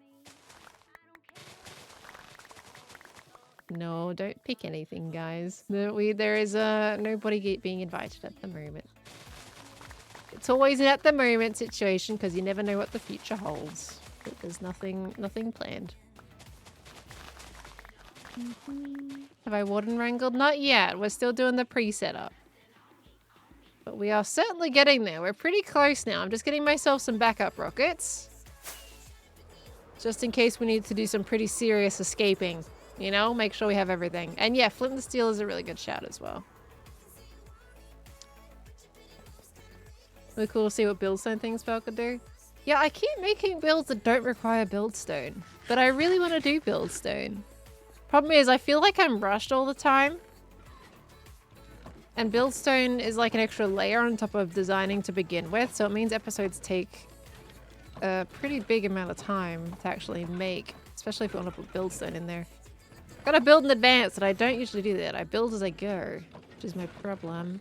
No, don't pick anything, guys. There is nobody being invited at the moment. It's always an at the moment situation because you never know what the future holds. But there's nothing planned. Have I Warden wrangled? Not yet. We're still doing the pre-setup. But we are certainly getting there. We're pretty close now. I'm just getting myself some backup rockets. Just in case we need to do some pretty serious escaping. You know, make sure we have everything. And yeah, flint and steel is a really good shout as well. Really cool to see what buildstone things Spell could do. Yeah, I keep making builds that don't require buildstone. But I really want to do buildstone. Problem is, I feel like I'm rushed all the time. And buildstone is like an extra layer on top of designing to begin with. So it means episodes take a pretty big amount of time to actually make. Especially if you want to put buildstone in there. Gotta build in advance, and I don't usually do that. I build as I go, which is my problem.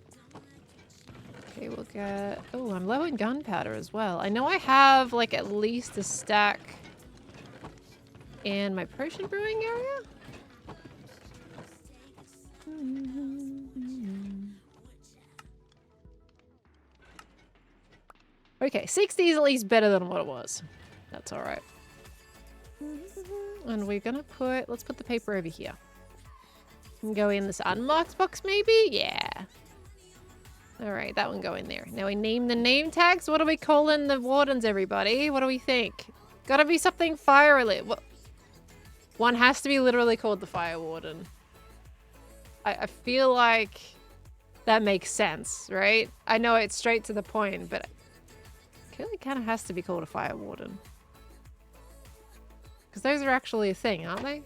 Okay, we'll get... Oh, I'm low in gunpowder as well. I know I have, like, at least a stack in my potion brewing area. Okay, 60 is at least better than what it was. That's alright. And we're gonna put... Let's put the paper over here. And go in this unmarked box, maybe? Yeah. Alright, that one go in there. Now we name the name tags. What are we calling the Wardens, everybody? What do we think? Gotta be something fire-related. What? One has to be literally called the Fire Warden. I feel like that makes sense, right? I know it's straight to the point, but it really kind of has to be called a Fire Warden. Because those are actually a thing, aren't they?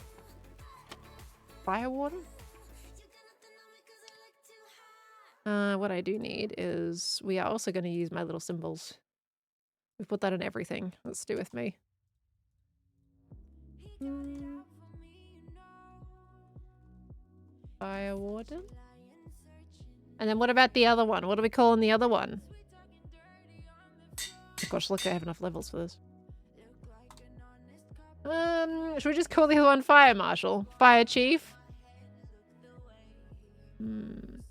Fire Warden? What I do need is... We are also going to use my little symbols. We put that in everything. Let's do with me. Fire Warden? And then what about the other one? What are we calling the other one? Oh gosh, look, I have enough levels for this. Should we just call the other one Fire Marshal? Fire Chief?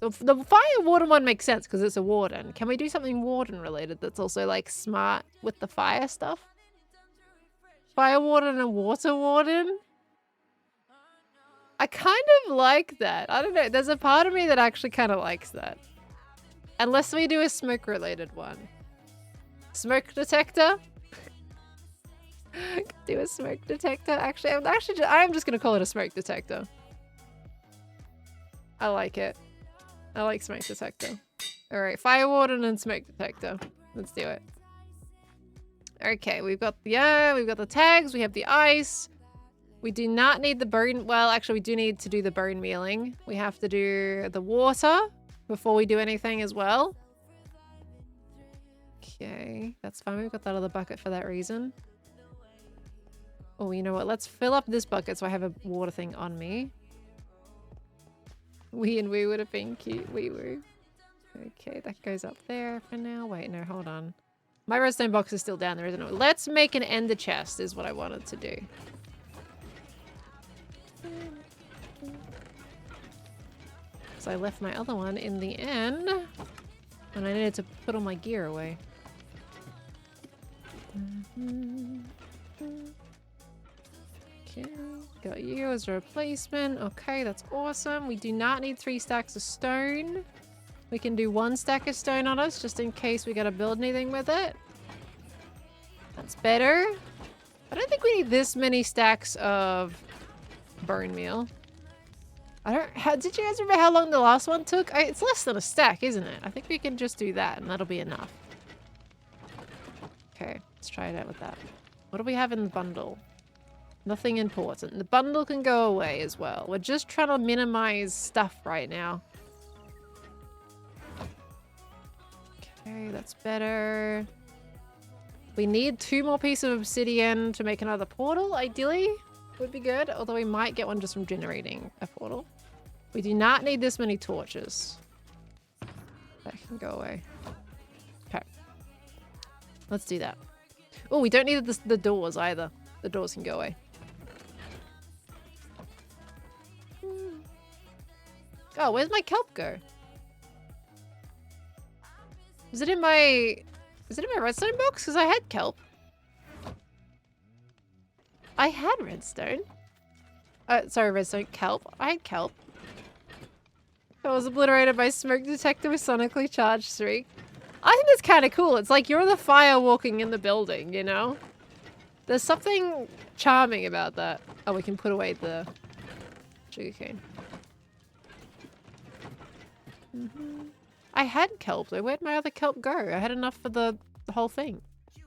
The Fire Warden one makes sense because it's a Warden. Can we do something Warden related that's also like smart with the fire stuff? Fire Warden and Water Warden? I kind of like that. I don't know. There's a part of me that actually kind of likes that. Unless we do a smoke related one. Smoke detector? Do a smoke detector. Actually, I'm just gonna call it a smoke detector. I like it. I like smoke detector. All right, Fire Warden and smoke detector. Let's do it. Okay, we've got the tags. We have the ice. We do not need the bone. Well, actually, we do need to do the bone mealing. We have to do the water before we do anything as well. Okay, that's fine. We've got that other bucket for that reason. Oh, you know what? Let's fill up this bucket so I have a water thing on me. We would have been cute. We were. Okay, that goes up there for now. Wait, no, hold on. My redstone box is still down there, isn't it? Let's make an ender chest is what I wanted to do. So I left my other one in the end. And I needed to put all my gear away. Okay, got you as a replacement. Okay, that's awesome. We do not need 3 stacks of stone. We can do 1 stack of stone on us just in case we gotta build anything with it. That's better. I don't think we need this many stacks of bone meal. Did you guys remember how long the last one took? It's less than a stack, isn't it? I think we can just do that and that'll be enough. Okay, let's try it out with that. What do we have in the bundle? Nothing important. The bundle can go away as well. We're just trying to minimize stuff right now. Okay, that's better. We need 2 more pieces of obsidian to make another portal, ideally. Would be good, although we might get one just from generating a portal. We do not need this many torches. That can go away. Okay. Let's do that. Oh, we don't need the doors either. The doors can go away. Oh, where's my kelp go? Is it in my redstone box? Because I had kelp. I had redstone. Sorry, redstone. Kelp. I had kelp. I was obliterated by smoke detector with sonically charged streak. I think that's kind of cool. It's like you're the fire walking in the building, you know? There's something charming about that. Oh, we can put away the sugarcane. I had kelp though. Where'd my other kelp go? I had enough for the whole thing. I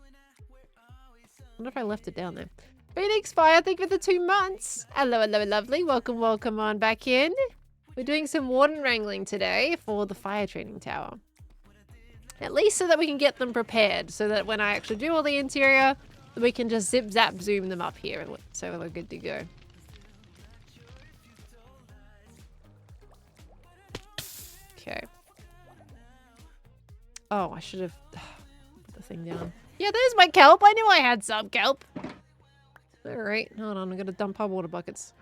wonder if I left it down there. Phoenix Fire, thank you for the 2 months. Hello, hello, lovely. Welcome, welcome on back in. We're doing some Warden wrangling today for the fire training tower. At least so that we can get them prepared, so that when I actually do all the interior, we can just zip, zap, zoom them up here, so we're good to go. Okay. Oh, I should have put the thing down. Yeah, there's my kelp. I knew I had some kelp. Alright, hold on. I'm going to dump our water buckets.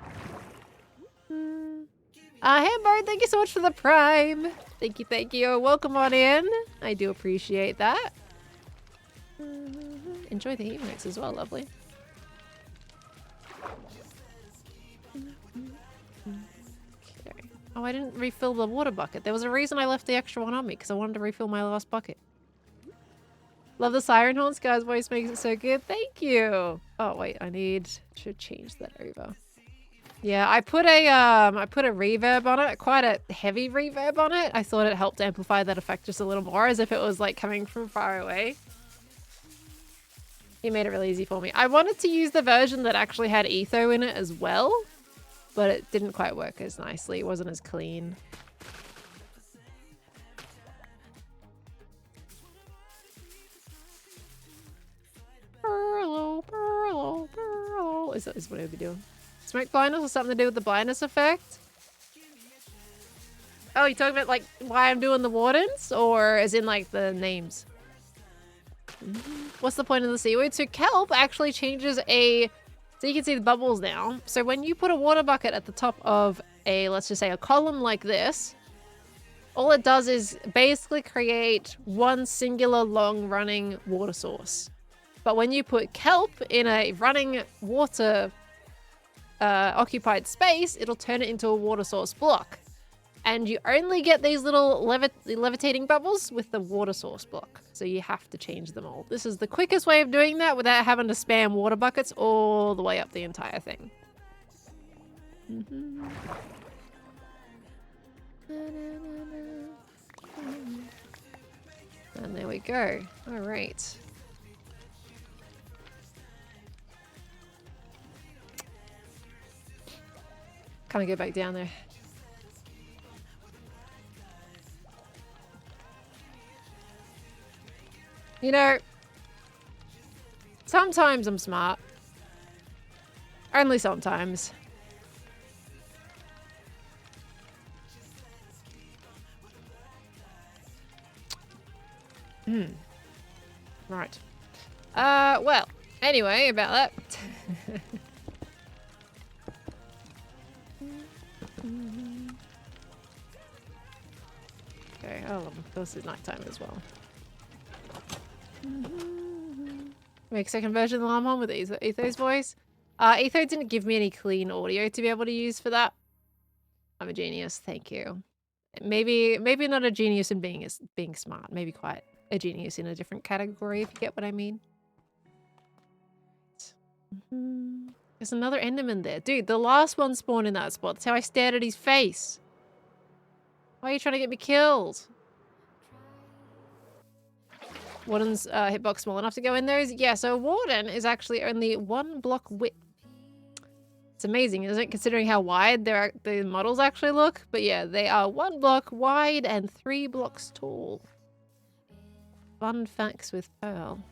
Hamburg, thank you so much for the prime. Thank you, thank you. Welcome on in. I do appreciate that. Enjoy the emotes as well, lovely. Okay. Oh, I didn't refill the water bucket. There was a reason I left the extra one on me, because I wanted to refill my last bucket. Love the siren horns, guys. Voice makes it so good. Thank you. Oh wait, should change that over. Yeah, I put a reverb on it, quite a heavy reverb on it. I thought it helped amplify that effect just a little more, as if it was like coming from far away. He made it really easy for me. I wanted to use the version that actually had etho in it as well, but it didn't quite work as nicely. It wasn't as clean. Is what I would be doing. Smoke blindness or something to do with the blindness effect? Oh, you're talking about like why I'm doing the Wardens, or as in like the names? What's the point of the seaweed? So kelp actually changes so you can see the bubbles now. So when you put a water bucket at the top of let's just say a column like this, all it does is basically create one singular long running water source. But when you put kelp in a running water occupied space, it'll turn it into a water source block. And you only get these little levitating bubbles with the water source block. So you have to change them all. This is the quickest way of doing that without having to spam water buckets all the way up the entire thing. And there we go. All right. Can't go back down there. You know, sometimes I'm smart. Only sometimes. Right. Well, anyway, about that. Okay, oh, of course it's nighttime as well. Make a second version of the alarm on with Etho's voice. Etho didn't give me any clean audio to be able to use for that. I'm a genius, thank you. Maybe not a genius in being smart. Maybe quite a genius in a different category, if you get what I mean. There's another Enderman there. Dude, the last one spawned in that spot. That's how I stared at his face. Why are you trying to get me killed? Warden's hitbox small enough to go in those? Yeah, so a Warden is actually only 1 block width. It's amazing, isn't it? Considering how wide the models actually look. But yeah, they are 1 block wide and 3 blocks tall. Fun facts with Pearl.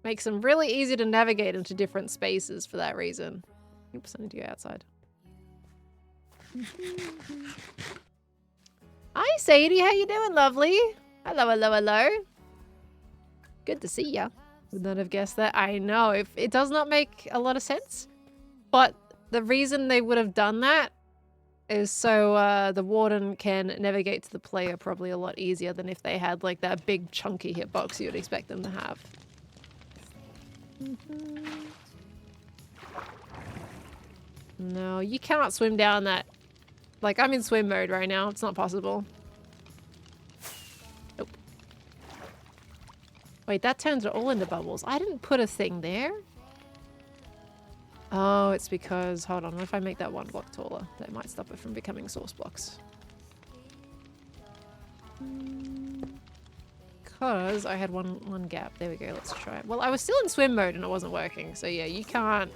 Makes them really easy to navigate into different spaces for that reason. Oops, I need to go outside. Hi, Sadie. How you doing, lovely? Hello, hello, hello. Good to see ya. Would not have guessed that. I know. It does not make a lot of sense. But the reason they would have done that is so the Warden can navigate to the player probably a lot easier than if they had like that big chunky hitbox you'd expect them to have. No, you cannot swim down that. Like, I'm in swim mode right now. It's not possible. Nope. Wait, that turns it all into bubbles. I didn't put a thing there. Oh, it's because... Hold on, what if I make that 1 block taller? That might stop it from becoming source blocks. Because I had one gap. There we go, let's try it. Well, I was still in swim mode and it wasn't working. So yeah, you can't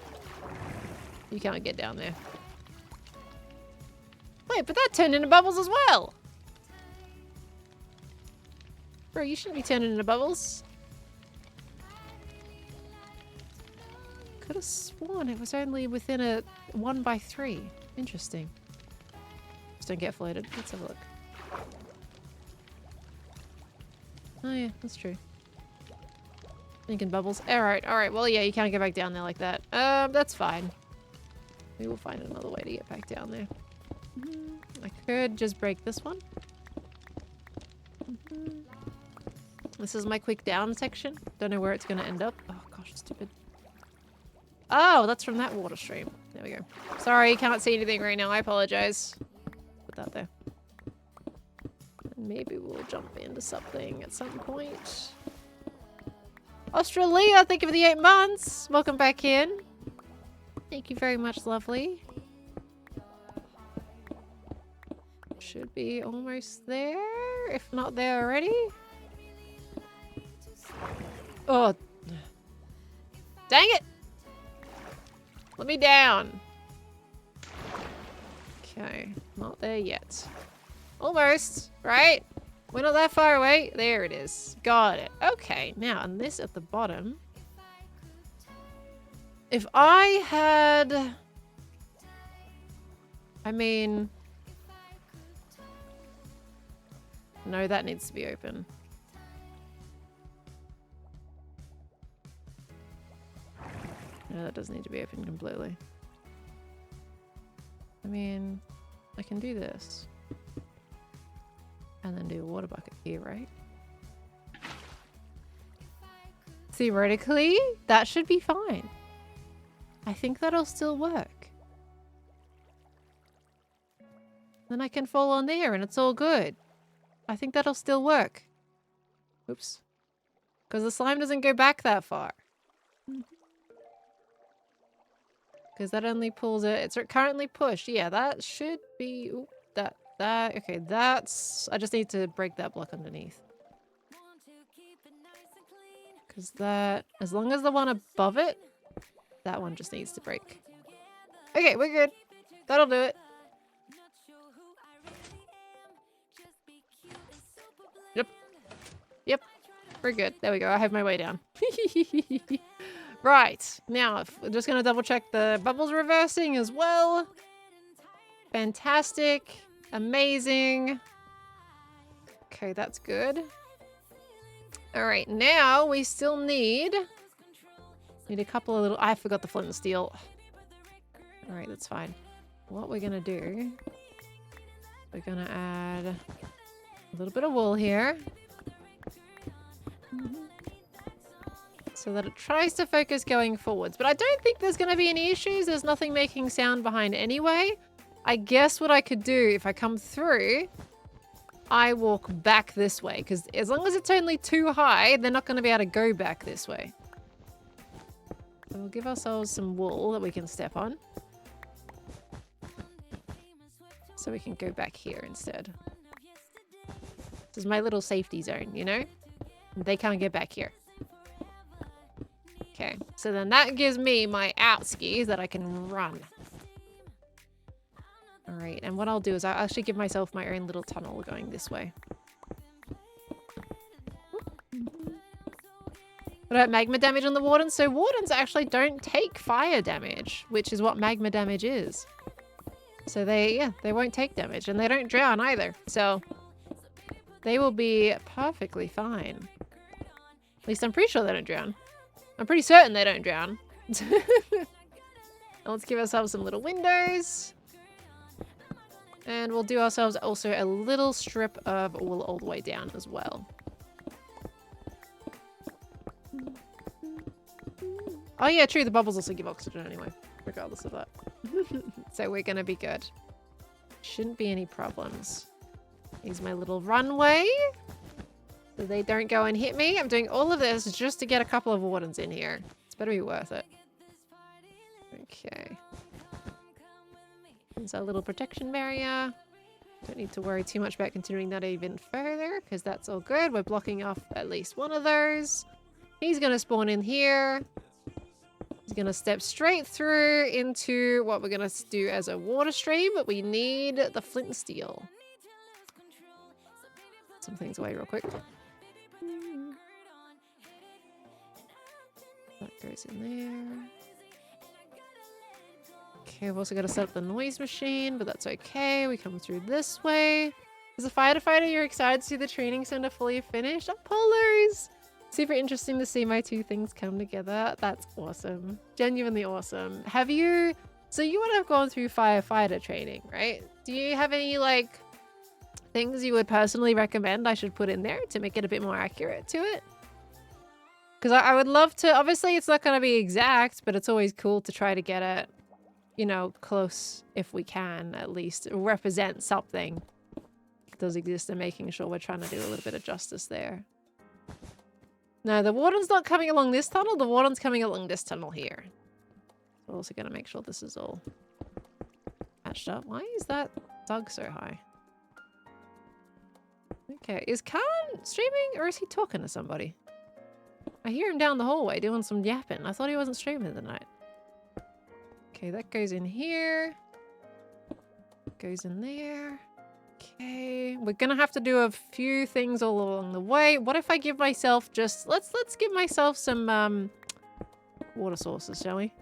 get down there. Wait, but that turned into bubbles as well! Bro, you shouldn't be turning into bubbles. Could have sworn it was only within a 1x3. Interesting. Just don't get floated. Let's have a look. Oh yeah, that's true. Thinking bubbles. Alright, alright. Well, yeah, you can't get back down there like that. That's fine. We will find another way to get back down there. I could just break this one. This is my quick down section. Don't know where it's going to end up. Oh gosh, stupid. Oh, that's from that water stream. There we go. Sorry, can't see anything right now. I apologize. Put that there. Maybe we'll jump into something at some point. Australia, thank you for the 8 months. Welcome back in. Thank you very much, lovely. Should be almost there, if not there already. Oh. Dang it! Let me down. Okay, not there yet. Almost, right? We're not that far away. There it is. Got it. Okay, now, and this at the bottom. If I had... I mean... No, that needs to be open. No, that doesn't need to be open completely. I mean, I can do this. And then do a water bucket here, right? Theoretically, that should be fine. I think that'll still work. Then I can fall on there and it's all good. I think that'll still work. Oops. Because the slime doesn't go back that far. Because that only pulls it. It's currently pushed. Yeah, that should be... Ooh, that. Okay, that's... I just need to break that block underneath. Because that... As long as the one above it, that one just needs to break. Okay, we're good. That'll do it. Yep. Yep. We're good. There we go. I have my way down. Right. Now, we're just going to double check the bubbles reversing as well. Fantastic. Amazing. Okay, that's good. All right, now we still need a couple of little... I forgot the flint and steel. All right, that's fine. What we're going to do... We're going to add a little bit of wool here. So that it tries to focus going forwards. But I don't think there's going to be any issues. There's nothing making sound behind anyway. I guess what I could do if I come through, I walk back this way. Because as long as it's only too high, they're not going to be able to go back this way. So we'll give ourselves some wool that we can step on. So we can go back here instead. This is my little safety zone, you know? They can't get back here. Okay, so then that gives me my out skis that I can run. All right, and what I'll do is I'll actually give myself my own little tunnel going this way. What about magma damage on the Wardens? So Wardens actually don't take fire damage, which is what magma damage is. So they won't take damage, and they don't drown either. So they will be perfectly fine. At least I'm pretty sure they don't drown. I'm pretty certain they don't drown. Let's give ourselves some little windows. And we'll do ourselves also a little strip of wool all the way down as well. Oh yeah, true. The bubbles also give oxygen anyway, regardless of that. So we're gonna be good. Shouldn't be any problems. Here's my little runway. So they don't go and hit me. I'm doing all of this just to get a couple of Wardens in here. It's better be worth it. Okay. There's our little protection barrier. Don't need to worry too much about continuing that even further, because that's all good. We're blocking off at least one of those. He's gonna spawn in here. He's gonna step straight through into what we're gonna do as a water stream, but we need the flint and steel. Some things away real quick. That goes in there. Okay, I've also got to set up the noise machine, but that's okay. We come through this way. As a firefighter, you're excited to see the training center fully finished? Oh, Polos! Super interesting to see my two things come together. That's awesome. Genuinely awesome. Have you... So you would have gone through firefighter training, right? Do you have any, like, things you would personally recommend I should put in there to make it a bit more accurate to it? Because I would love to... Obviously, it's not going to be exact, but it's always cool to try to get it, you know, close if we can, at least. Represent something that does exist and making sure we're trying to do a little bit of justice there. No, the Warden's not coming along this tunnel. The Warden's coming along this tunnel here. We're also going to make sure this is all matched up. Why is that dog so high? Okay, is Khan streaming or is he talking to somebody? I hear him down the hallway doing some yapping. I thought he wasn't streaming tonight. Okay, that goes in here. Goes in there. Okay, we're gonna have to do a few things all along the way. What if I give myself just... Let's give myself some water sources, shall we?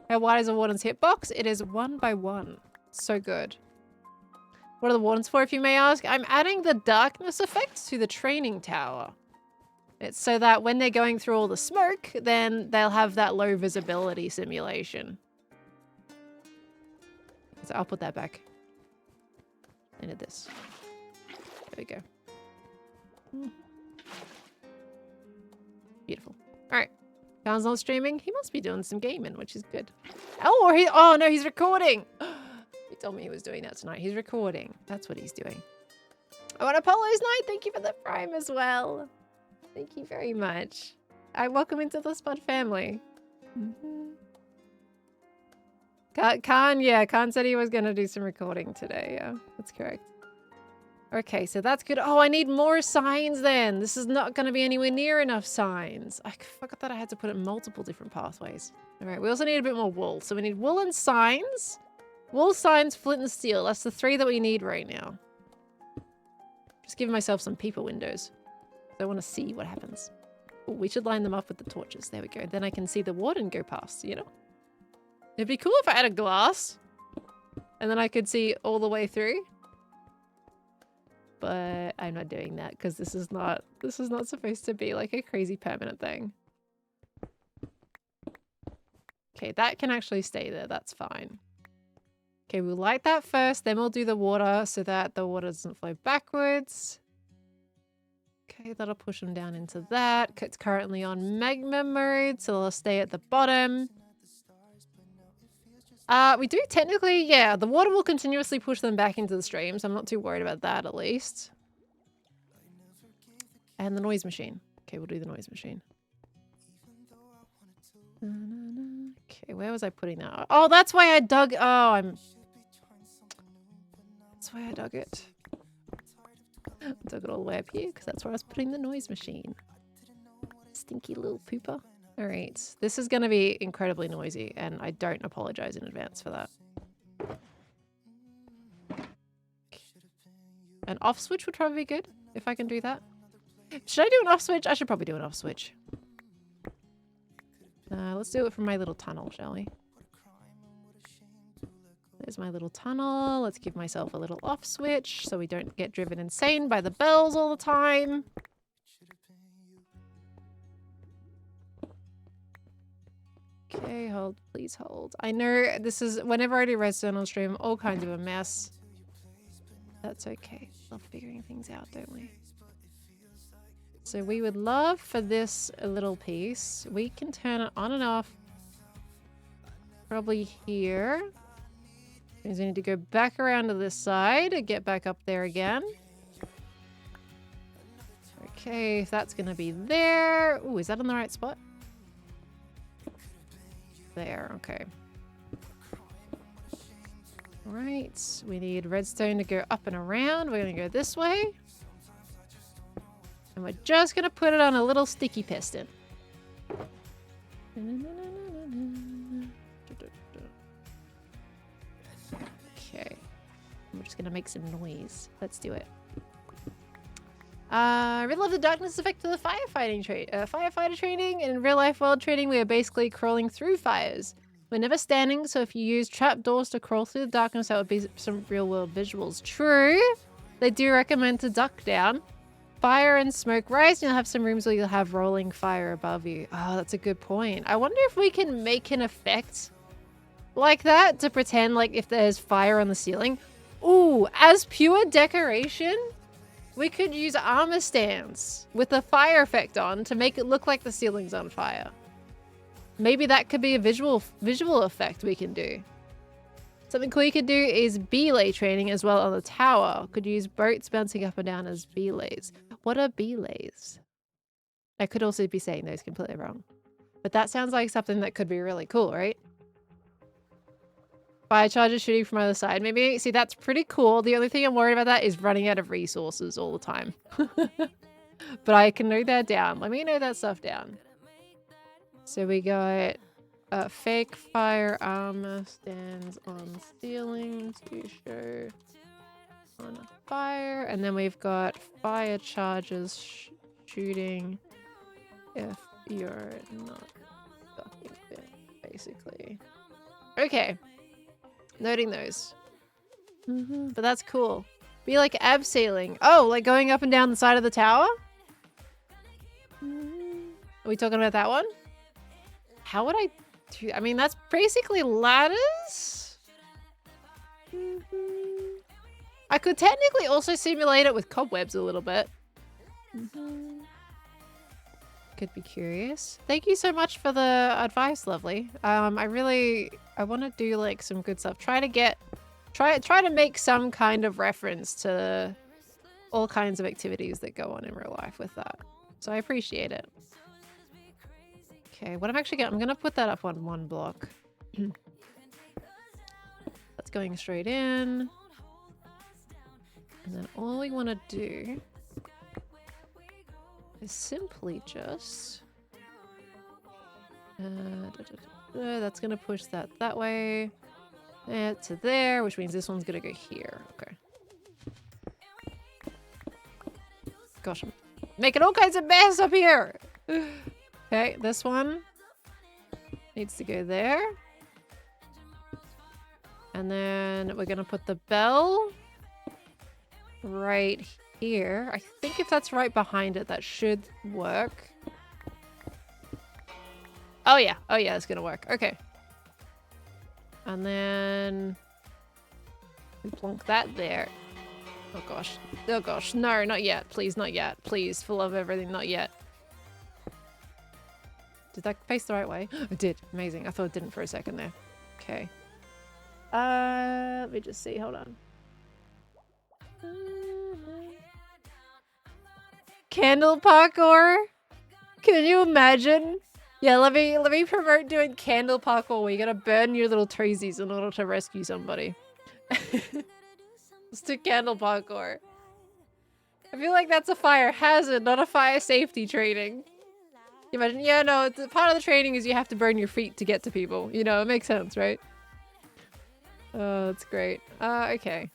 How wide is a Warden's hitbox? It is 1 by 1. So good. What are the Wardens for, if you may ask? I'm adding the darkness effect to the training tower. It's so that when they're going through all the smoke, then they'll have that low visibility simulation. So I'll put that back. Into this. There we go. Beautiful. Alright. Khan's not streaming. He must be doing some gaming, which is good. Oh no, he's recording! He told me he was doing that tonight. He's recording. That's what he's doing. I want Apollo's night. Thank you for the prime as well. Thank you very much. Welcome into the Spud family. Khan said he was going to do some recording today. Yeah, that's correct. Okay, so that's good. Oh, I need more signs then. This is not going to be anywhere near enough signs. I forgot that I had to put it in multiple different pathways. All right, we also need a bit more wool. So we need wool and signs. Wool, signs, flint, and steel. That's the 3 that we need right now. Just giving myself some peeper windows. I want to see what happens. Ooh, we should line them up with the torches. There we go. Then I can see the warden go past, you know? It'd be cool if I had a glass. And then I could see all the way through. But I'm not doing that because this is not supposed to be like a crazy permanent thing. Okay, that can actually stay there. That's fine. Okay, we'll light that first, then we'll do the water so that the water doesn't flow backwards. Okay, that'll push them down into that. It's currently on magma mode, so they'll stay at the bottom. We do technically, yeah, the water will continuously push them back into the stream, so I'm not too worried about that at least. And the noise machine. Okay, we'll do the noise machine. Okay, where was I putting that? Oh, that's why I dug. That's why I dug it. I dug it all the way up here because that's where I was putting the noise machine. Stinky little pooper. All right, this is going to be incredibly noisy, and I don't apologize in advance for that. An off switch would probably be good if I can do that. Should I do an off switch? I should probably do an off switch. Let's do it from my little tunnel, shall we? There's my little tunnel. Let's give myself a little off switch so we don't get driven insane by the bells all the time. Okay, hold. Please hold. I know this is, whenever I do Redstone on stream, all kinds of a mess. That's okay. Love figuring things out, don't we? So we would love for this little piece. We can turn it on and off. Probably here. Means we need to go back around to this side and get back up there again. Okay, if that's going to be there. Ooh, is that in the right spot? There, okay. Right, we need redstone to go up and around. We're going to go this way. And we're just going to put it on a little sticky piston. Okay. We're just going to make some noise. Let's do it. I really love the darkness effect of the firefighter training. In real life world training, we are basically crawling through fires. We're never standing, so if you use trapdoors to crawl through the darkness, that would be some real world visuals. True. They do recommend to duck down. Fire and smoke rise, and you'll have some rooms where you'll have rolling fire above you. Oh, that's a good point. I wonder if we can make an effect like that to pretend like if there's fire on the ceiling. Ooh, as pure decoration, we could use armor stands with the fire effect on to make it look like the ceiling's on fire. Maybe that could be a visual effect we can do. Something cool you could do is belay training as well on the tower. Could use boats bouncing up and down as belays. What are belays? I could also be saying those completely wrong. But that sounds like something that could be really cool, right? Fire charges shooting from either side. Maybe, see, that's pretty cool. The only thing I'm worried about that is running out of resources all the time. But I can note that down. Let me note that stuff down. So we got fake fire armor stands on ceiling to show on a fire. And then we've got fire charges shooting if you're not ducking it, basically. Okay. Noting those. But that's cool. Be like abseiling. Oh, like going up and down the side of the tower? Are we talking about that one? How would I do? I mean, that's basically ladders. I could technically also simulate it with cobwebs a little bit. Could be curious. Thank you so much for the advice, lovely. I want to do like some good stuff. Try to make some kind of reference to all kinds of activities that go on in real life with that. So I appreciate it. Okay, what I'm gonna put that up on one block. That's going straight in. And then all we want to do is simply just that's gonna push that way to there, which means this one's gonna go here. Okay. Gosh, I'm making all kinds of mess up here. Okay, this one needs to go there. And then we're gonna put the bell right here. I think if that's right behind it, that should work. Oh yeah, it's gonna work. Okay. And then we plonk that there. Oh gosh, no, not yet. Please, not yet. Please, for love of everything, not yet. Did that face the right way? It did. Amazing. I thought it didn't for a second there. Okay. Let me just see. Hold on. Candle parkour? Can you imagine? Yeah, let me promote doing candle parkour where you gotta burn your little treesies in order to rescue somebody. Let's do candle parkour. I feel like that's a fire hazard, not a fire safety training. You imagine? Yeah, no, part of the training is you have to burn your feet to get to people. You know, it makes sense, right? Oh, that's great. Okay.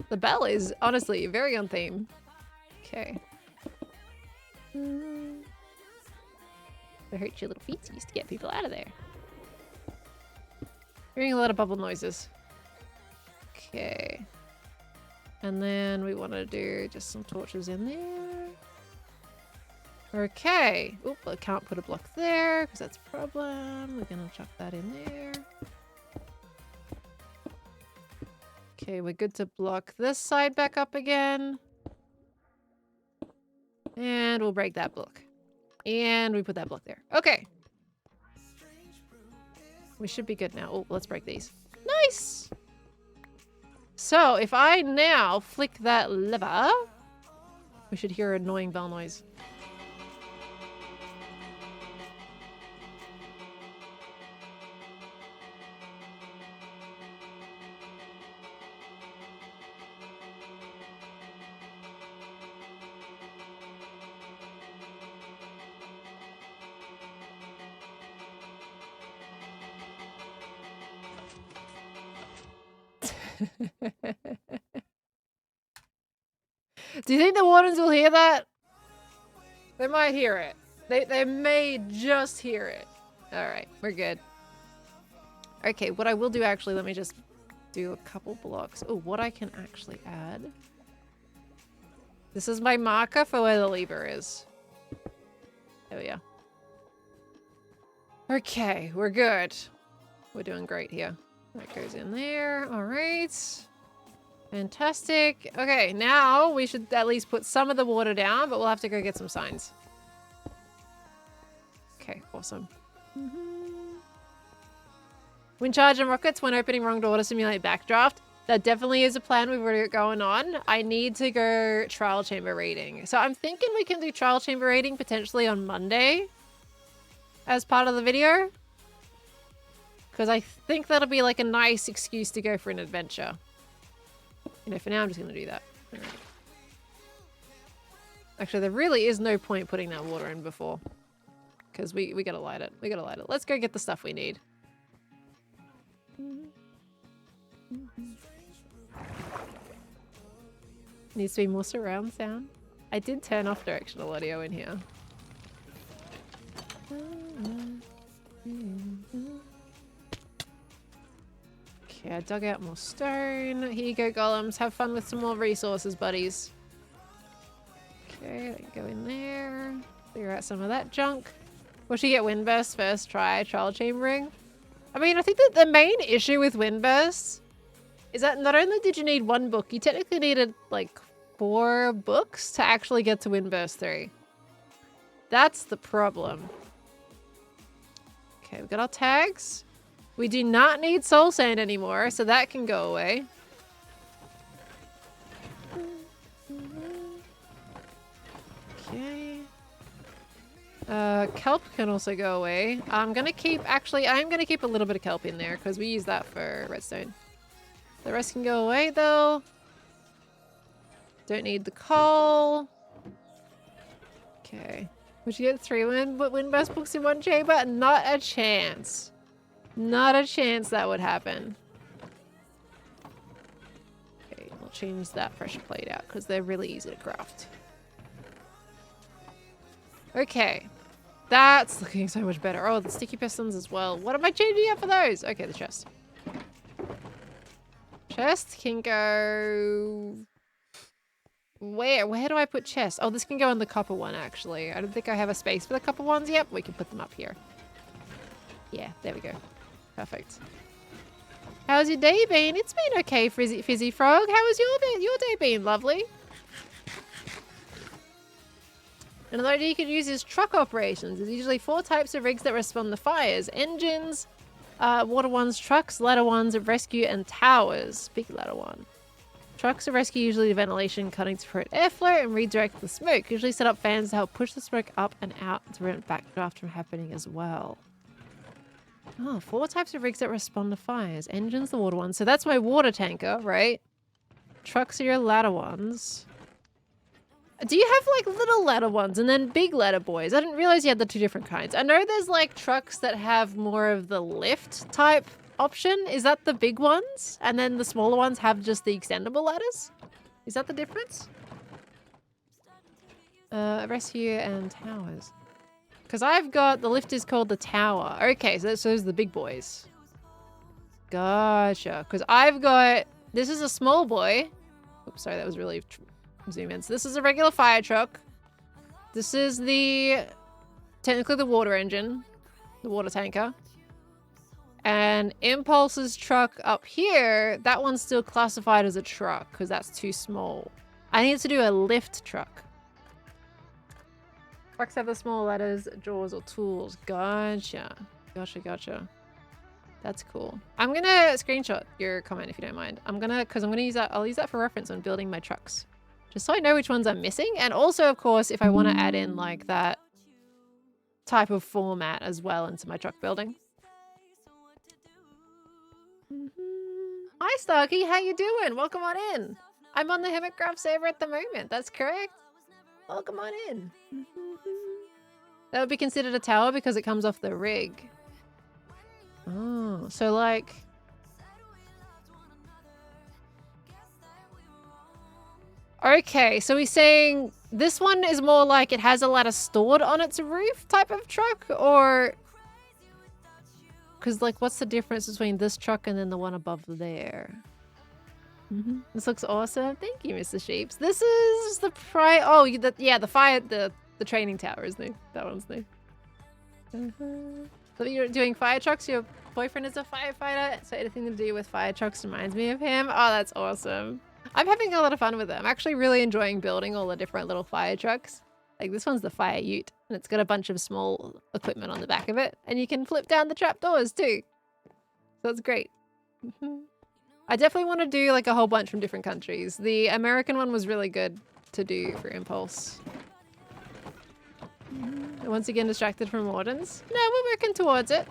The bell is honestly very on theme. Okay. It hurt your little feetsies to get people out of there. Hearing a lot of bubble noises. Okay. And then we want to do just some torches in there. Okay. Oop, I can't put a block there because that's a problem. We're going to chuck that in there. Okay, we're good to block this side back up again. And we'll break that block. And we put that block there. Okay. We should be good now. Oh, let's break these. Nice! So, if I now flick that lever, we should hear an annoying bell noise. Do you think the Wardens will hear that? They might hear it. They may just hear it. Alright, we're good. Okay, what I will do actually, let me just do a couple blocks. Oh, what I can actually add. This is my marker for where the lever is. There we go. Okay, we're good. We're doing great here. That goes in there. Alright. Fantastic. Okay, now we should at least put some of the water down, but we'll have to go get some signs. Okay, awesome. Wind charge and rockets when opening wrong door to simulate backdraft. That definitely is a plan we've already got going on. I need to go trial chamber raiding. So I'm thinking we can do trial chamber raiding potentially on Monday as part of the video. Because I think that'll be like a nice excuse to go for an adventure. You know, for now I'm just going to do that. All right. Actually, there really is no point putting that water in before. Because we got to light it. We got to light it. Let's go get the stuff we need. Needs to be more surround sound. I did turn off directional audio in here. Okay, I dug out more stone. Here you go, golems. Have fun with some more resources, buddies. Okay, go in there. Clear out some of that junk. Will she get windbursts first try trial chambering? I mean, I think that the main issue with windbursts is that not only did you need one book, you technically needed like 4 books to actually get to windburst 3. That's the problem. Okay, we've got our tags. We do not need soul sand anymore, so that can go away. Okay. Kelp can also go away. I'm gonna keep a little bit of kelp in there because we use that for redstone. The rest can go away though. Don't need the coal. Okay. Would you get 3 windburst books in one chamber? Not a chance. Not a chance that would happen. Okay, we'll change that pressure plate out because they're really easy to craft. Okay. That's looking so much better. Oh, the sticky pistons as well. What am I changing up for those? Okay, the chest. Chest can go... Where do I put chest? Oh, this can go in the copper one, actually. I don't think I have a space for the copper ones yet. We can put them up here. Yeah, there we go. Perfect. How's your day been? It's been okay, Fizzy Frog. How was your day been? Lovely. Another idea you could use is truck operations. There's usually 4 types of rigs that respond to fires. Engines, water ones, trucks, ladder ones, rescue, and towers. Big ladder one. Trucks of rescue usually do ventilation, cutting to promote airflow and redirect the smoke. Usually set up fans to help push the smoke up and out to prevent backdraft from happening as well. Oh, 4 types of rigs that respond to fires. Engines, the water ones. So that's my water tanker, right? Trucks are your ladder ones. Do you have like little ladder ones and then big ladder boys? I didn't realize you had the 2 different kinds. I know there's like trucks that have more of the lift type option. Is that the big ones? And then the smaller ones have just the extendable ladders? Is that the difference? Rescue and towers. Because I've got, the lift is called the tower. Okay, so those are the big boys. Gotcha. Because I've got, this is a small boy. Oops, sorry, that was really zoom in. So this is a regular fire truck. This is technically the water engine, the water tanker. And Impulse's truck up here, that one's still classified as a truck because that's too small. I need to do a lift truck. Trucks have the small ladders, jaws, or tools. Gotcha. Gotcha. That's cool. I'm gonna screenshot your comment if you don't mind. Because I'm gonna use that. I'll use that for reference when building my trucks. Just so I know which ones I'm missing. And also, of course, if I want to add in like that type of format as well into my truck building. Hi, Starkey. How you doing? Welcome on in. I'm on the Hermitcraft server at the moment. That's correct. Welcome on in. That would be considered a tower because it comes off the rig. Oh, so like... Okay, so he's saying this one is more like it has a ladder stored on its roof type of truck, or... Because, like, what's the difference between this truck and then the one above there? This looks awesome. Thank you, Mr. Sheeps. This is the the training tower is new. That one's new. So you're doing fire trucks? Your boyfriend is a firefighter, so anything to do with fire trucks reminds me of him. Oh, that's awesome. I'm having a lot of fun with it. I'm actually really enjoying building all the different little fire trucks. Like this one's the fire ute, and it's got a bunch of small equipment on the back of it, and you can flip down the trapdoors too. So it's great. I definitely want to do like a whole bunch from different countries. The American one was really good to do for Impulse. Once again distracted from Wardens. No, we're working towards it.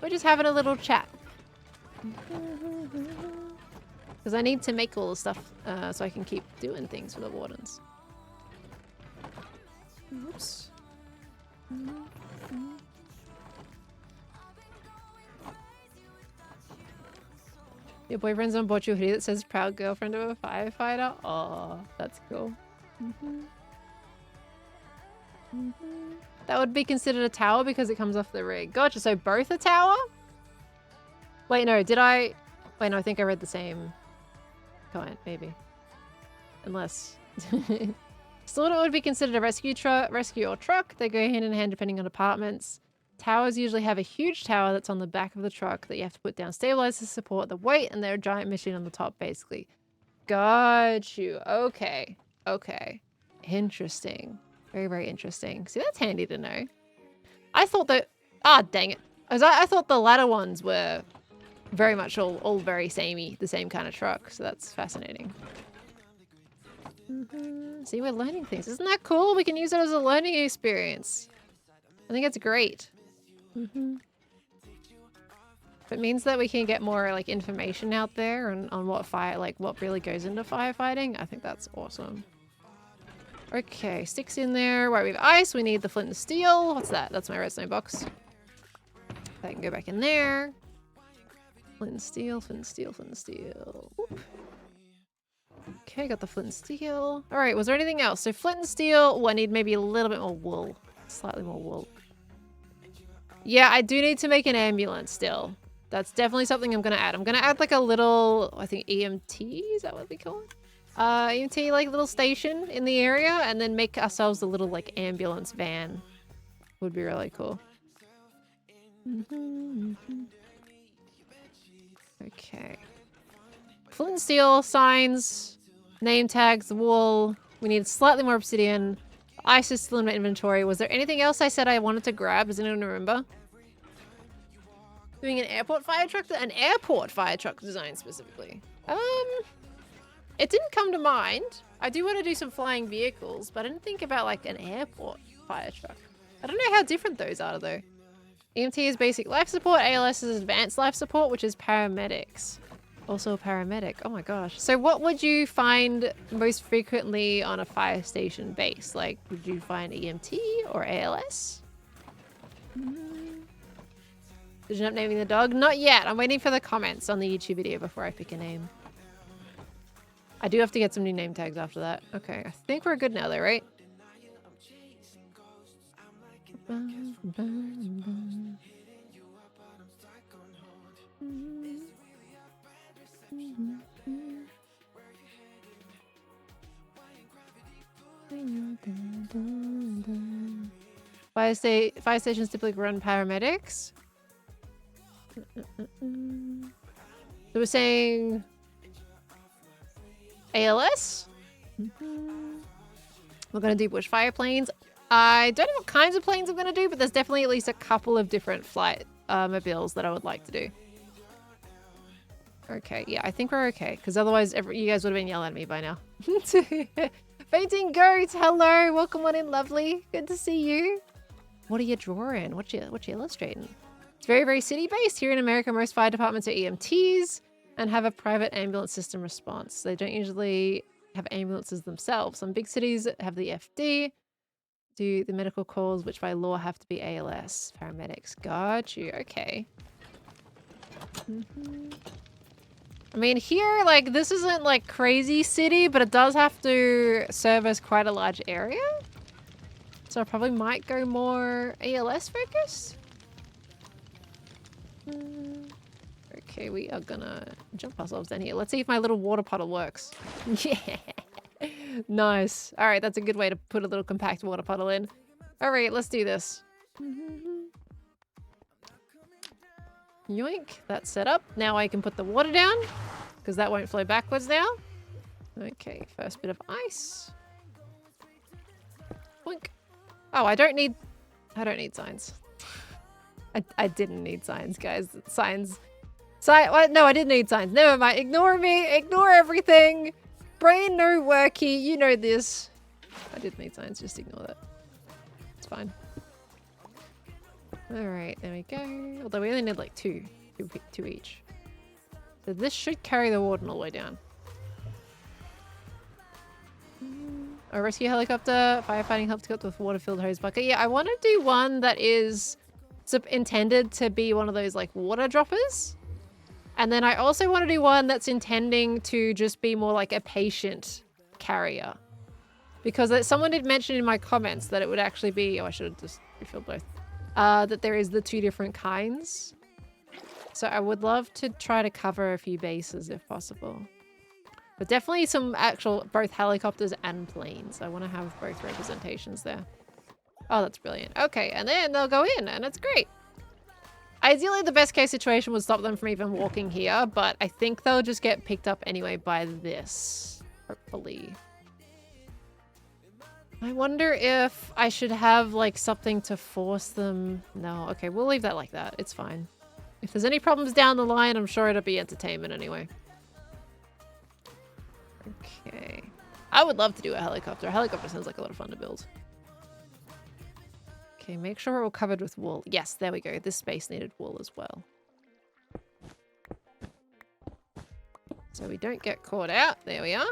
We're just having a little chat. Because I need to make all the stuff so I can keep doing things for the Wardens. Oops. Your boyfriend's on board your hoodie that says proud girlfriend of a firefighter. Oh, that's cool. That would be considered a tower because it comes off the rig. Gotcha, so both a tower? Wait, no, did I... Wait, no, I think I read the same comment, maybe. Unless... Slaughter would be considered a rescue or truck. They go hand in hand depending on departments. Towers usually have a huge tower that's on the back of the truck that you have to put down stabilizers to support the weight, and they're a giant machine on the top, basically. Got you. Okay. Okay. Interesting. Very, very interesting. See, that's handy to know. I thought that... Ah, dang it. I thought the latter ones were very much all very samey, the same kind of truck, so that's fascinating. See, we're learning things. Isn't that cool? We can use it as a learning experience. I think it's great. It means that we can get more like information out there on what really goes into firefighting. I think that's awesome. Okay, sticks in there. Right, we have ice. We need the flint and steel. What's that? That's my redstone box. I can go back in there. Flint and steel, flint and steel, flint and steel. Whoop. Okay, got the flint and steel. All right, was there anything else? So flint and steel. Oh, I need maybe a little bit more wool. Slightly more wool. Yeah, I do need to make an ambulance still. That's definitely something I'm going to add. I'm going to add like a little, I think EMT, is that what we call it? EMT, like little station in the area, and then make ourselves a little like ambulance van. Would be really cool. Okay. Flint and steel, signs, name tags, wool. We need slightly more obsidian. Ice is still in my inventory. Was there anything else I said I wanted to grab? Does anyone remember? Doing an airport fire truck? An airport fire truck design specifically. It didn't come to mind. I do want to do some flying vehicles, but I didn't think about like an airport fire truck. I don't know how different those are though. EMT is basic life support. ALS is advanced life support, which is paramedics. Also a paramedic. Oh my gosh. So what would you find most frequently on a fire station base? Like, would you find EMT or ALS? Did you end up naming the dog? Not yet. I'm waiting for the comments on the YouTube video before I pick a name. I do have to get some new name tags after that. Okay, I think we're good now though, right? Fire stations typically run paramedics. So we're saying ALS? We're going to do bushfire planes. I don't know what kinds of planes I'm going to do, but there's definitely at least a couple of different flight mobiles that I would like to do. Okay, yeah, I think we're okay, because otherwise you guys would have been yelling at me by now. Fainting Goat, hello, welcome on in, lovely. Good to see you. What are you drawing? What you illustrating? It's very, very city-based. Here in America, most fire departments are EMTs and have a private ambulance system response. They don't usually have ambulances themselves. Some big cities have the FD, do the medical calls, which by law have to be ALS. Paramedics. Got you. Okay. I mean, here, like, this isn't, like, crazy city, but it does have to service quite a large area. So I probably might go more ALS focus. Okay, we are gonna jump ourselves down here. Let's see if my little water puddle works. Yeah. Nice. All right, that's a good way to put a little compact water puddle in. All right, let's do this. Yoink, that's set up. Now I can put the water down because that won't flow backwards now. Okay, first bit of ice. Boink. Oh, I don't need signs. I didn't need signs, guys. Signs. No, I didn't need signs. Never mind. Ignore me. Ignore everything. Brain no worky. You know this. I did need signs. Just ignore that. It's fine. Alright, there we go. Although we only need like two each. So this should carry the Warden all the way down. A rescue helicopter, firefighting helicopter with water-filled hose bucket. Yeah, I want to do one that is intended to be one of those like water droppers. And then I also want to do one that's intending to just be more like a patient carrier. Because someone did mention in my comments that it would actually be... Oh, I should have just refilled both. That there is the two different kinds. So I would love to try to cover a few bases if possible. But definitely some actual, both helicopters and planes. I want to have both representations there. Oh, that's brilliant. Okay, and then they'll go in, and it's great. Ideally, the best case situation would stop them from even walking here, but I think they'll just get picked up anyway by this. Hopefully. I wonder if I should have, like, something to force them. No, okay, we'll leave that like that. It's fine. If there's any problems down the line, I'm sure it'll be entertainment anyway. Okay. I would love to do a helicopter. A helicopter sounds like a lot of fun to build. Okay, make sure we're all covered with wool. Yes, there we go. This space needed wool as well. So we don't get caught out. There we are.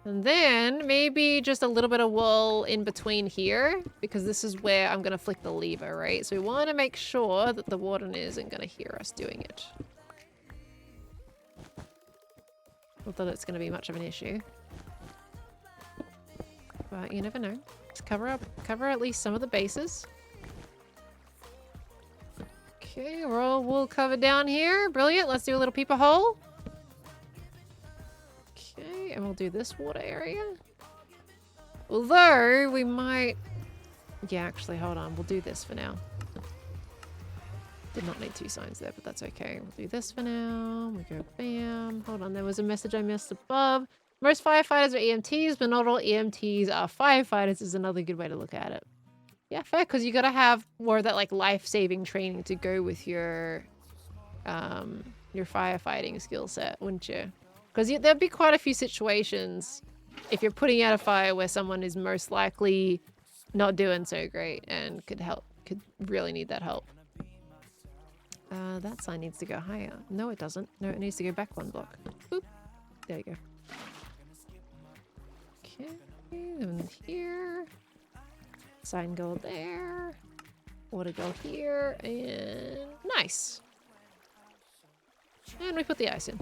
And then maybe just a little bit of wool in between here, because this is where I'm going to flick the lever, right? So we want to make sure that the Warden isn't going to hear us doing it. Not that it's going to be much of an issue. But you never know. Just cover at least some of the bases. Okay, we're all wool covered down here. Brilliant. Let's do a little peeper hole. Okay, and we'll do this water area. Although we might... Yeah, actually, hold on. We'll do this for now. Did not need 2 signs there, but that's okay. We'll do this for now. We go bam. Hold on, there was a message I missed above. Most firefighters are EMTs, but not all EMTs are firefighters is another good way to look at it. Yeah, fair, because you got to have more of that like life-saving training to go with your firefighting skill set, wouldn't you? Because there'd be quite a few situations if you're putting out a fire where someone is most likely not doing so great and could really need that help. That sign needs to go higher. No, it doesn't. No, it needs to go back 1 block. Boop. There you go. Okay, and here. Sign go there. Water go here. And nice. And we put the ice in.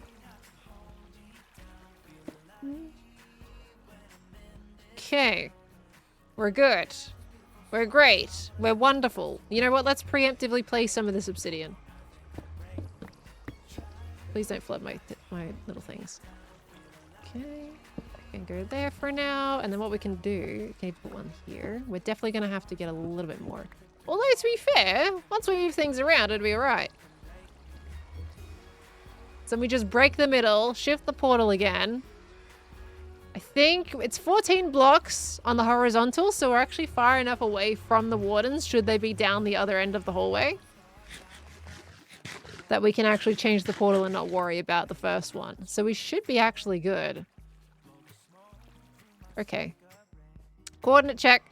Okay. We're good. We're great. We're wonderful. You know what? Let's preemptively place some of this obsidian. Please don't flood my little things. Okay. I can go there for now. And then what we can do... Can you put 1 here? We're definitely going to have to get a little bit more. Although, to be fair, once we move things around, it'll be alright. So we just break the middle, shift the portal again. I think it's 14 blocks on the horizontal, so we're actually far enough away from the Wardens, should they be down the other end of the hallway, that we can actually change the portal and not worry about the first one. So we should be actually good. Okay. Coordinate check.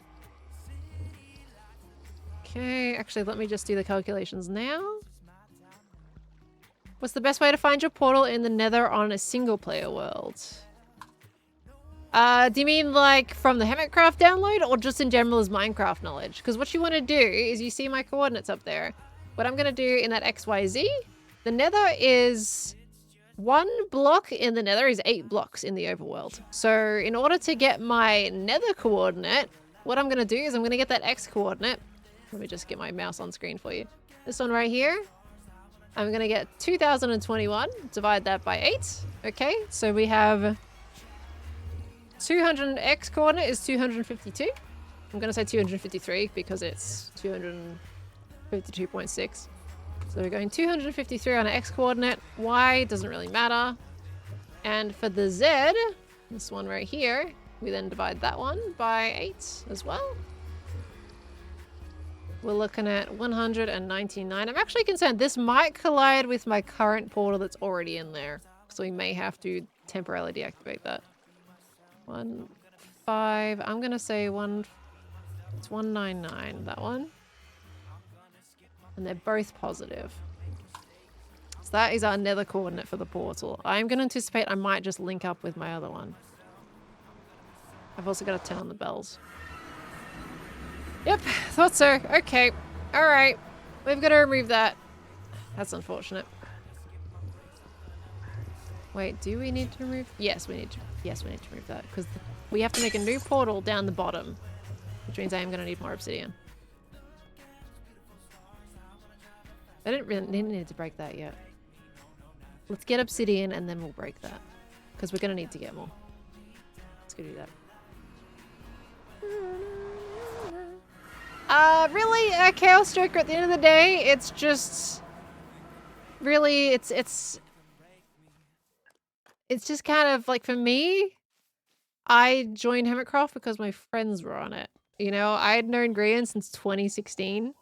Okay, actually, let me just do the calculations now. What's the best way to find your portal in the Nether on a single-player world? Do you mean like from the Hermitcraft download or just in general as Minecraft knowledge? Because what you want to do is you see my coordinates up there. What I'm going to do in that XYZ, the Nether is 1 block in the Nether is 8 blocks in the overworld. So in order to get my Nether coordinate, what I'm going to do is I'm going to get that X coordinate. Let me just get my mouse on screen for you. This one right here. I'm going to get 2021, divide that by 8. Okay, so we have 200 X coordinate is 252. I'm going to say 253 because it's 252.6. So we're going 253 on an X coordinate. Y doesn't really matter. And for the Z, this one right here, we then divide that one by 8 as well. We're looking at 199. I'm actually concerned this might collide with my current portal that's already in there. So we may have to temporarily deactivate that. 1, 5. I'm going to say 1. It's 199, that one. And they're both positive. So that is our Nether coordinate for the portal. I'm going to anticipate I might just link up with my other one. I've also got to turn on the bells. Yep, thought so. Okay. Alright. We've got to remove that. That's unfortunate. Wait, do we need to remove? Yes, we need to. Yes, we need to remove that. Because we have to make a new portal down the bottom. Which means I am going to need more obsidian. I didn't need to break that yet. Let's get obsidian and then we'll break that. Because we're going to need to get more. Let's go do that. Really, Chaos Joker, at the end of the day, it's just... Really, it's just kind of, like, for me, I joined Hermitcraft because my friends were on it. You know, I had known Grian since 2016.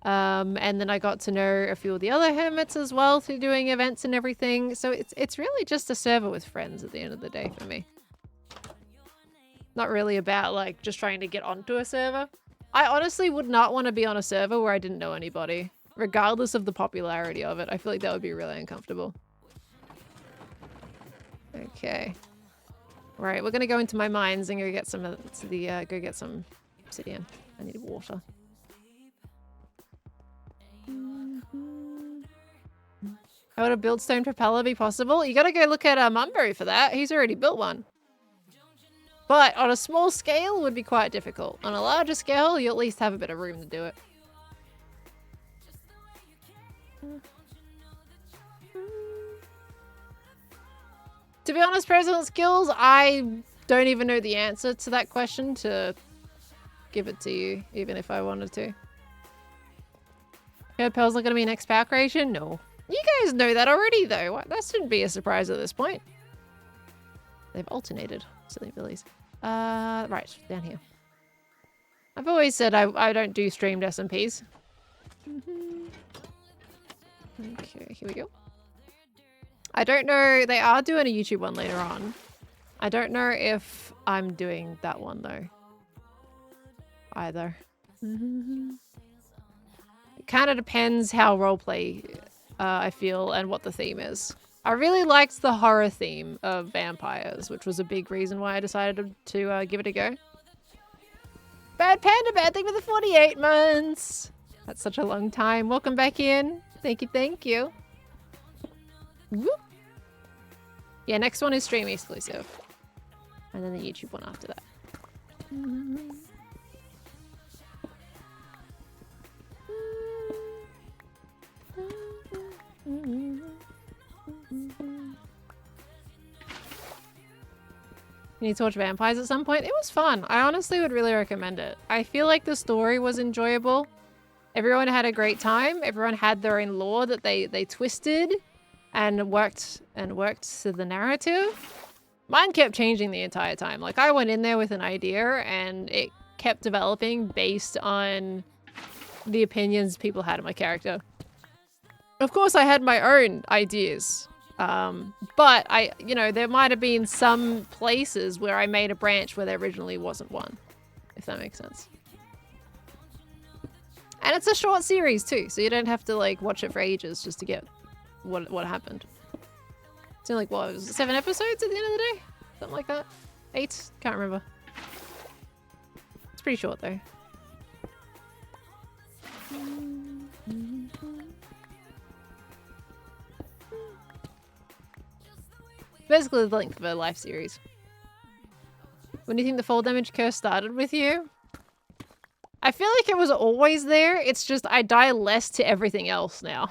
And then I got to know a few of the other hermits as well through doing events and everything. So it's really just a server with friends at the end of the day for me. Not really about, like, just trying to get onto a server. I honestly would not want to be on a server where I didn't know anybody, regardless of the popularity of it. I feel like that would be really uncomfortable. Okay. Right, we're gonna go into my mines and go get some obsidian. I need water. How would a build stone propeller be possible? You gotta go look at Mumbo for that. He's already built one. But on a small scale, it would be quite difficult. On a larger scale, you at least have a bit of room to do it. To be honest, President Skills, I don't even know the answer to that question to give it to you, even if I wanted to. Yeah, Pearl's not going to be next power creation? No. You guys know that already, though. That shouldn't be a surprise at this point. They've alternated. Silly billies. Right, down here. I've always said I don't do streamed SMPs. Okay, here we go. I don't know. They are doing a YouTube one later on. I don't know if I'm doing that one, though. Either. It kind of depends how roleplay I feel and what the theme is. I really liked the horror theme of vampires, which was a big reason why I decided to give it a go. Bad Panda, bad thing for the 48 months. That's such a long time. Welcome back in. Thank you, thank you. Whoop. Yeah, next one is stream exclusive. And then the YouTube one after that. You need to watch Vampires at some point. It was fun. I honestly would really recommend it. I feel like the story was enjoyable. Everyone had a great time. Everyone had their own lore that they twisted and worked to the narrative. Mine kept changing the entire time. Like, I went in there with an idea and it kept developing based on the opinions people had of my character. Of course, I had my own ideas. But you know, there might have been some places where I made a branch where there originally wasn't one, if that makes sense. And it's a short series too, so you don't have to like watch it for ages just to get what happened. It's only like, what, was it 7 episodes at the end of the day? Something like that? 8? Can't remember. It's pretty short though. Basically the length of a life series. When do you think the fall damage curse started with you? I feel like it was always there. It's just I die less to everything else now,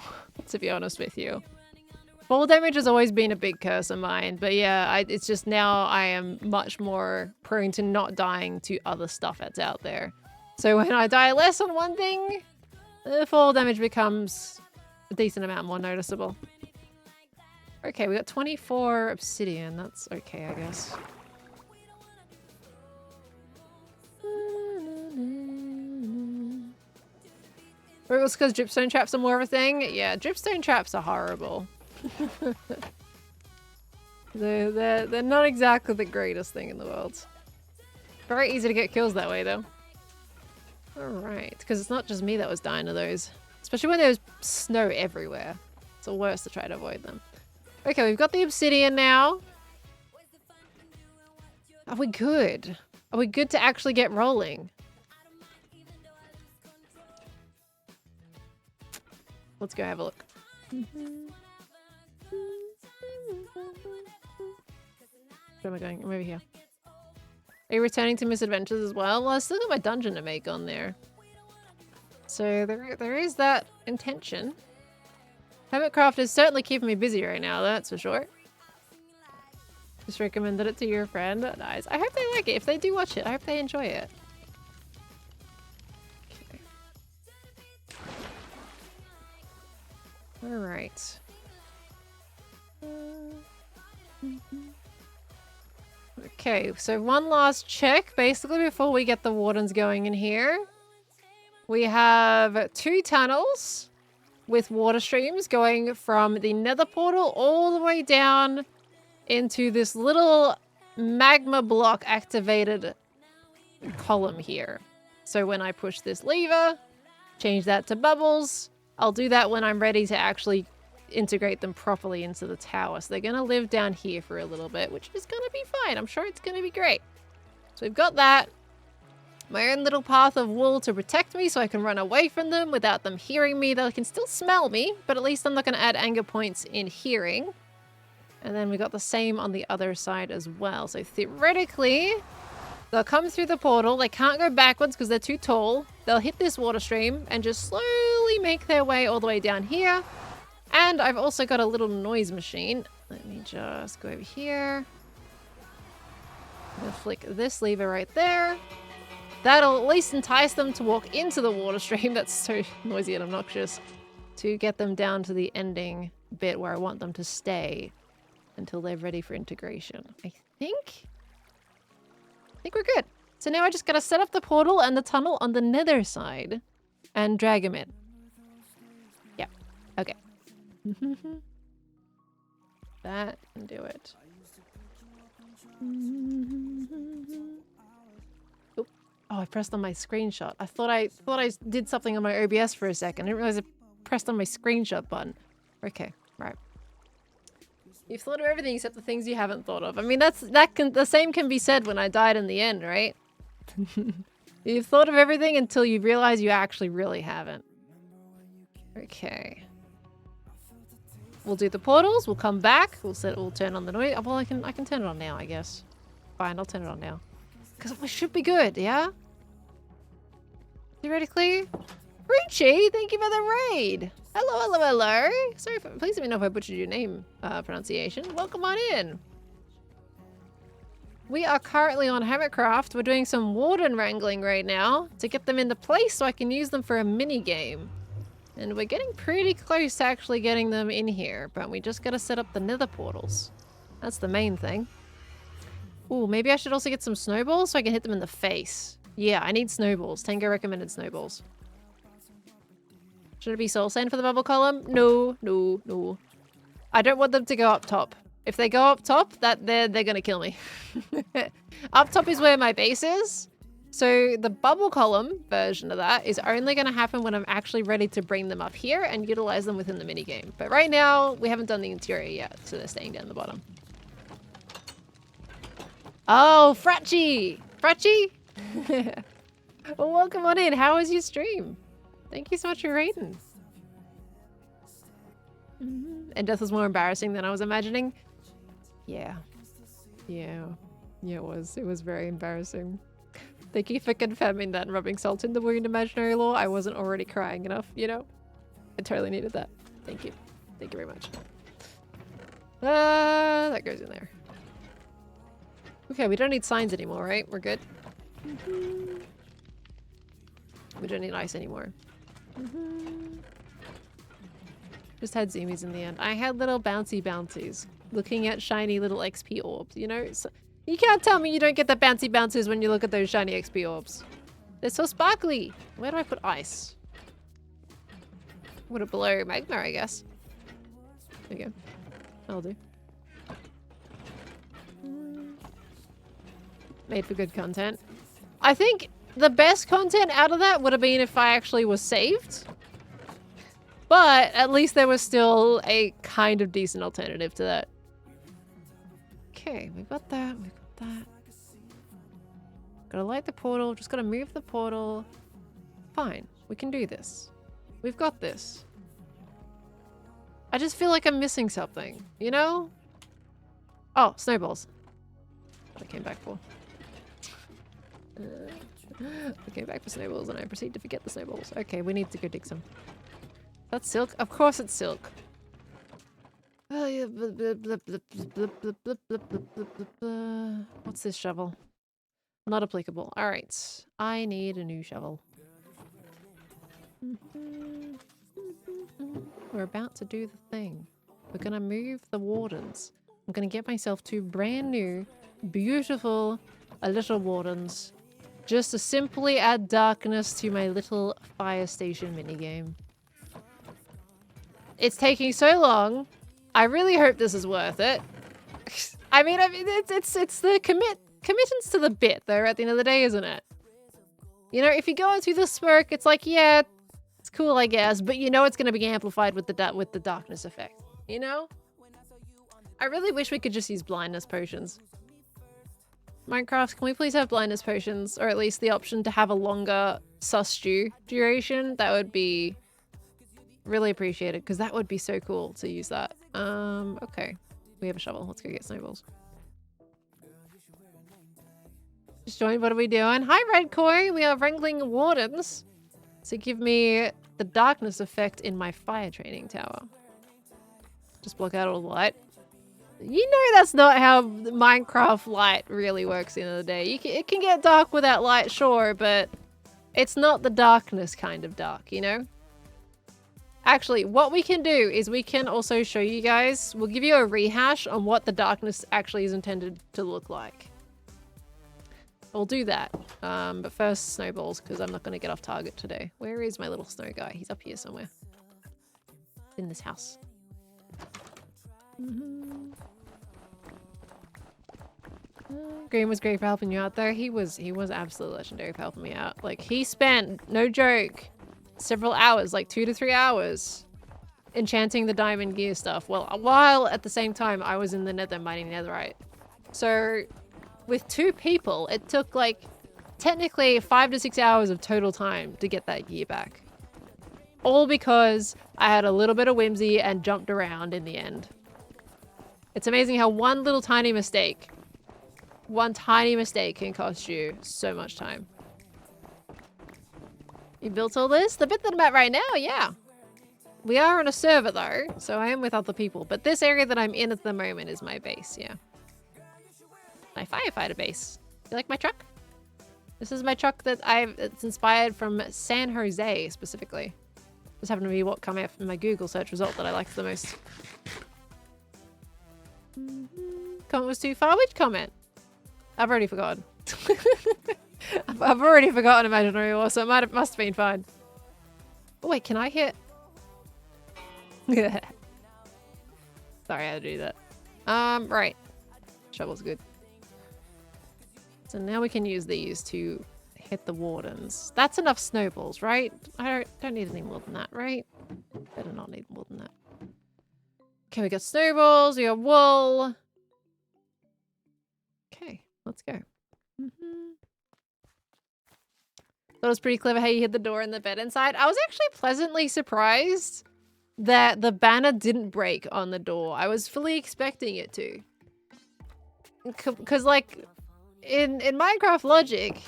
to be honest with you. Fall damage has always been a big curse of mine, but yeah, it's just now I am much more prone to not dying to other stuff that's out there. So when I die less on one thing, the fall damage becomes a decent amount more noticeable. Okay, we got 24 obsidian. That's okay, I guess. Or it was because dripstone traps are more of a thing? Yeah, dripstone traps are horrible. They're not exactly the greatest thing in the world. Very easy to get kills that way, though. Alright, because it's not just me that was dying to those. Especially when there's snow everywhere. It's the worst to try to avoid them. Okay, we've got the obsidian now. Are we good? Are we good to actually get rolling? Let's go have a look. Where am I going? I'm over here. Are you returning to Misadventures as well? Well, I still got my dungeon to make on there. So there is that intention. Hermitcraft is certainly keeping me busy right now, that's for sure. Just recommended it to your friend. Nice. I hope they like it. If they do watch it, I hope they enjoy it. Okay. Alright. Okay, so one last check, basically, before we get the Wardens going in here. We have 2 tunnels with water streams going from the nether portal all the way down into this little magma block activated column here. So when I push this lever, change that to bubbles, I'll do that when I'm ready to actually integrate them properly into the tower. So they're going to live down here for a little bit, which is going to be fine. I'm sure it's going to be great. So we've got that. my own little path of wool to protect me so I can run away from them without them hearing me. They can still smell me, but at least I'm not going to add anger points in hearing. And then we got the same on the other side as well. So theoretically, they'll come through the portal. They can't go backwards because they're too tall. They'll hit this water stream and just slowly make their way all the way down here. And I've also got a little noise machine. Let me just go over here. I'm gonna flick this lever right there. That'll at least entice them to walk into the water stream. That's so noisy and obnoxious. To get them down to the ending bit where I want them to stay until they're ready for integration. I think we're good. So now I just gotta set up the portal and the tunnel on the nether side and drag them in. Yeah, okay. That can do it. Oop. Oh, I pressed on my screenshot. I thought I did something on my OBS for a second. I didn't realize I pressed on my screenshot button. Okay, right. You've thought of everything except the things you haven't thought of. I mean, the same can be said when I died in the end, right? You've thought of everything until you realize you actually really haven't. Okay. We'll do the portals. We'll come back. We'll turn on the noise. Well, I can turn it on now, I guess. Fine, I'll turn it on now. Because we should be good, yeah? Theoretically. Richie, thank you for the raid. Hello, hello, hello. Sorry, please let me know if I butchered your name pronunciation. Welcome on in. We are currently on Hermitcraft. We're doing some Warden wrangling right now to get them into place so I can use them for a mini game. And we're getting pretty close to actually getting them in here, but we just gotta set up the nether portals. That's the main thing. Ooh, maybe I should also get some snowballs so I can hit them in the face. Yeah, I need snowballs. Tango recommended snowballs. Should it be soul sand for the bubble column? No, no, no. I don't want them to go up top. If they go up top, they're gonna kill me. Up top is where my base is. So the bubble column version of that is only going to happen when I'm actually ready to bring them up here and utilize them within the minigame. But right now, we haven't done the interior yet, so they're staying down the bottom. Oh, Fratchy! Fratchy? Well, welcome on in. How was your stream? Thank you so much for raiding. And death was more embarrassing than I was imagining. Yeah. Yeah. Yeah, it was. It was very embarrassing. Thank you for confirming that and rubbing salt in the wound, imaginary law. I wasn't already crying enough, you know? I totally needed that. Thank you. Thank you very much. That goes in there. Okay, we don't need signs anymore, right? We're good? We don't need ice anymore. Just had zoomies in the end. I had little bouncy bouncies. Looking at shiny little XP orbs, you know? So you can't tell me you don't get the bouncy bounces when you look at those shiny XP orbs. They're so sparkly. Where do I put ice? Put it below magma, I guess. There you go. That'll do. Made for good content. I think the best content out of that would have been if I actually was saved. But at least there was still a kind of decent alternative to that. Okay, we've got that. We've got that. Gotta light the portal. Just gotta move the portal. Fine. We can do this. We've got this. I just feel like I'm missing something, you know? Oh, snowballs. What I came back for. I came back for snowballs and I proceed to forget the snowballs. Okay, we need to go dig some. That's silk? Of course it's silk. What's this shovel? Not applicable. Alright. I need a new shovel. We're about to do the thing. We're gonna move the Wardens. I'm gonna get myself two brand new, beautiful, little Wardens. Just to simply add darkness to my little fire station minigame. It's taking so long. I really hope this is worth it. I mean, it's the committance to the bit, though, at the end of the day, isn't it? You know, if you go into the smoke, it's like, yeah, it's cool, I guess, but you know it's going to be amplified with the darkness effect. You know? I really wish we could just use blindness potions. Minecraft, can we please have blindness potions, or at least the option to have a longer sus stew duration? That would be really appreciated, because that would be so cool to use that. Okay. We have a shovel. Let's go get snowballs. Just joined. What are we doing? Hi, Red Koi. We are wrangling Wardens to give me the darkness effect in my fire training tower. Just block out all the light. You know that's not how Minecraft light really works in the day. It can get dark without light, sure, but it's not the darkness kind of dark, you know? Actually, what we can do is we can also show you guys, we'll give you a rehash on what the darkness actually is intended to look like. We'll do that. But first, snowballs, because I'm not going to get off target today. Where is my little snow guy? He's up here somewhere. In this house. Green was great for helping you out there. He was absolutely legendary for helping me out. Like, he spent, no joke, several hours, like 2 to 3 hours, enchanting the diamond gear stuff. Well, while at the same time I was in the nether mining netherite. So with 2 people, it took like technically 5 to 6 hours of total time to get that gear back. All because I had a little bit of whimsy and jumped around in the end. It's amazing how one little tiny mistake can cost you so much time. You built all this? The bit that I'm at right now, yeah. We are on a server though, so I am with other people. But this area that I'm in at the moment is my base, yeah. My firefighter base. You like my truck? This is my truck that it's inspired from San Jose, specifically. This happened to be what came up in my Google search result that I liked the most. Comment was too far? Which comment? I've already forgotten. I've already forgotten Imaginary War, so it must have been fine. Oh wait, can I hit? Sorry, I had to do that. Right. Shovel's good. So now we can use these to hit the Wardens. That's enough snowballs, right? I don't need any more than that, right? Better not need more than that. Okay, we got snowballs, we got wool. Okay, let's go. That was pretty clever how you hid the door and the bed inside. I was actually pleasantly surprised that the banner didn't break on the door. I was fully expecting it to. Because like, in Minecraft logic,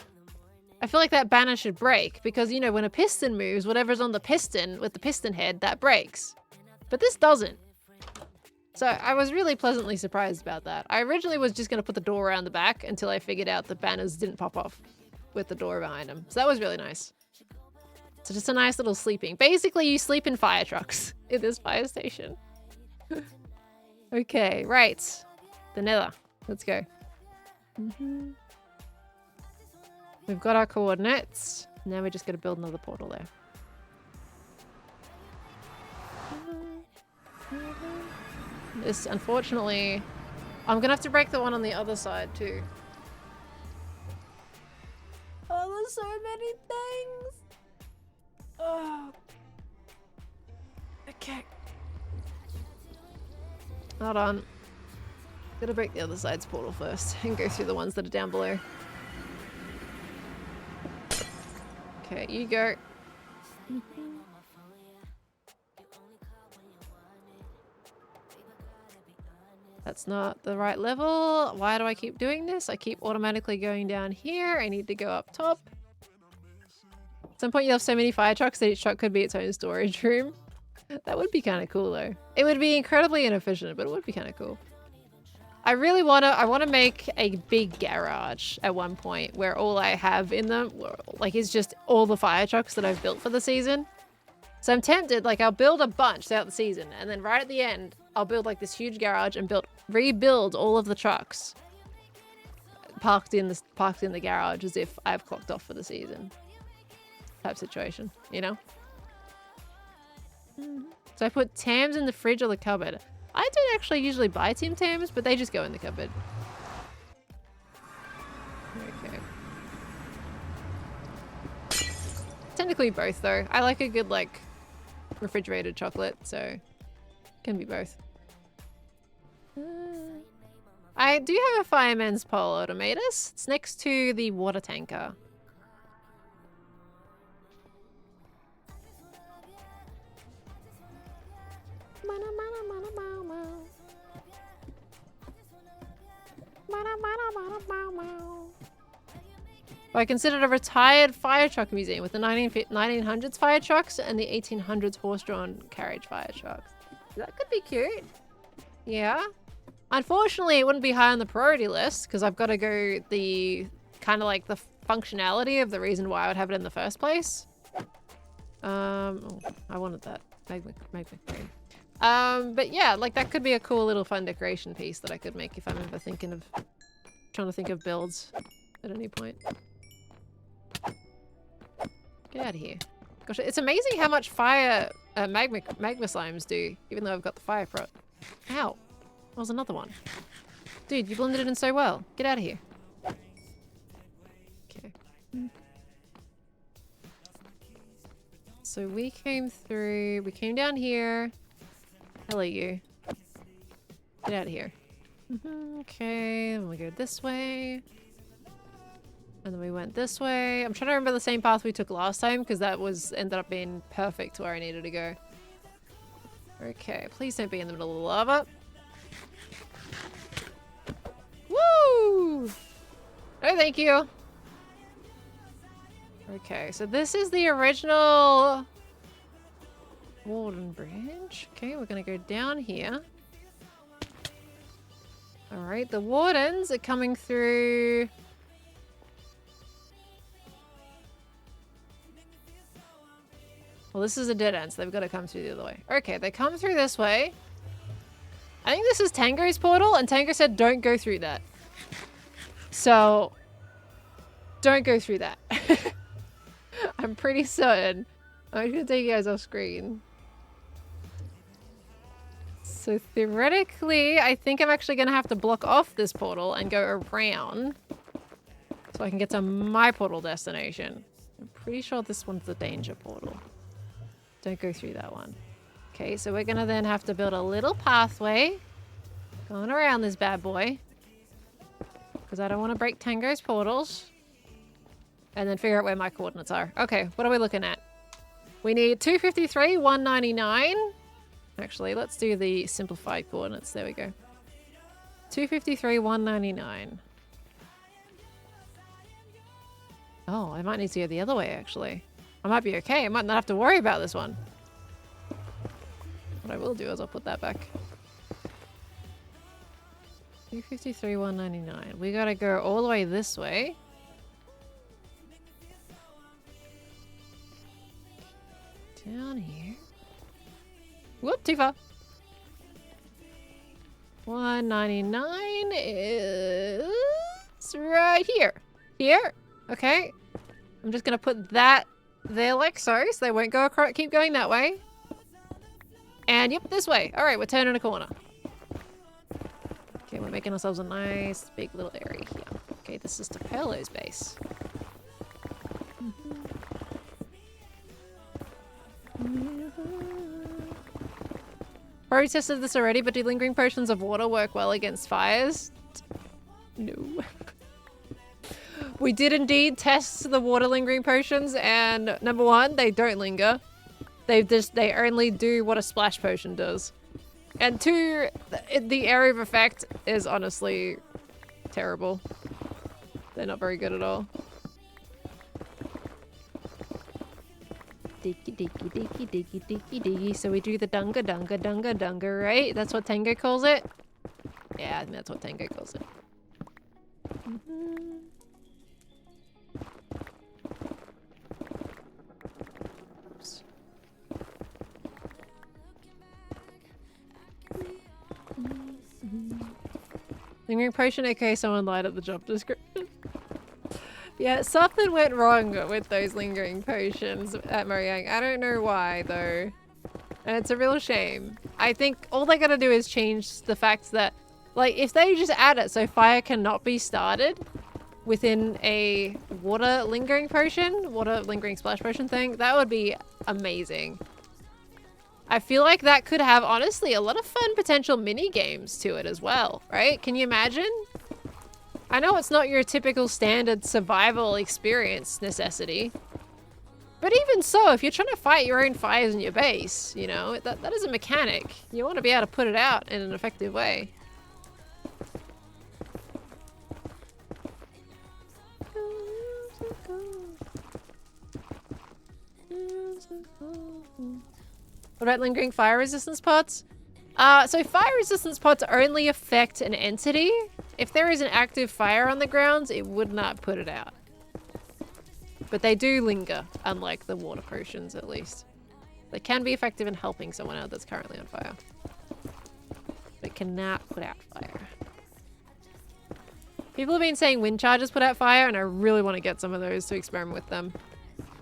I feel like that banner should break. Because, you know, when a piston moves, whatever's on the piston with the piston head, that breaks. But this doesn't. So I was really pleasantly surprised about that. I originally was just going to put the door around the back until I figured out the banners didn't pop off with the door behind them. So that was really nice. So just a nice little sleeping. Basically, you sleep in fire trucks in this fire station. Okay, right. The nether. Let's go. We've got our coordinates. Now we just got to build another portal there. This, unfortunately, I'm gonna have to break the one on the other side too. Oh, there's so many things. Oh. Okay. Hold on. Gotta break the other side's portal first and go through the ones that are down below. Okay, you go. That's not the right level. Why do I keep doing this? I keep automatically going down here. I need to go up top. At some point you'll have so many fire trucks that each truck could be its own storage room. That would be kind of cool though. It would be incredibly inefficient, but it would be kind of cool. I want to make a big garage at one point where all I have in them, like, is just all the fire trucks that I've built for the season. So I'm tempted, like, I'll build a bunch throughout the season, and then right at the end, I'll build like this huge garage and rebuild all of the trucks parked in the garage as if I've clocked off for the season. Type situation, you know? So I put Tams in the fridge or the cupboard. I don't actually usually buy Tim Tams, but they just go in the cupboard. Okay. Technically both though. I like a good like refrigerated chocolate, so can be both. I do have a fireman's pole, Automatus. It's next to the water tanker. I considered a retired fire truck museum with the 1900s fire trucks and the 1800s horse-drawn carriage fire trucks. That could be cute. Yeah. Unfortunately, it wouldn't be high on the priority list because I've got to go the kind of like the functionality of the reason why I would have it in the first place. Oh, I wanted that. But yeah, like that could be a cool little fun decoration piece that I could make if I'm ever trying to think of builds at any point. Get out of here. Gosh, it's amazing how much fire magma slimes do, even though I've got the fire prot. Ow. That was another one. Dude, you blended it in so well. Get out of here. Okay. So we came down here. Hello, you. Get out of here. Okay, then we go this way. And then we went this way. I'm trying to remember the same path we took last time because that ended up being perfect where I needed to go. Okay, please don't be in the middle of the lava. Woo! Oh, thank you. Okay, so this is the original Warden bridge. Okay, we're gonna go down here. Alright, the Wardens are coming through. Well, this is a dead end, so they've got to come through the other way. Okay, they come through this way. I think this is Tango's portal, and Tango said don't go through that. So, don't go through that. I'm pretty certain. I'm just going to take you guys off screen. So theoretically, I think I'm actually going to have to block off this portal and go around so I can get to my portal destination. I'm pretty sure this one's the danger portal. Don't go through that one. Okay, so we're gonna then have to build a little pathway going around this bad boy because I don't want to break Tango's portals and then figure out where my coordinates are. Okay, what are we looking at? We need 253, 199. Actually, let's do the simplified coordinates. There we go. 253, 199. Oh, I might need to go the other way, actually. I might be okay. I might not have to worry about this one. What I will do is I'll put that back. 253, 199. We gotta go all the way this way. Down here. Whoop, too far. 199 is right here. Here. Okay. I'm just gonna put that there like so they won't go across, keep going that way. And yep, this way. All right, we're turning a corner. Okay, we're making ourselves a nice big little area here. Okay, this is Topolo's base. Probably tested this already, but do lingering potions of water work well against fires? No. We did indeed test the water lingering potions, and number one, they don't linger. They only do what a splash potion does. And two, the area of effect is honestly terrible. They're not very good at all. Diggy, diggy, diggy, diggy, diggy, diggy. So we do the dunga, dunga, dunga, dunga, right? That's what Tango calls it? Yeah, I think that's what Tango calls it. Oops. Lingering potion, okay, someone lied at the job description. Yeah, something went wrong with those lingering potions at Mojang. I don't know why, though. And it's a real shame. I think all they gotta do is change the fact that, like, if they just add it so fire cannot be started within a water lingering splash potion thing, that would be amazing. I feel like that could have, honestly, a lot of fun potential mini games to it as well, right? Can you imagine? I know it's not your typical standard survival experience necessity. But even so, if you're trying to fight your own fires in your base, you know, that is a mechanic. You want to be able to put it out in an effective way. What about lingering fire resistance pots? So fire resistance pots only affect an entity. If there is an active fire on the grounds, it would not put it out. But they do linger, unlike the water potions at least. They can be effective in helping someone out that's currently on fire. But it cannot put out fire. People have been saying wind charges put out fire, and I really want to get some of those to experiment with them.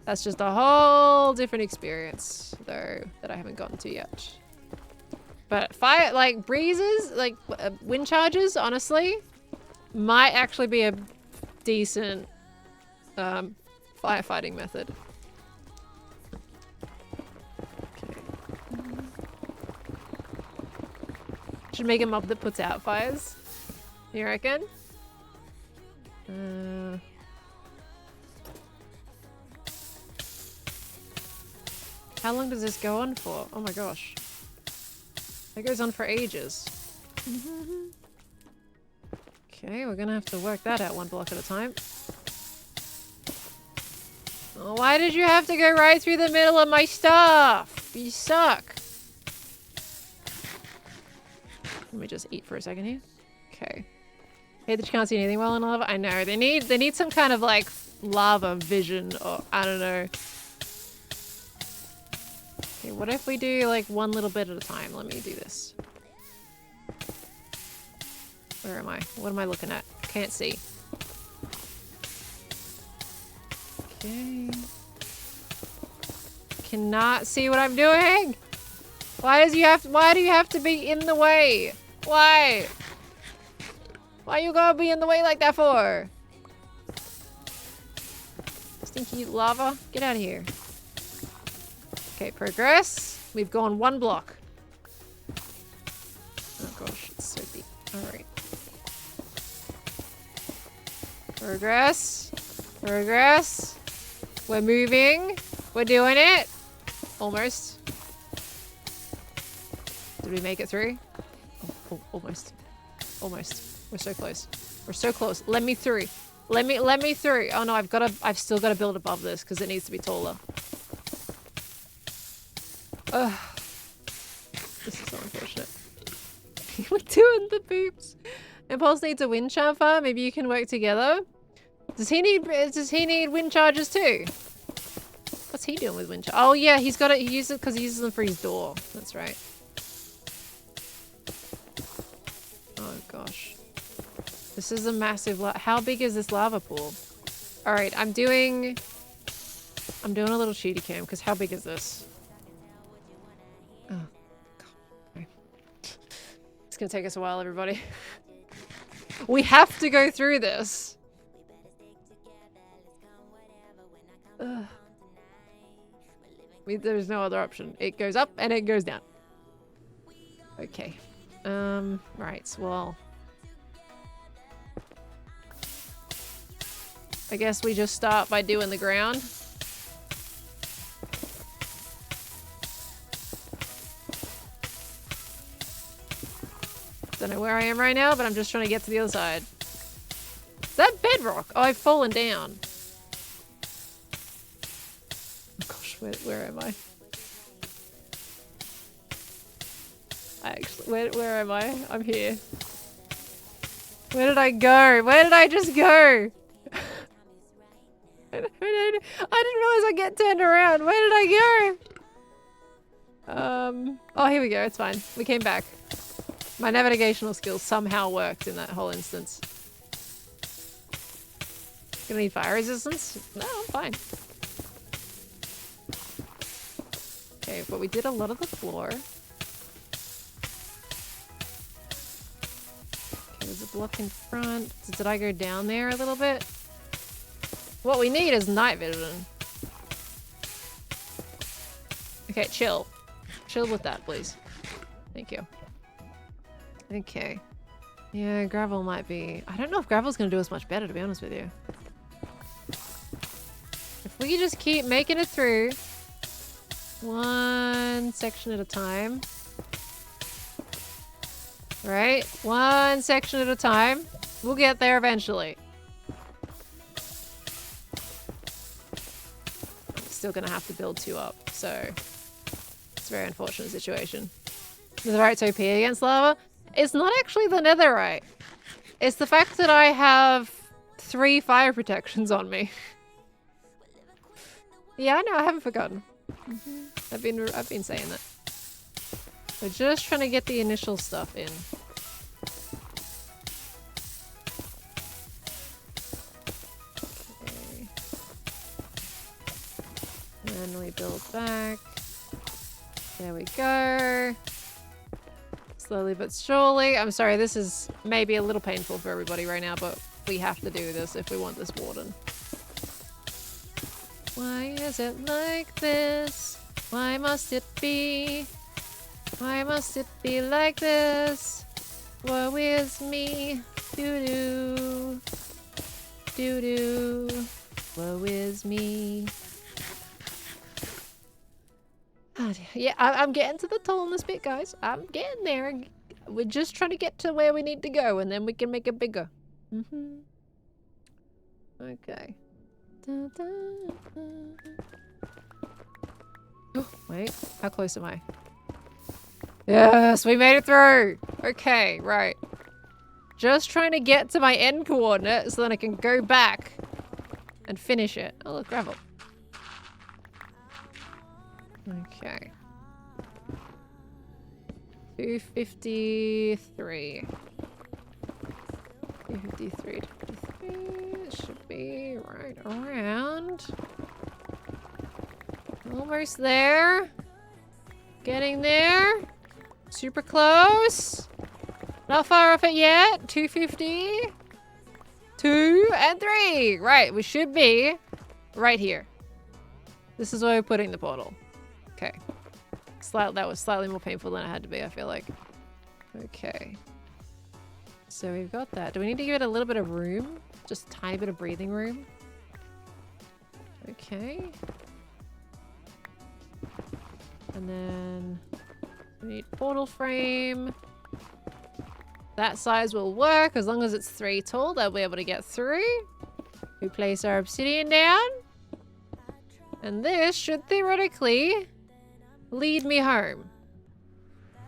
That's just a whole different experience, though, that I haven't gotten to yet. But fire, like breezes, like wind charges, honestly, might actually be a decent firefighting method. Okay. Should make a mob that puts out fires. You reckon? How long does this go on for? Oh my gosh. It goes on for ages. Okay, we're gonna have to work that out one block at a time. Oh, why did you have to go right through the middle of my stuff? You suck. Let me just eat for a second here. Okay. Hey, that you can't see anything well in lava? I know. They need some kind of like lava vision, or I don't know. Okay, what if we do like one little bit at a time? Let me do this. Where am I? What am I looking at? Can't see. Okay. Cannot see what I'm doing. Why do you have to be in the way? Why? Why you gotta be in the way like that for? Stinky lava, get out of here. Okay, progress. We've gone one block. Oh gosh, it's so deep. Alright. Progress. Progress. We're moving. We're doing it. Almost. Did we make it through? Oh, almost. Almost. We're so close. We're so close. Let me through. Let me through. Oh no, I've still got to build above this because it needs to be taller. Ugh. This is so unfortunate. We're doing the boops. Impulse needs a wind charm farm. Maybe you can work together. Does he need wind charges too? What's he doing with wind charge? Oh yeah, he's got it. He uses it because he uses them for his door. That's right. Oh gosh. This is a massive how big is this lava pool? Alright, I'm doing a little shooty cam because how big is this? Oh, God. Okay. It's gonna take us a while, everybody. We have to go through this. Ugh. There's no other option. It goes up and it goes down. Okay. Right, well. I guess we just start by doing the ground. Don't know where I am right now, but I'm just trying to get to the other side. Is that bedrock? Oh, I've fallen down. Oh gosh, where am I? Where am I? I'm here. Where did I go? Where did I just go? I didn't realize I'd get turned around. Where did I go? Oh, here we go. It's fine. We came back. My navigational skills somehow worked in that whole instance. Gonna need fire resistance? No, I'm fine. Okay, but we did a lot of the floor. Okay, there's a block in front. Did I go down there a little bit? What we need is night vision. Okay, chill. chill with that, please. Thank you. Okay. Yeah, gravel might be... I don't know if gravel's gonna do us much better, to be honest with you. If we just keep making it through one section at a time. Right? One section at a time. We'll get there eventually. I'm still gonna have to build 2 up, so it's a very unfortunate situation. Netherite's OP against lava. It's not actually the netherite. It's the fact that I have 3 fire protections on me. Yeah, I know, I haven't forgotten. I've been saying that. We're just trying to get the initial stuff in. Okay. And then we build back. There we go. Slowly but surely. I'm sorry, this is maybe a little painful for everybody right now, but we have to do this if we want this warden. Why is it like this? Why must it be? Why must it be like this? Woe is me. Doo-doo. Doo-doo. Woe is me. Oh, yeah, I'm getting to the tallness bit, guys. I'm getting there. We're just trying to get to where we need to go, and then we can make it bigger. Okay. Da, da, da. Oh, wait, how close am I? Yes, we made it through. Okay, right. Just trying to get to my end coordinate so then I can go back and finish it. Oh, look, gravel. Okay. 253. 253, 253. It should be right around. Almost there. Getting there. Super close. Not far off it yet. 250. 2 and 3. Right, we should be right here. This is where we're putting the portal. Okay. That was slightly more painful than it had to be, I feel like. Okay. So we've got that. Do we need to give it a little bit of room? Just a tiny bit of breathing room? Okay. And then we need portal frame. That size will work as long as it's 3 tall. They'll be able to get through. We place our obsidian down. And this should theoretically lead me home.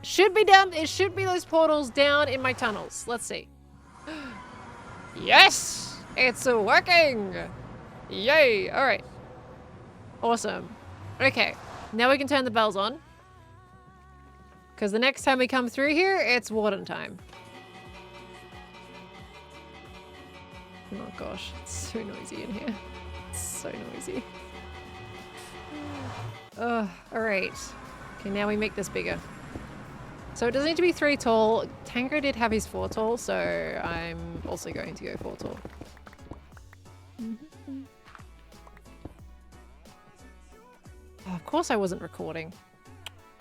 Should be down. It should be those portals down in my tunnels. Let's see. Yes! It's working! Yay! Alright. Awesome. Okay. Now we can turn the bells on. Because the next time we come through here, it's Warden time. Oh gosh. It's so noisy in here. It's so noisy. Alright. Okay, now we make this bigger. So it doesn't need to be 3 tall. Tango did have his 4 tall, so I'm also going to go 4 tall. Oh, of course I wasn't recording.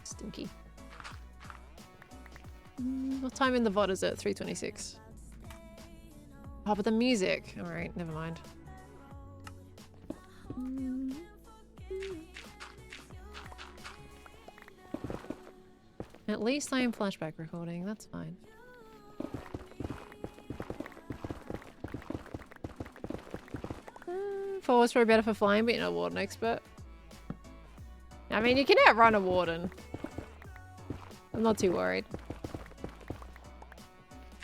Stinky. What time in the VOD is it? 3:26. Oh, but the music. Alright, never mind. At least I am flashback recording, that's fine. Forward's probably better for flying, but you're not a Warden expert. I mean, you can outrun a Warden. I'm not too worried.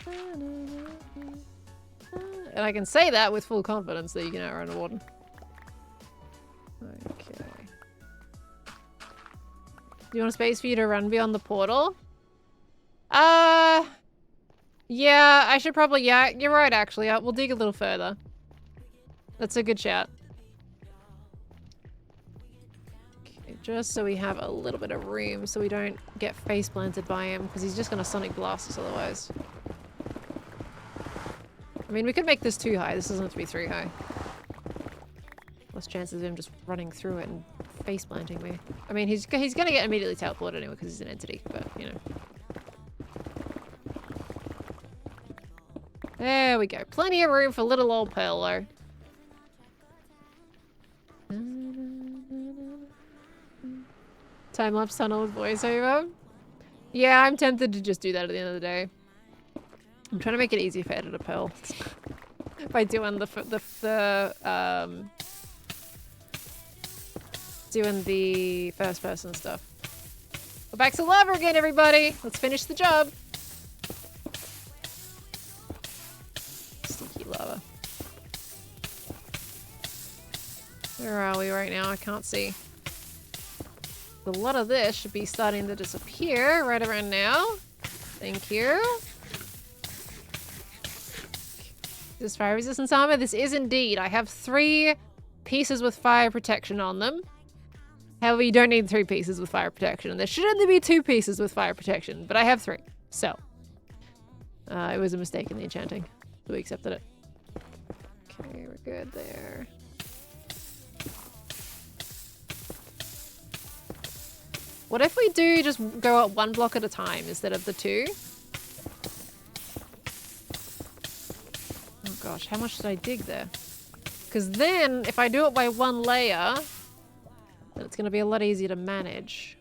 And I can say that with full confidence that you can outrun a Warden. Okay. Do you want a space for you to run beyond the portal? Yeah, I should probably, yeah, you're right actually. We'll dig a little further. That's a good shout. Okay, just so we have a little bit of room so we don't get face planted by him because he's just gonna sonic blast us otherwise. I mean, we could make this 2 high. This doesn't have to be 3 high. Less chances of him just running through it and face planting me. I mean, he's gonna get immediately teleported anyway because he's an entity, but you know. There we go. Plenty of room for little old Pearl, though. Time-lapse tunnel with voiceover. Yeah, I'm tempted to just do that at the end of the day. I'm trying to make it easier for editor Pearl. By doing doing the first person stuff. We're back to lava again, everybody. Let's finish the job. Stinky lava. Where are we right now? I can't see. A lot of this should be starting to disappear right around now. Thank you. This fire resistance armor? This is indeed. I have 3 pieces with fire protection on them. However, you don't need 3 pieces with fire protection. There should only be 2 pieces with fire protection, but I have 3. So, it was a mistake in the enchanting. So we accepted it. Okay, we're good there. What if we do just go up 1 block at a time instead of the 2? Oh gosh, how much did I dig there? Because then, if I do it by 1 layer, then it's going to be a lot easier to manage.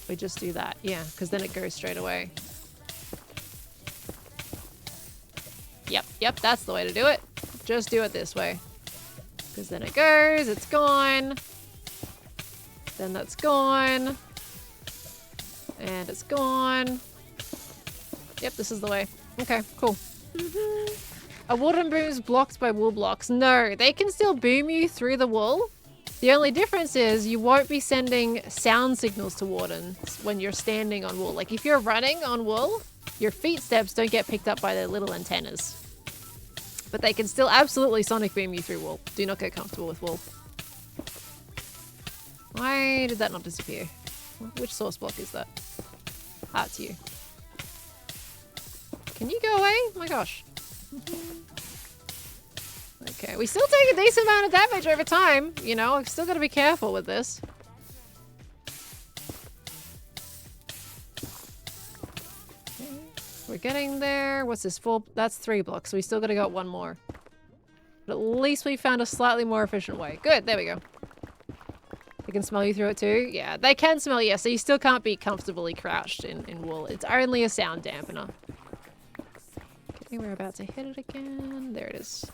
We just do that, yeah, because then it goes straight away. Yep, that's the way to do it. Just do it this way. Because then it goes, it's gone. Then that's gone. And it's gone. Yep, this is the way. Okay, cool. A Warden boom's blocked by wool blocks. No, they can still boom you through the wool. The only difference is you won't be sending sound signals to Wardens when you're standing on wool. Like if you're running on wool, your feet steps don't get picked up by their little antennas. But they can still absolutely sonic boom you through wool. Do not get comfortable with wool. Why did that not disappear? Which source block is that? Ah, it's you. Can you go away? Oh my gosh. Okay, we still take a decent amount of damage over time. You know, I've still got to be careful with this. Okay. We're getting there. What's this? 4? That's 3 blocks. So we still got to go up 1 more. But at least we found a slightly more efficient way. Good, there we go. They can smell you through it too? Yeah, they can smell you, so you still can't be comfortably crouched in wool. It's only a sound dampener. Okay, we're about to hit it again. There it is.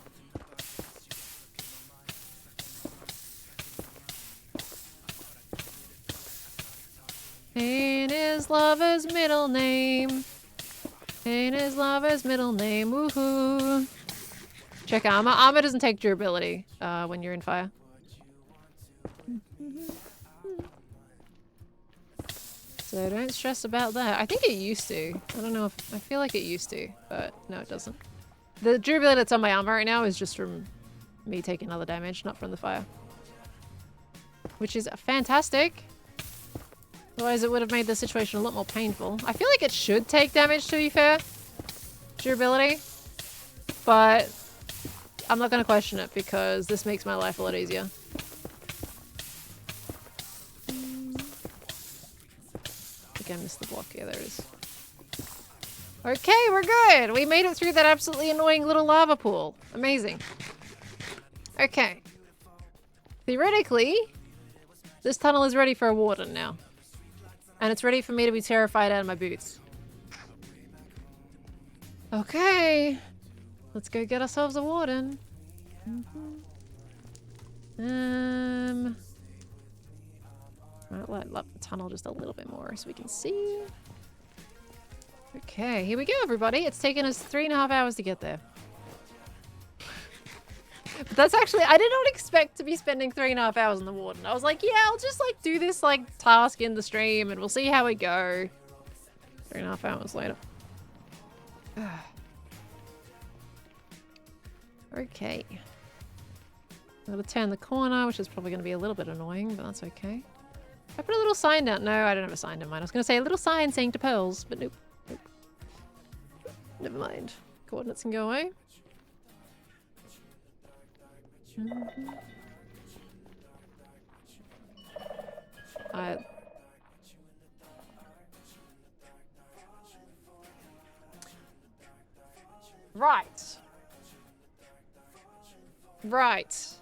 Pain is lover's middle name. Pain is lover's middle name. Woohoo. Check armor. Armor doesn't take durability when you're in fire. So don't stress about that. I think it used to. I don't know if... I feel like it used to, but no, it doesn't. The durability that's on my armor right now is just from me taking other damage, not from the fire. Which is fantastic. Otherwise it would have made the situation a lot more painful. I feel like it should take damage, to be fair. Durability. But I'm not going to question it because this makes my life a lot easier. I missed the block. Yeah, there it is. Okay, we're good. We made it through that absolutely annoying little lava pool. Amazing. Okay. Theoretically, this tunnel is ready for a Warden now. And it's ready for me to be terrified out of my boots. Okay. Let's go get ourselves a Warden. I'll light up the tunnel just a little bit more so we can see. Okay, here we go, everybody. It's taken us 3.5 hours to get there. But that's actually, I did not expect to be spending 3.5 hours on the Warden. I was like, yeah, I'll just like do this like task in the stream and we'll see how we go. 3.5 hours later. Okay. I'm gonna turn the corner, which is probably gonna be a little bit annoying, but that's okay. I put a little sign down. No, I don't have a sign in mind. I was going to say a little sign saying to pearls, but nope. Nope. Never mind. Coordinates can go away. Right. Right.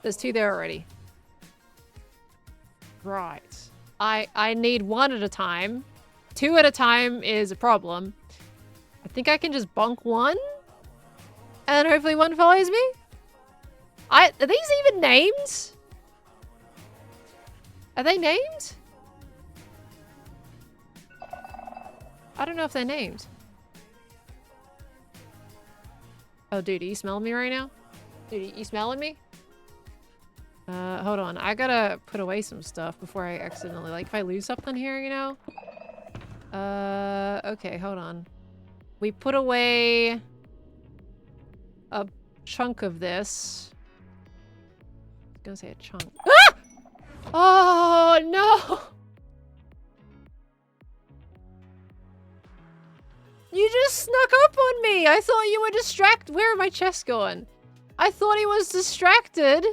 There's 2 there already. Right. I need 1 at a time. 2 at a time is a problem. I think I can just bonk 1. And hopefully 1 follows me. Are these even named? Are they named? I don't know if they're named. Oh, dude, are you smelling me right now? Dude, you smelling me? Hold on. I gotta put away some stuff before I accidentally, like, if I lose something here, you know? Okay, hold on. We put away a chunk of this. I was gonna say a chunk. Ah! Oh, no! You just snuck up on me! I thought you were distracted. Where are my chests going? I thought he was distracted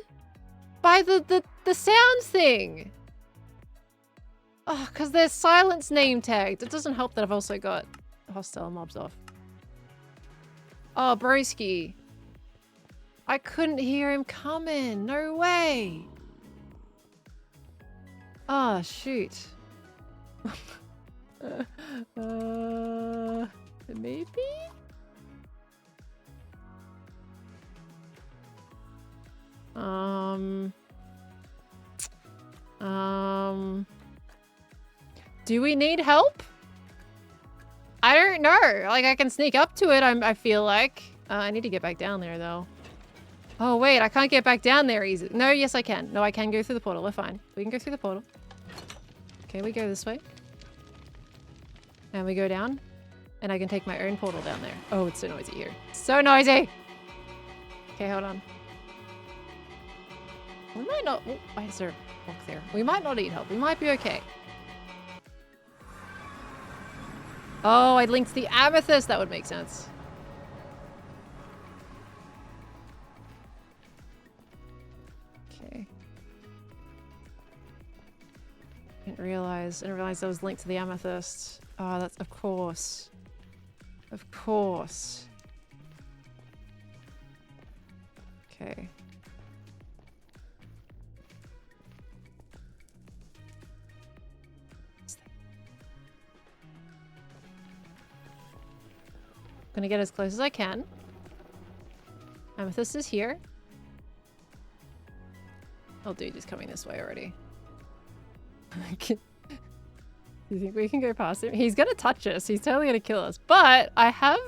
by the sound thing. Oh, because there's silence name tagged. It doesn't help that I've also got hostile mobs off. Oh, broski. I couldn't hear him coming. No way. Oh, shoot. Maybe? Do we need help? I don't know. Like, I can sneak up to it, I feel like. I need to get back down there, though. Oh, wait, I can't get back down there easy. No, yes, I can. No, I can go through the portal. We're fine. We can go through the portal. Okay, we go this way. And we go down. And I can take my own portal down there. Oh, it's so noisy here. So noisy! Okay, hold on. We might not... Oh, why is there a block there? We might not need help. We might be okay. Oh, I linked the amethyst. That would make sense. Okay. Didn't realize that was linked to the amethyst. Oh, that's... Of course. Of course. Okay. Gonna get as close as I can. Amethyst is here. Oh, dude, he's coming this way already. Do you think we can go past him? He's gonna touch us. He's totally gonna kill us. But I have...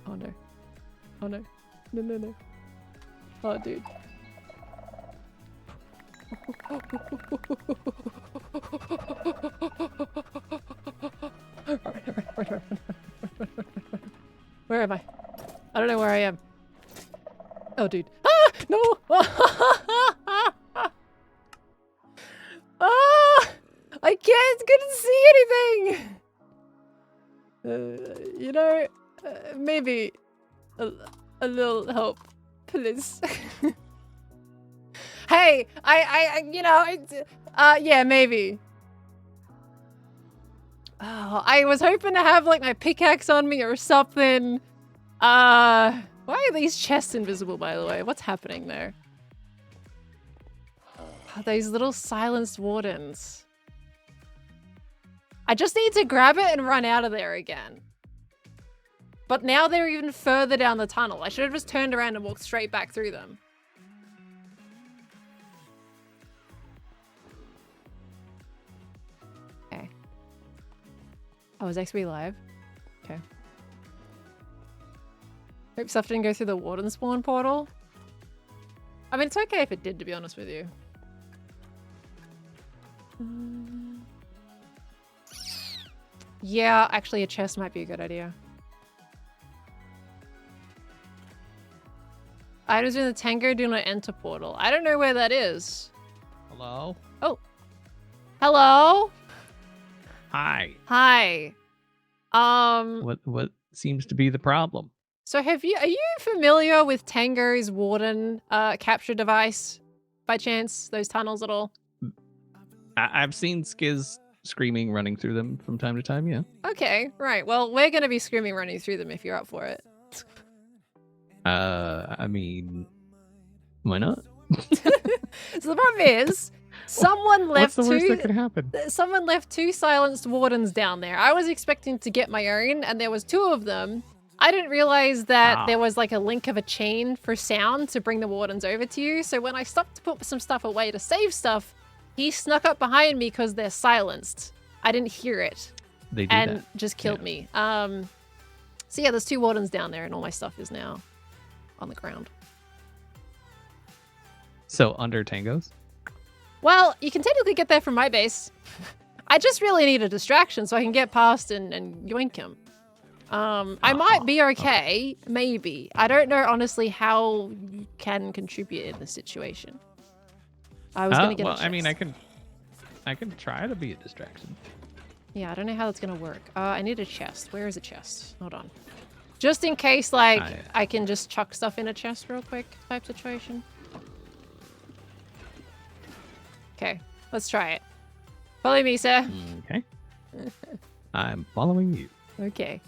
Oh, no. Oh, no. No, no, no. Oh, dude. Where am I? I don't know where I am. Oh, dude. Ah! No! Ah! I couldn't see anything! You know, maybe a little help, please. Hey, yeah, maybe. Oh, I was hoping to have, like, my pickaxe on me or something. Why are these chests invisible, by the way? What's happening there? Oh, those little silenced wardens. I just need to grab it and run out of there again. But now they're even further down the tunnel. I should have just turned around and walked straight back through them. Okay. Oh, is XP live? Okay. Hope stuff didn't go through the Warden spawn portal. I mean, it's okay if it did, to be honest with you. Yeah, actually a chest might be a good idea. Items in the Tango do not enter portal. I don't know where that is. Hello? Oh. Hello? Hi. Hi. What seems to be the problem? So are you familiar with Tango's Warden capture device by chance? Those tunnels at all? I've seen Skiz screaming, running through them from time to time, yeah. Okay, right. Well, we're going to be screaming running through them if you're up for it. I mean, why not? So the problem is, someone left What's the worst that could happen? Someone left 2 silenced wardens down there. I was expecting to get my own, and there was 2 of them. I didn't realize that there was like a link of a chain for sound to bring the wardens over to you. So when I stopped to put some stuff away to save stuff, he snuck up behind me because they're silenced. I didn't hear it. They do and that. Just killed me. So yeah, there's 2 wardens down there, and all my stuff is now on the ground. So under tangos? Well, you can technically get there from my base. I just really need a distraction so I can get past and yoink him. I might be okay, maybe. I don't know, honestly, how you can contribute in this situation. I was gonna get a chest. I mean, I can try to be a distraction. Yeah, I don't know how that's gonna work. I need a chest. Where is a chest? Hold on. Just in case, like, I can just chuck stuff in a chest real quick type situation. Okay, let's try it. Follow me, sir. Okay. I'm following you. Okay.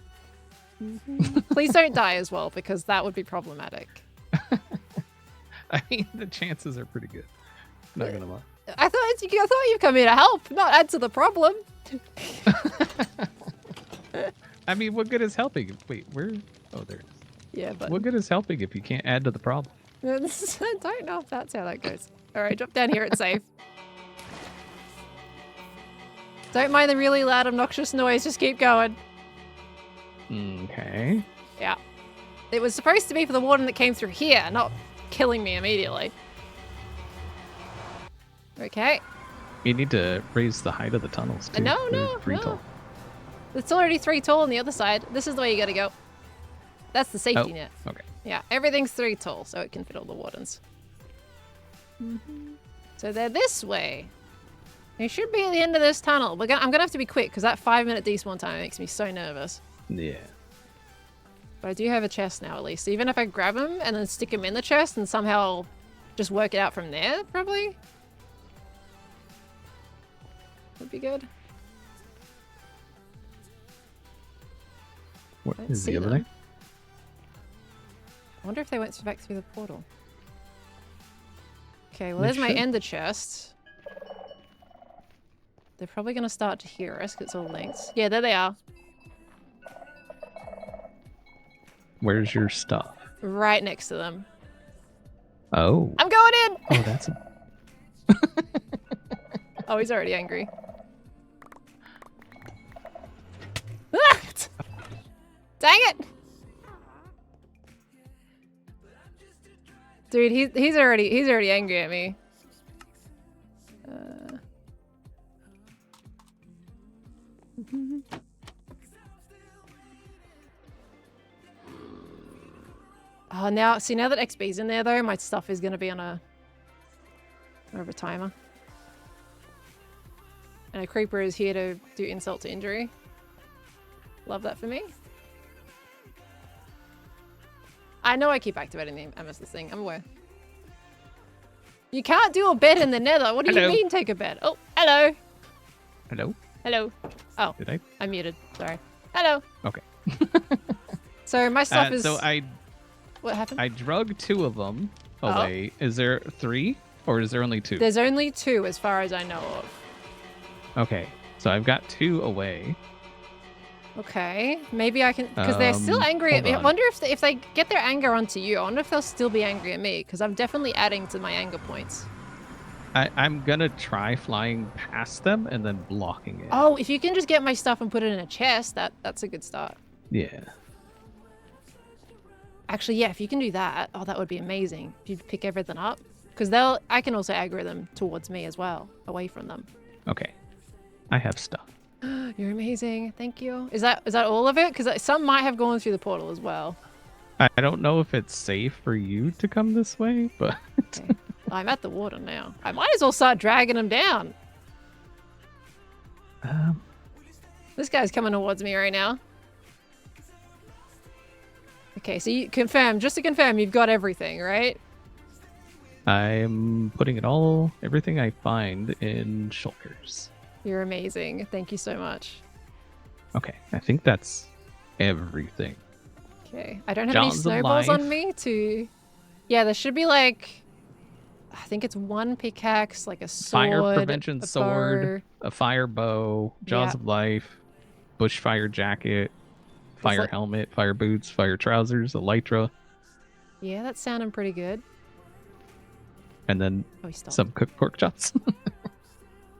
Please don't die as well, because that would be problematic. I mean, the chances are pretty good. Not gonna lie. I thought you'd come here to help, not add to the problem. I mean, what good is helping? Wait, where? Oh, there it is. Yeah, but What good is helping if you can't add to the problem? I don't know if that's how that goes. All right, drop down here. It's safe. Don't mind the really loud, obnoxious noise. Just keep going. Okay. Yeah. It was supposed to be for the warden that came through here, not killing me immediately. Okay. You need to raise the height of the tunnels too. No. Tall. It's already 3 tall on the other side. This is the way you gotta go. That's the safety net. Okay. Yeah, everything's 3 tall, so it can fit all the wardens. So they're this way. They should be at the end of this tunnel. I'm gonna have to be quick because that 5-minute despawn time makes me so nervous. Yeah. But I do have a chest now, at least. So even if I grab him and then stick him in the chest and somehow just work it out from there, probably would be good. What is the other thing? I wonder if they went back through the portal. Okay, well, there's my ender chest. They're probably going to start to hear us because it's all linked. Yeah, there they are. Where's your stuff? Right next to them. Oh. I'm going in! Oh, that's a... Oh, he's already angry. Ah! Dang it! Dude, he's already angry at me. Oh, now that XB's in there though, my stuff is gonna be on a timer. And a creeper is here to do insult to injury. Love that for me. I know I keep activating the MS's thing. I'm aware. You can't do a bed in the nether. What do you mean take a bed? Oh, hello. Hello? Hello. Oh. Did I muted. Sorry. Hello. Okay. So my stuff is... So What happened? I drug 2 of them away. Oh. Is there 3? Or is there only 2? There's only 2 as far as I know of. Okay. So I've got 2 away. Okay, maybe I can, because they're still angry at me. I wonder if they get their anger onto you. I wonder if they'll still be angry at me, because I'm definitely adding to my anger points. I'm gonna try flying past them and then blocking it. Oh, if you can just get my stuff and put it in a chest, that's a good start. Yeah. Actually, yeah, if you can do that, oh, that would be amazing. If you pick everything up, because I can also aggro them towards me as well, away from them. Okay, I have stuff. You're amazing. Thank you. Is that all of it? Because some might have gone through the portal as well. I don't know if it's safe for you to come this way, but... Okay. I'm at the water now. I might as well start dragging him down. This guy's coming towards me right now. Okay, so you confirm, just to confirm, you've got everything, right? I'm putting everything I find in shulkers. You're amazing. Thank you so much. Okay, I think that's everything. Okay. I don't have any Jaws of snowballs on life. me to... Yeah, there should be like... I think it's one pickaxe, like a Fire sword, prevention a sword, bow. a fire bow, Jaws Yeah. of life, bushfire jacket, fire like- helmet, fire boots, fire trousers, elytra, Yeah, that's sounding pretty good. and then Oh, he stopped. some cooked pork chops.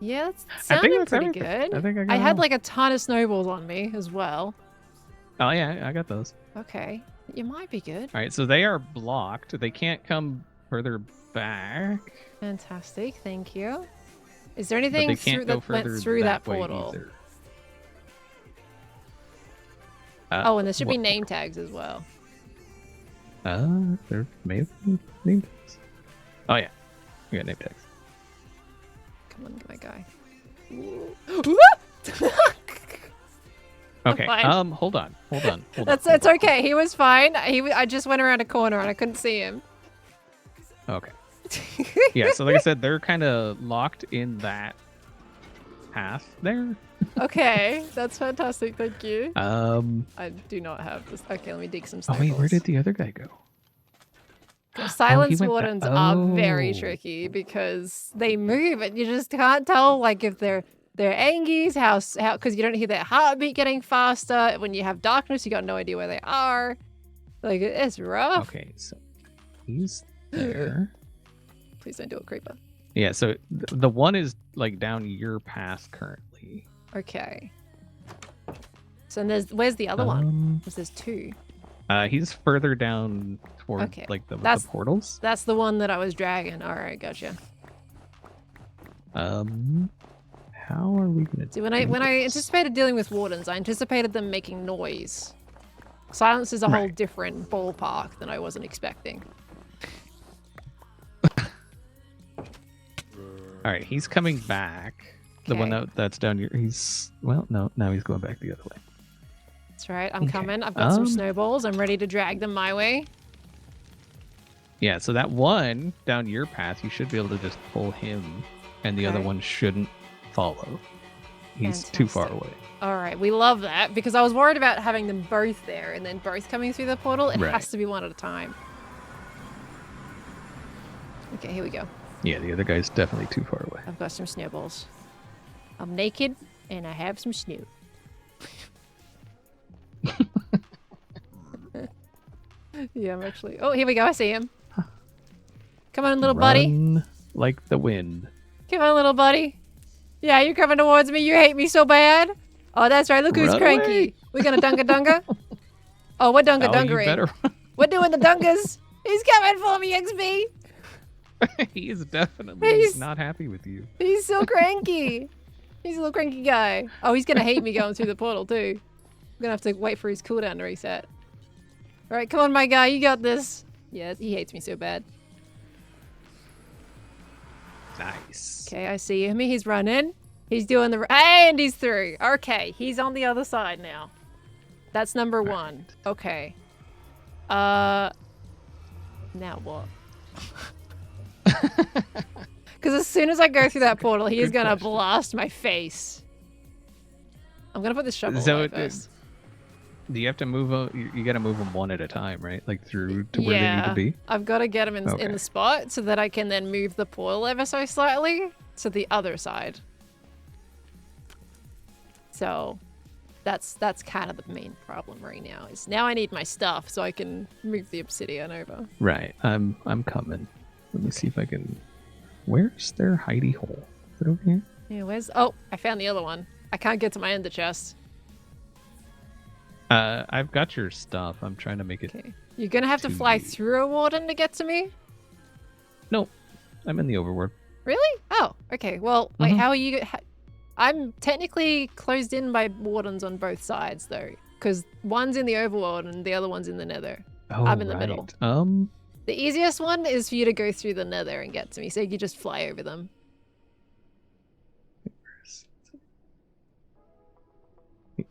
Yeah, that's I think sounding that's pretty everything. good. I think I got I it had all. like a ton of snowballs on me as well. Oh yeah, I got those. Okay. You might be good. All right, so they are blocked. They can't come further back. Fantastic. Thank you. Is there But anything they can't through go that went further through that way portal? either. Oh, and there should be what name tags as well. There may have been name tags. Oh yeah, we got name tags. Come on, my guy. Okay. Fine. Hold on. Hold That's on. it's okay. He was fine. I just went around a corner and I couldn't see him. Okay. Yeah. So like I said, they're kind of locked in that path there. Okay, that's fantastic. Thank you. Oh I do not have this. Okay, let me dig some wait, snowballs. where did the other guy go? Silence went wardens are very Oh. tricky because they move and you just can't tell like if they're angies, how because you don't hear their heartbeat getting faster. When you have darkness, you got no idea where they are. Like it's rough. Okay, so he's there. Please don't do a creeper. Yeah. So the one is like down your path currently. Okay. So where's the other one? Because there's two. He's further down toward Okay, like the that's- portals. That's the one that I was dragging. All right, gotcha. How are we gonna? See, when I this? anticipated dealing with wardens, I anticipated them making noise. Silence is a whole Right. different ballpark than I wasn't expecting. All right, he's coming back. The one Okay. that's down here. He's no, now he's going back the other way. That's right. I'm Okay. coming. I've got some Um, snowballs. I'm ready to drag them my way. Yeah, so that one down your path, you should be able to just pull him, and the other Okay. one shouldn't follow. He's too far Fantastic. away. All right, we love that because I was worried about having them both there and then both coming through the portal. It Right. has to be one at a time. Okay, here we go. Yeah, the other guy's definitely too far away. I've got some snowballs. I'm naked and I have some snow. Yeah, I'm actually. Oh, here we go. I see him. Come on, little buddy. Run like the wind. Come on, little buddy. Yeah, you're coming towards me. You hate me so bad. Oh, that's right. Look who's Run cranky. away. We're gonna dunga dunga. Oh, we're dunga Oh, you dungering. better. We're doing the dungas. He's coming for me, XB. He is definitely He's- not happy with you. He's so cranky. He's a little cranky guy. Oh, he's gonna hate me going through the portal too. I'm gonna have to wait for his cooldown to reset. All right, come on, my guy. You got this. Yeah, he hates me so bad. Nice. Okay, I see him. He's running. He's doing the... And he's through. Okay, he's on the other side now. That's number one. Okay. Now what? Because as soon as I go through that portal, he is good going to question. blast my face. I'm going to put this shovel So away it- first. Do you have to move? You got to move them one at a time, right? Like through to where they need to be. I've got to get him in Okay. the spot so that I can then move the portal ever so slightly to the other side. So that's kind of the main problem right now. Is now I need my stuff so I can move the obsidian over. Right. I'm coming. Let me see if I can. Where's their hidey hole? Is it over here? Yeah, where's... Oh, I found the other one. I can't get to my ender chest. I've got your stuff. I'm trying to make it. Okay. You're going to have to To fly you. through a warden to get to me? Nope. I'm in the overworld. Really? Oh, okay. Well, wait, Mhm. how are you... I'm technically closed in by wardens on both sides, though. Because one's in the overworld and the other one's in the nether. Oh, I'm in the middle. right. The easiest one is for you to go through the nether and get to me, so you can just fly over them.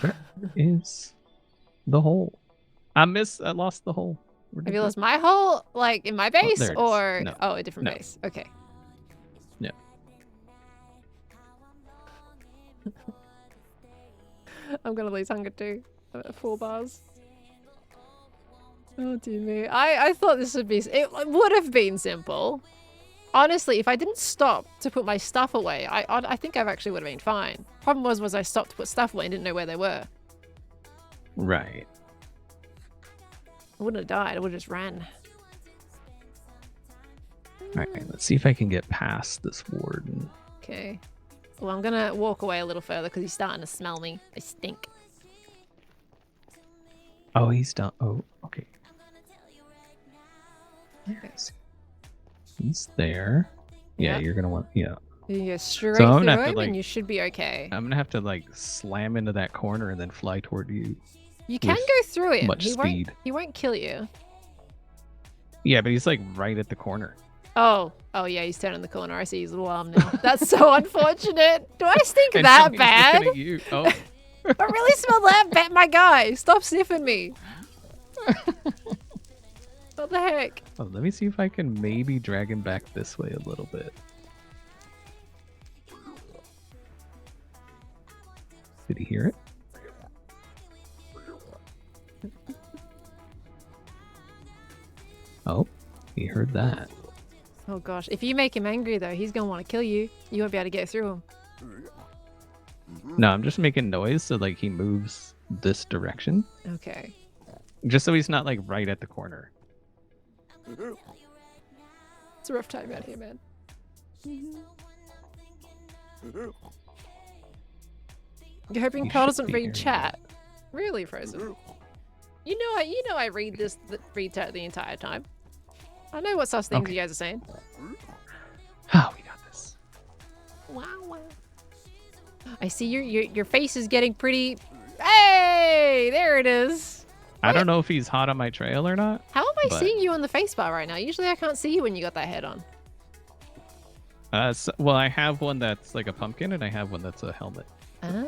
Where is the hole? I lost the hole. Where Have did you it- lost my hole, like, in my base? there it is. Or... No. Oh, a different No. base. Okay. No. I'm gonna lose hunger too. I'm at 4 bars. Oh dear me. I thought this would be... It would have been simple. Honestly, if I didn't stop to put my stuff away, I think I actually would have been fine. Problem was I stopped to put stuff away and didn't know where they were. Right. I wouldn't have died. I would have just ran. Alright, let's see if I can get past this warden. Okay. Well, I'm gonna walk away a little further because he's starting to smell me. I stink. Oh, he's done. Oh, okay. Yes. He's there. Yeah, Yep. you're gonna want. Yeah. You go straight So I'm through gonna have to, him like- and you should be okay. I'm gonna have to like slam into that corner and then fly toward you. You can with go through him. much speed. He won't kill you. Yeah, but he's like right at the corner. Oh yeah, he's turning the corner. I see his little arm now. That's so unfortunate. Do I stink And that now he's bad? looking at you. Oh, I really smell that bad. My guy, stop sniffing me. What the heck? well, let me see if I can maybe drag him back this way a little bit. Did he hear it? Oh, he heard that. Oh gosh, if you make him angry though, he's gonna want to kill you. You won't be able to get through him. No, I'm just making noise so like he moves this direction, Okay. just so he's not like right at the corner. It's a rough time out here, man. You're hoping He Carl should doesn't be read hearing chat. Really, Frozen? You know I read chat the entire time. I know what such things Okay. you guys are saying. Oh, we got this. Wow, wow. I see your face is getting pretty. Hey, there it is. I don't know if he's hot on my trail or not. How am I But- seeing you on the face bar right now? Usually I can't see you when you got that head on. Well, I have one that's like a pumpkin, and I have one that's a helmet. Ah.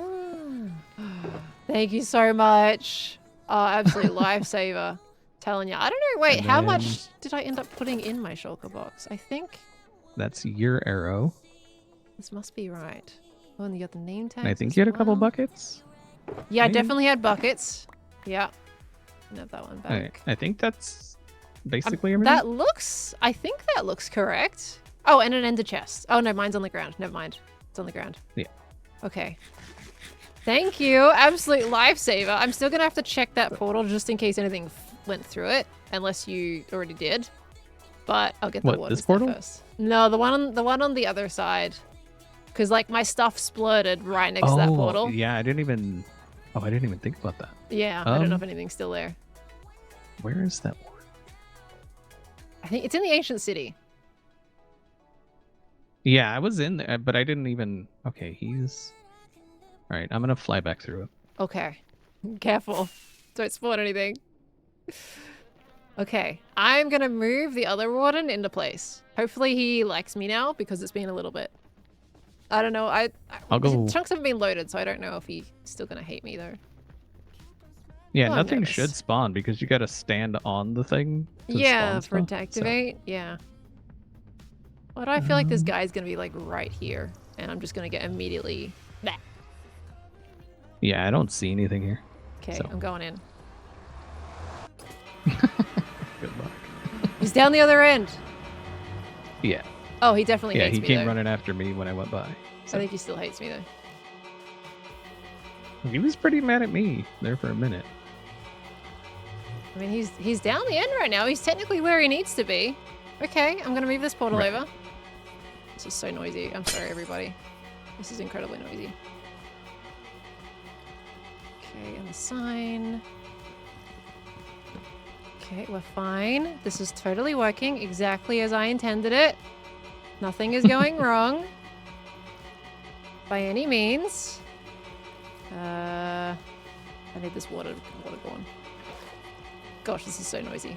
Thank you so much. Oh, absolute lifesaver. Telling you. I don't know. Wait, And how then- much did I end up putting in my shulker box? I think That's your arrow. this must be right. Oh, and you got the name tag. And I think you had a couple buckets. Yeah, I maybe? definitely had buckets. Yeah. I have that one back. Okay, I think that's basically everything. That looks. I think that looks correct. Oh, and an ender chest. Oh no, mine's on the ground. Never mind. It's on the ground. Yeah. Okay. Thank you. Absolute lifesaver. I'm still gonna have to check that portal just in case anything went through it, unless you already did. But I'll get the What, Wardens this portal? there first. No, the one on the other side. Because like my stuff splurted right next to that portal. yeah, I didn't even. Oh, I didn't even think about that. Yeah, I don't know Um, if anything's still there. Where is that one? I think it's in the ancient city. Yeah, I was in there, but I didn't even. Okay, he's. All right, I'm gonna fly back through it. Okay. Careful. Don't spawn anything. Okay. I'm gonna move the other warden into place. Hopefully he likes me now because it's been a little bit. I don't know. I'll go. Chunks haven't been loaded, so I don't know if he's still gonna hate me though. Yeah, Oh, I'm nothing nervous. should spawn because you got to stand on the thing. To Yeah, for spawn it to stuff, so- activate. Yeah. Why do I feel like this Um, guy's gonna be like right here, and I'm just gonna get immediately. Bah. Yeah, I don't see anything here. Okay, So. I'm going in. Good luck. He's down the other end. Yeah, Oh, he definitely yeah, hates he me came though. running after me when I went by. I So. think he still hates me though. He was pretty mad at me there for a minute. I mean, he's down the end right now. He's technically where he needs to be. Okay, I'm gonna move this portal Right. over. This is so noisy. I'm sorry, everybody. This is incredibly noisy. Okay, and the sign. Okay, we're fine. This is totally working exactly as I intended it. Nothing is going wrong. By any means. I need this water gone. Gosh, this is so noisy.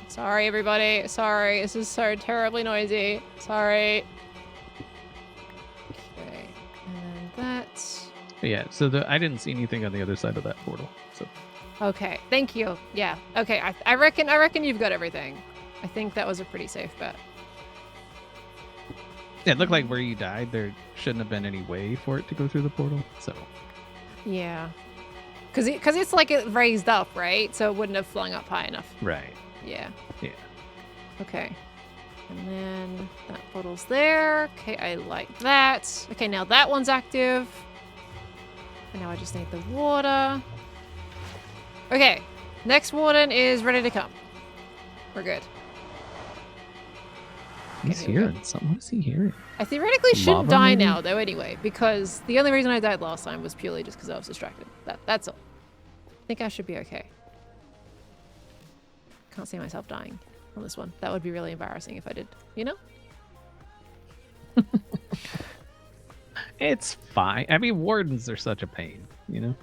Sorry, everybody. Sorry, this is so terribly noisy. Sorry. Okay, and that's... Yeah, so I didn't see anything on the other side of that portal. So Okay, thank you. Yeah, okay, I reckon you've got everything. I think that was a pretty safe bet. it looked like where you died, there shouldn't have been any way for it to go through the portal. So Yeah. Because it's like it raised up, right? So it wouldn't have flung up high enough. Right. Yeah. Yeah. Okay. And then that bottle's there. Okay, I like that. Okay, now that one's active. And now I just need the water. Okay. Next warden is ready to come. We're good. He's Okay, here we go. hearing something. What is he hearing? I theoretically shouldn't Lava, die maybe? now, though, anyway, because the only reason I died last time was purely just because I was distracted. That's all. I think I should be okay. Can't see myself dying on this one. That would be really embarrassing if I did, you know? It's fine. I mean, wardens are such a pain, you know?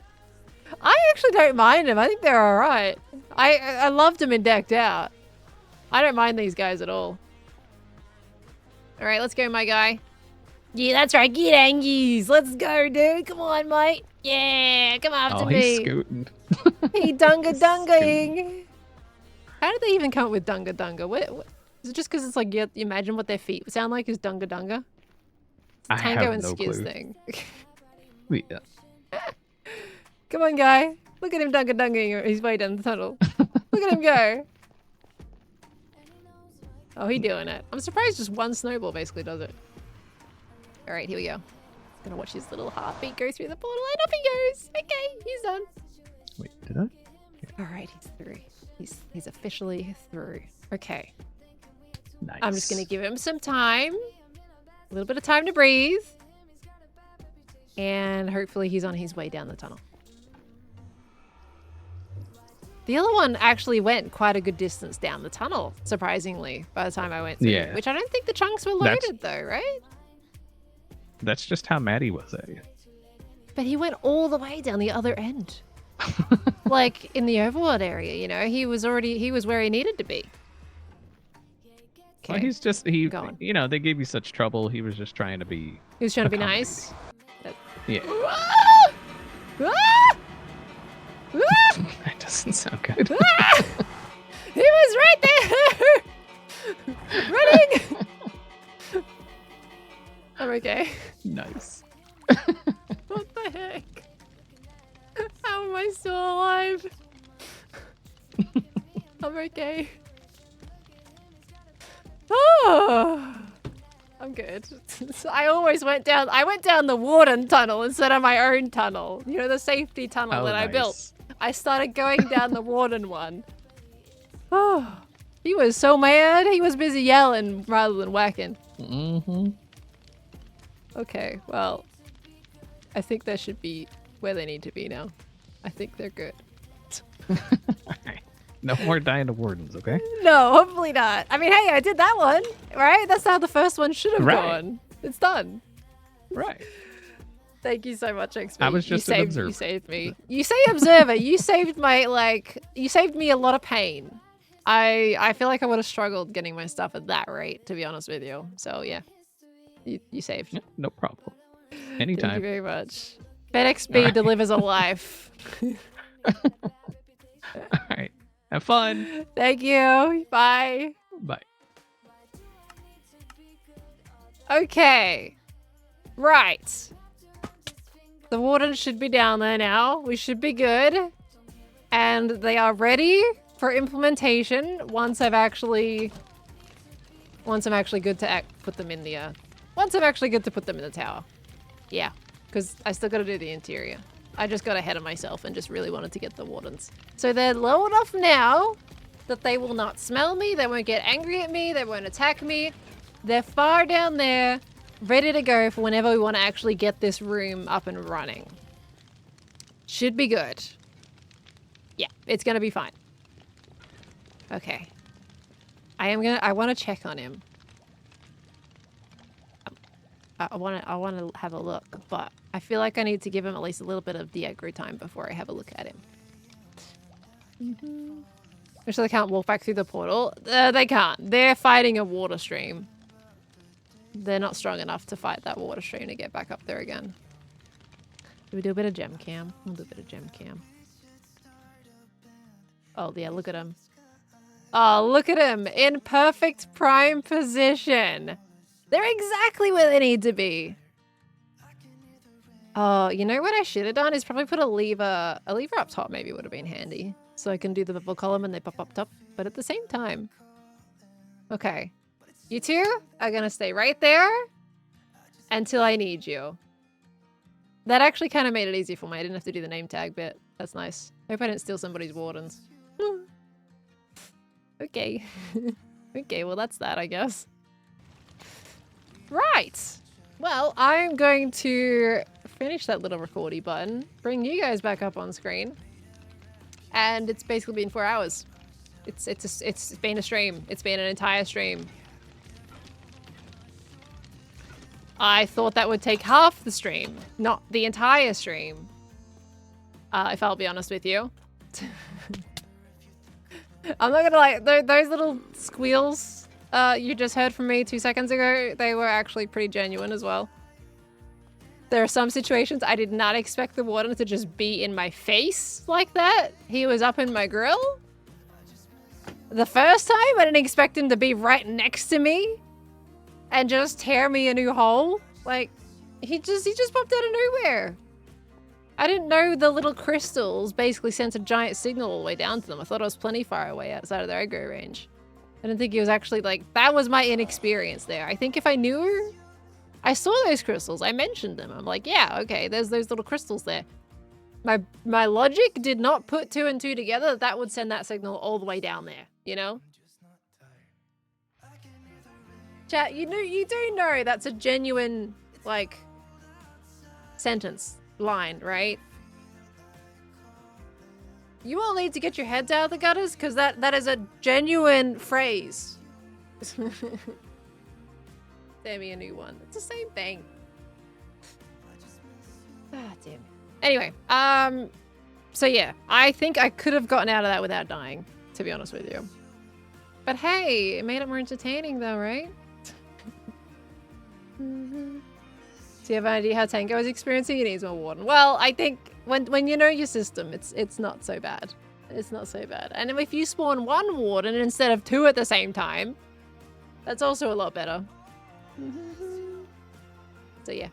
I actually don't mind them. I think they're alright. I loved them in Decked Out. I don't mind these guys at all. Alright, let's go, my guy. Yeah, that's right. Get Angies. Let's go, dude. Come on, mate. Yeah, come after me. He's scooting. He dunga-dungaing. How did they even come up with dunga-dunga? What, is it just because it's like, you imagine what their feet sound like is dunga-dunga? I Tango have and no Skiz clue. thing. Yeah. Come on, guy. Look at him dunga-dungaing his way down the tunnel. Look at him go. Oh, he doing it. I'm surprised just one snowball basically does it. All right, here we go. Gonna watch his little heartbeat go through the portal, and off he goes. Okay, he's done. Wait, did I? All right, he's through. He's officially through. Okay, Nice. I'm just gonna give him some time, a little bit of time to breathe, and hopefully he's on his way down the tunnel. The other one actually went quite a good distance down the tunnel, surprisingly, by the time I went through. Yeah. Which I don't think the chunks were loaded though, right? That's just how mad he was at you. But he went all the way down the other end. Like in the Overworld area, you know, he was where he needed to be. Well, Okay, he's just, Go on. you know, they gave you such trouble. He was just trying to be. He was trying to be nice. Yeah. Ah! Ah! Ah! That doesn't sound good. Ah! He was right there! Running! I'm okay. Nice. What the heck? How am I still alive? I'm okay. Oh, I'm good. I always went down. I went down the Warden tunnel instead of my own tunnel. You know, the safety tunnel that I built. I started going down the Warden one. Oh, he was so mad. He was busy yelling rather than whacking. Mm-hmm. Okay, well, I think they should be where they need to be now. I think they're good. Alright. No more dying to wardens, okay? No, hopefully not. I mean, hey, I did that one, right? That's how the first one should have Right. gone. It's done. Right. Thank you so much, XP. I was just an observer. You saved me. You say observer. You saved my, you saved me a lot of pain. I feel like I would have struggled getting my stuff at that rate, to be honest with you. So, yeah. You saved. Yeah, no problem. Thank Anytime. you very much. FedXP delivers a life. Alright. Have fun. Thank you. Bye. Bye. Okay. Right. The Wardens should be down there now. We should be good. And they are ready for implementation once I'm actually good to put them in the once I'm actually good to put them in the tower. Yeah, because I still got to do the interior. I just got ahead of myself and just really wanted to get the Wardens. So they're low enough now that they will not smell me, they won't get angry at me, they won't attack me. They're far down there, ready to go for whenever we want to actually get this room up and running. Should be good. Yeah, it's gonna be fine. Okay. I want to check on him. I want to have a look, but I feel like I need to give him at least a little bit of the aggro time before I have a look at him. Which they can't walk back through the portal. They can't. They're fighting a water stream. They're not strong enough to fight that water stream to get back up there again. Do we do a bit of gem cam? We'll do a bit of gem cam. Oh, yeah, look at him. Oh, look at him. In perfect prime position. They're exactly where they need to be. Oh, you know what I should have done is probably put a lever up top maybe would have been handy. So I can do the bubble column and they pop up top. But at the same time. Okay. You two are gonna stay right there until I need you. That actually kind of made it easy for me. I didn't have to do the name tag bit. That's nice. Hope I didn't steal somebody's wardens. Okay. Okay, well that's that, I guess. Right. Well, I'm going to finish that little recordy button, bring you guys back up on screen, and it's basically been 4 hours. It's been a stream. It's been an entire stream. I thought that would take half the stream, not the entire stream. If I'll be honest with you. I'm not gonna lie, those little squeals you just heard from me 2 seconds ago, they were actually pretty genuine as well. There are some situations I did not expect the warden to just be in my face like that. He was up in my grill. The first time, I didn't expect him to be right next to me and just tear me a new hole. Like, he just popped out of nowhere. I didn't know the little crystals basically sent a giant signal all the way down to them. I thought it was plenty far away outside of their aggro range. I didn't think he was actually like, that was my inexperience there. I think if I knew, I saw those crystals, I mentioned them. I'm like, yeah, okay, there's those little crystals there. My logic did not put 2 and 2 together. That would send that signal all the way down there, you know? Chat, you do know that's a genuine, like, sentence, line, right? You all need to get your heads out of the gutters, because that is a genuine phrase. Send me a new one. It's the same thing. Ah, damn it. Anyway, so yeah, I think I could have gotten out of that without dying, to be honest with you. But hey, it made it more entertaining though, right? Do you have an idea how Tango is experiencing? He needs more Warden. Well, I think when you know your system, it's not so bad. It's not so bad. And if you spawn 1 Warden instead of 2 at the same time, that's also a lot better. So yeah.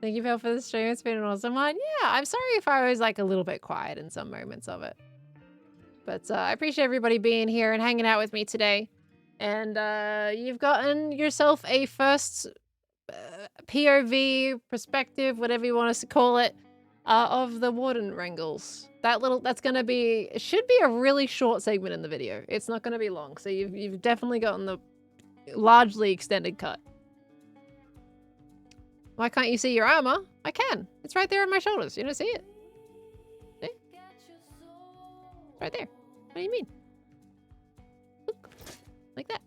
Thank you, Phil, for the stream. It's been an awesome one. Yeah, I'm sorry if I was like a little bit quiet in some moments of it. But I appreciate everybody being here and hanging out with me today. And you've gotten yourself a first POV perspective, whatever you want us to call it, of the Warden wrangles. That's gonna be, it should be a really short segment in the video. It's not gonna be long, so you've definitely gotten the largely extended cut. Why can't you see your armor? I can. It's right there on my shoulders. You don't see it? See? Right there. What do you mean? Look. Like that.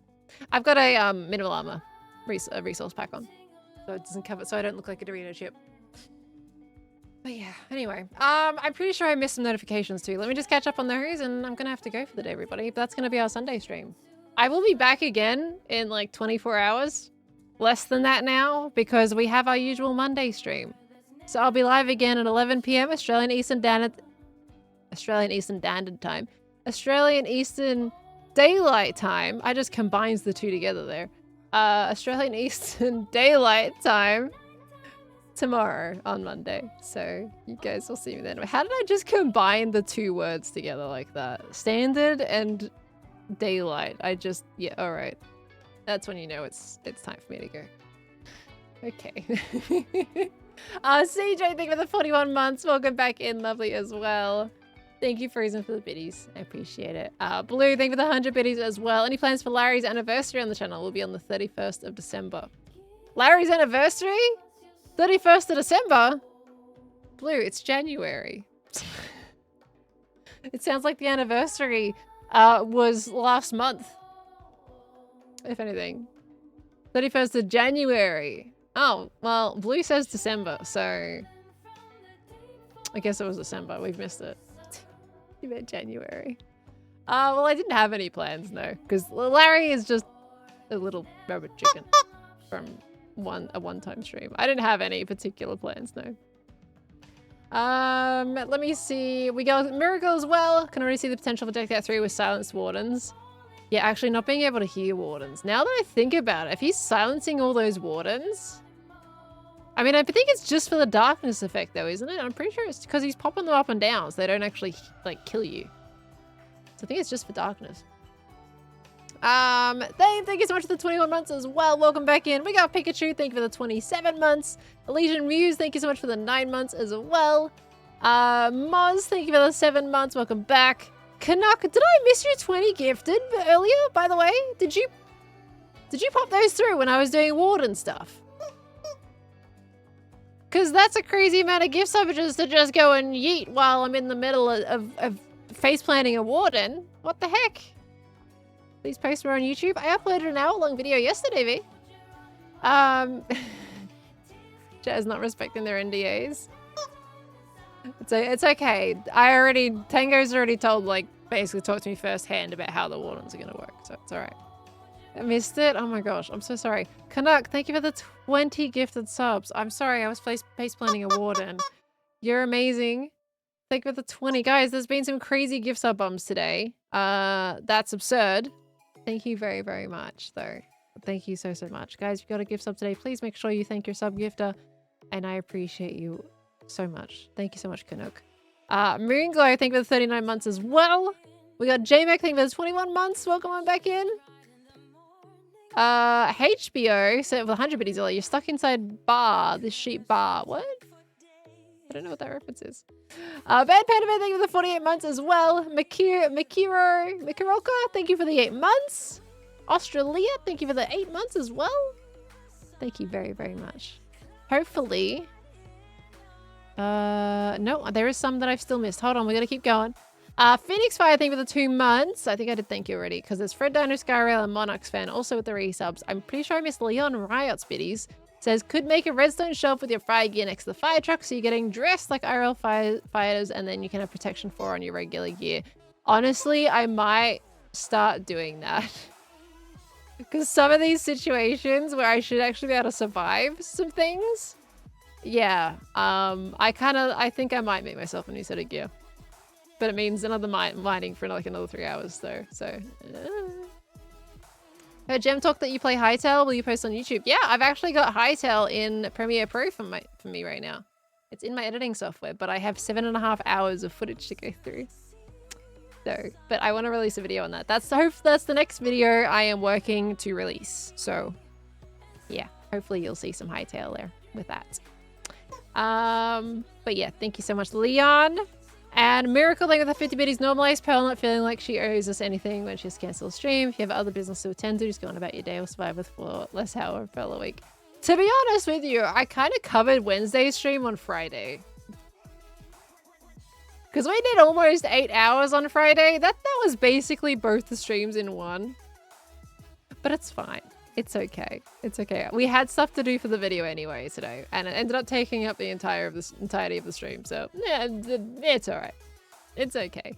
I've got a minimal armor resource pack on. So it doesn't cover, so I don't look like a Dorito chip. But yeah, anyway. I'm pretty sure I missed some notifications too. Let me just catch up on those and I'm gonna have to go for the day, everybody. That's gonna be our Sunday stream. I will be back again in like 24 hours. Less than that now, because we have our usual Monday stream. So I'll be live again at 11 PM Australian Eastern Daylight Time. I just combines the two together there. Australian Eastern Daylight Time tomorrow on Monday. So you guys will see me then. How did I just combine the 2 words together like that? Standard and daylight. Yeah, all right. That's when you know it's time for me to go. Okay. CJ, thank you for the 41 months. Welcome back in, lovely as well. Thank you, Frozen, for the biddies. I appreciate it. Blue, thank you for the 100 biddies as well. Any plans for Larry's anniversary on the channel? Will be on the 31st of December. Larry's anniversary? 31st of December? Blue, it's January. It sounds like the anniversary was last month. If anything. 31st of January. Oh, well, Blue says December, so I guess it was December. We've missed it. You meant January. Well, I didn't have any plans, no, because Larry is just a little rabbit chicken from a one-time stream. I didn't have any particular plans, no. Let me see. We got Miracle as well. Can already see the potential for Deck That 3 with Silenced Wardens. Yeah, actually not being able to hear Wardens. Now that I think about it, if he's silencing all those Wardens... I mean, I think it's just for the darkness effect though, isn't it? I'm pretty sure it's because he's popping them up and down so they don't actually, like, kill you. So I think it's just for darkness. Dave, thank you so much for the 21 months as well. Welcome back in. We got Pikachu, thank you for the 27 months. Elysian Muse, thank you so much for the 9 months as well. Moz, thank you for the 7 months. Welcome back. Canuck, did I miss your 20 gifted earlier, by the way? Did you pop those through when I was doing Warden stuff? Because that's a crazy amount of gift subbages to just go and yeet while I'm in the middle of face planting a Warden. What the heck? Please post more on YouTube. I uploaded an hour-long video yesterday, V. Jazz not respecting their NDAs. It's okay. Tango's already told, like, basically talked to me firsthand about how the Wardens are gonna work, so it's alright. I missed it? Oh my gosh, I'm so sorry. Canuck, thank you for the 20 gifted subs. I'm sorry, I was face planting a Warden. You're amazing. Thank you for the 20. Guys, there's been some crazy gift sub bums today. That's absurd. Thank you very, very much, though. Thank you so, so much. Guys, if you got a gift sub today, please make sure you thank your sub gifter. And I appreciate you so much. Thank you so much, Canuck. Moon Glow, thank you for the 39 months as well. We got JMac, thank you for the 21 months. Welcome on back in. HBO, so with 100 biddies earlier, you're stuck inside bar, this sheep bar. What? I don't know what that reference is. Bad Panda Man, thank you for the 48 months as well. Mikiroka, thank you for the 8 months. Australia, thank you for the 8 months as well. Thank you very, very much. Hopefully... no, there is some that I've still missed. Hold on, we gotta keep going. Phoenix Fire, thank you for the 2 months. I think I did thank you already, because there's Fred Dino, Skyrail, and Monarchs fan, also with the resubs. I'm pretty sure I missed Leon Riot's biddies. Says, could make a redstone shelf with your fire gear next to the fire truck, so you're getting dressed like IRL fighters, and then you can have protection 4 on your regular gear. Honestly, I might start doing that. Because some of these situations where I should actually be able to survive some things, yeah, I think I might make myself a new set of gear. But it means another mining for like another 3 hours though, so... Heard Gem talk that you play Hytale. Will you post on YouTube? Yeah, I've actually got Hytale in Premiere Pro for me right now. It's in my editing software, but I have 7.5 hours of footage to go through. So, but I want to release a video on that. That's the next video I am working to release. So, yeah, hopefully you'll see some Hytale there with that. But yeah, thank you so much, Leon. And Miracle, thank you for the 50 biddies. Normalized Pearl not feeling like she owes us anything when she has to cancel a stream. If you have other business to attend to, just go on about your day or survive with 4 less hour Pearl a week. To be honest with you, I kind of covered Wednesday's stream on Friday. Because we did almost 8 hours on Friday. That was basically both the streams in one. But it's fine. It's okay. It's okay. We had stuff to do for the video anyway today, and it ended up taking up the entirety of the stream. So yeah, it's all right. It's okay.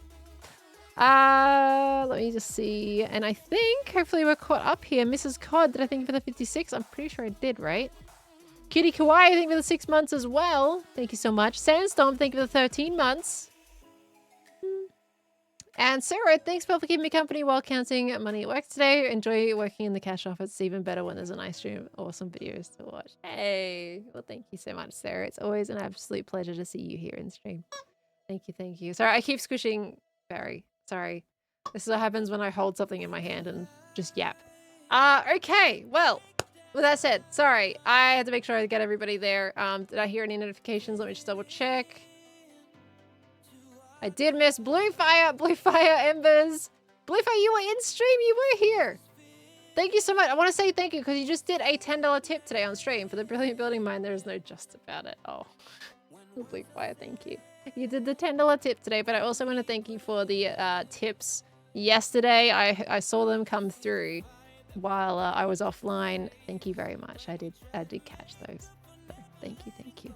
Let me just see. And I think hopefully we're caught up here. Mrs. Cod, did I thank you for the 56? I'm pretty sure I did, right? Kitty Kawaii, thank you for the 6 months as well. Thank you so much. Sandstorm, thank you for the 13 months. And Sarah, thanks for keeping me company while counting money at work today. Enjoy working in the cash office. It's even better when there's a nice stream. Awesome videos to watch. Hey, well, thank you so much, Sarah. It's always an absolute pleasure to see you here in stream. Thank you, thank you. Sorry, I keep squishing Barry. Sorry. This is what happens when I hold something in my hand and just yap. Okay, well, with that said, sorry. I had to make sure I get everybody there. Did I hear any notifications? Let me just double check. I did miss Blue Fire Embers. Blue Fire, you were in stream. You were here. Thank you so much. I want to say thank you because you just did a $10 tip today on stream for the Brilliant Building Mine. There is no just about it. Oh, Blue Fire, thank you. You did the $10 tip today, but I also want to thank you for the tips yesterday. I saw them come through while I was offline. Thank you very much. I did catch those. So thank you, thank you.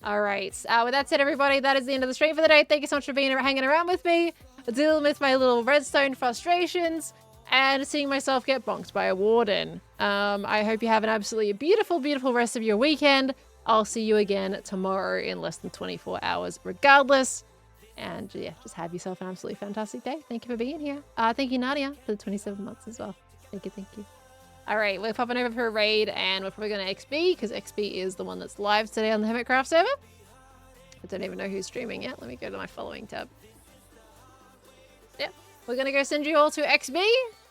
All right. With that said, everybody, that is the end of the stream for the day. Thank you so much for hanging around with me, dealing with my little redstone frustrations, and seeing myself get bonked by a warden. I hope you have an absolutely beautiful, beautiful rest of your weekend. I'll see you again tomorrow in less than 24 hours regardless. And yeah, just have yourself an absolutely fantastic day. Thank you for being here. Thank you, Nadia, for the 27 months as well. Thank you, thank you. All right, we're popping over for a raid, and we're probably going to XB, because XB is the one that's live today on the Hermitcraft server. I don't even know who's streaming yet. Let me go to my following tab. Yeah, we're going to go send you all to XB,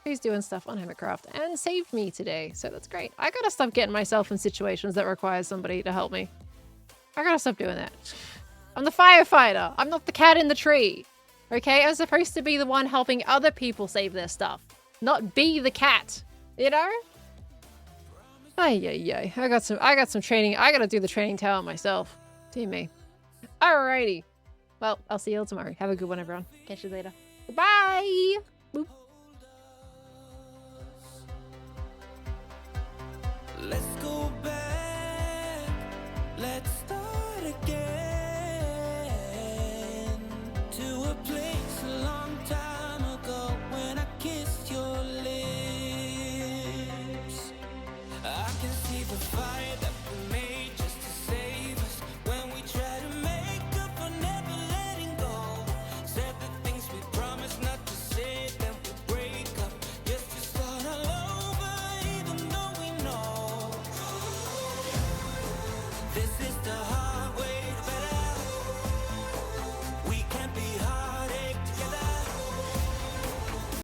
who's doing stuff on Hermitcraft, and saved me today, so that's great. I got to stop getting myself in situations that require somebody to help me. I got to stop doing that. I'm the firefighter. I'm not the cat in the tree. Okay, I'm supposed to be the one helping other people save their stuff, not be the cat. You know? Ay. I got some training. I gotta do the training tower myself. Dear me. Alrighty. Well, I'll see you all tomorrow. Have a good one, everyone. Catch you later. Goodbye. Boop. Let's go back. Let's start again to a place a long time ago when I kissed your lips. I can see the fire that we made just to save us when we try to make up for never letting go. Said the things we promised not to say, then we break up just to start all over, even though we know this is the heart.